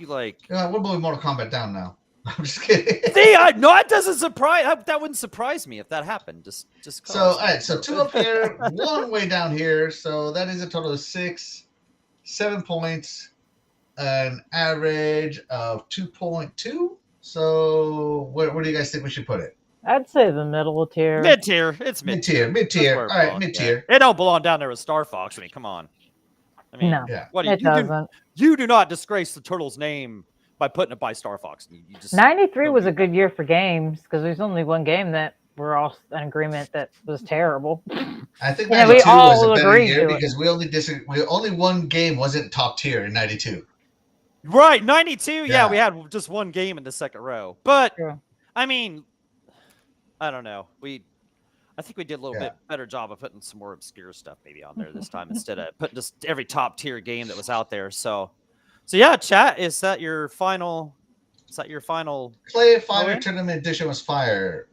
like. We're moving Mortal Kombat down now. I'm just kidding. See, no, it doesn't surprise. That wouldn't surprise me if that happened. Just. So all right, so 2 up here, 1 way down here. So that is a total of 7 points, an average of 2.2. So where do you guys think we should put it? I'd say the middle tier. Mid-tier. It's mid-tier. All right, mid-tier. It don't belong down there with Star Fox. I mean, come on. I mean, no, what it doesn't. You do not disgrace the Turtles' name by putting it by Star Fox. You just 93 was a good year for games because there's only one game that we're all in agreement that was terrible. I think 92 we all was a better year to because we only one game wasn't top tier in 92. Right, 92. Yeah, we had just one game in the second row. But I mean, I don't know. I think we did a little bit better job of putting some more obscure stuff maybe on there this time instead of putting just every top tier game that was out there. So yeah, chat, is that your final? Clay Fighter Tournament Edition was fire.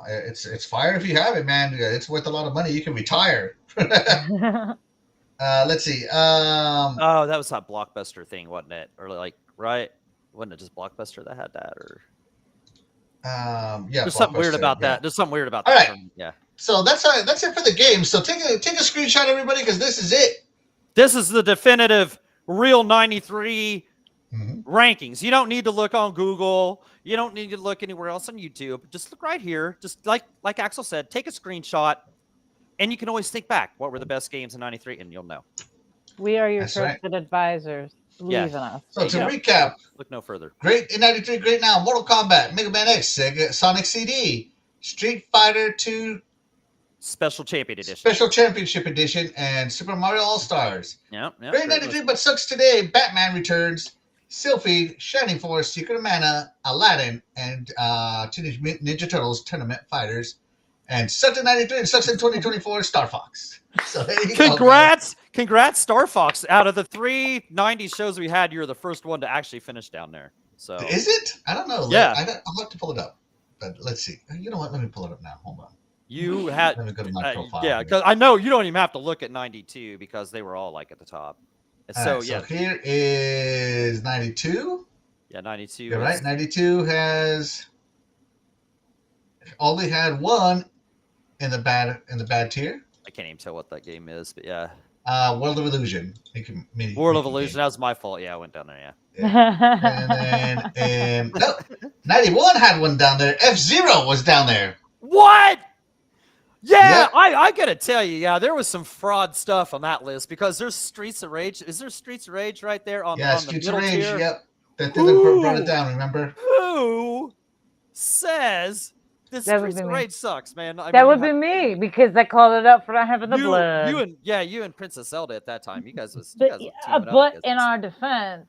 It's fire if you have it, man. It's worth a lot of money. You can retire. Let's see. Oh, that was that Blockbuster thing, wasn't it? Or like, right? Wasn't it just Blockbuster that had that? Or yeah. There's something weird about that. There's something weird about All that. Right. Yeah. So that's it for the game. So take a screenshot, everybody, because this is it. This is the definitive real 93 Mhm. rankings. You don't need to look on Google. You don't need to look anywhere else on YouTube. Just look right here. Just like Axel said, take a screenshot, and you can always think back. What were the best games in 93? And you'll know. We are your That's right. trusted advisors. Believe in us. So to Yeah. recap, Look no further. great in 93, great now. Mortal Kombat, Mega Man X, Sega, Sonic CD, Street Fighter 2 Special Champion Edition. Special Championship Edition, and Super Mario All Stars. Yeah. Great 93, but sucks today. Batman Returns, Sylphie, Shining Force, Secret of Mana, Aladdin, and Teenage Mutant Ninja Turtles Tournament Fighters. And sucks in 93 and sucks in 2024, Star Fox. So there you go. Congrats, Star Fox. Out of the 3 90 shows we had, you're the first one to actually finish down there. So Is it? I don't know. Yeah. I'll have to pull it up. But let's see. You know what? Let me pull it up now. Hold on. you had, Let me go to my profile. yeah, here. because I know you don't even have to look at 92 because they were all like at the top. And All so right, yeah, so here is 92. yeah, 92. You're right. 92 has only had one in the bad tier. I can't even tell what that game is, but yeah, World of Illusion. World of Illusion. That was my fault. Yeah, I went down there. Yeah. And then no, 91 had one down there. F-Zero was down there. What? Yeah, Yep. I gotta tell you, yeah, there was some fraud stuff on that list because there's Streets of Rage. Is there Streets of Rage right there on Yeah, the Streets of middle Rage. tier? Yep. That didn't brought it down, remember? Who says this That would Streets be of me. Rage sucks, man? I That mean, would be me because I called it up for not having the blood. you and Princess Zelda at that time. You guys was teaming up But against in us. our defense,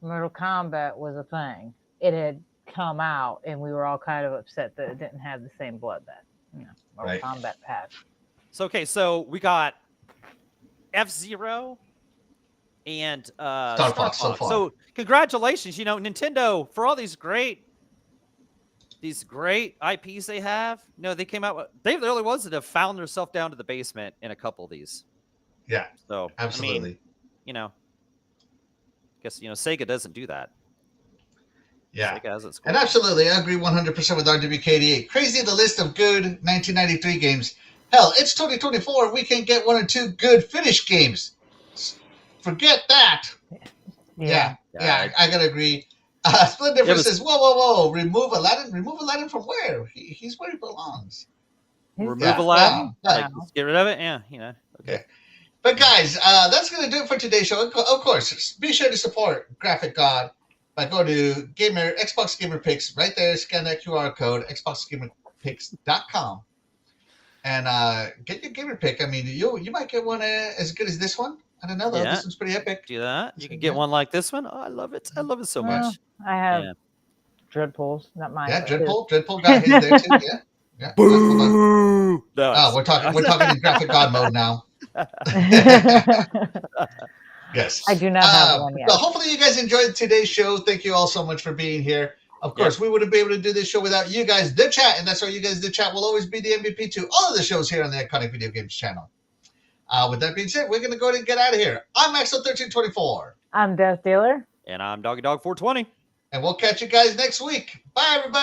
Mortal Kombat was a thing. It had come out, and we were all kind of upset that it didn't have the same blood that Mortal Right. Kombat had. So okay, so we got F-Zero and Star Fox so far. So congratulations, Nintendo for all these great IPs they have. No, they came out with, they're the only ones that have found themselves down to the basement in a couple of these. Yeah, So absolutely. I mean, guess Sega doesn't do that. Yeah. Sega hasn't scored. And absolutely, I agree 100% with RWK88. Crazy the list of good 1993 games. Hell, it's 2024. We can get 1 or 2 good finished games. Forget that. Yeah, I gotta agree. Split Difference says, whoa. Remove Aladdin? Remove Aladdin from where? He's where he belongs. Remove Aladdin? Yeah. Like, get rid of it? Yeah, okay. But guys, that's going to do it for today's show. Of course, be sure to support Graphic God by going to Xbox Gamer Picks right there. Scan that QR code, xboxgamerpicks.com, and get your gamer pick. I mean, you might get one as good as this one. I don't know though. Yeah. This one's pretty epic. Do that. You can get one like this one. Oh, I love it. I love it so much. I have Yeah. Dreadpools, not mine. Yeah, but his. Dreadpool got his there too. Yeah. Boo! No, Oh, we're talking in Graphic God mode now. Yes. I do not have one yet. Well, hopefully you guys enjoyed today's show. Thank you all so much for being here. Of course, we wouldn't be able to do this show without you guys, the chat, and that's why you guys, the chat, will always be the MVP to all of the shows here on the Iconic Video Games channel. With that being said, we're going to go ahead and get out of here. I'm Axel1324. I'm Death Dealer. And I'm Doggy Dog 420. And we'll catch you guys next week. Bye, everybody.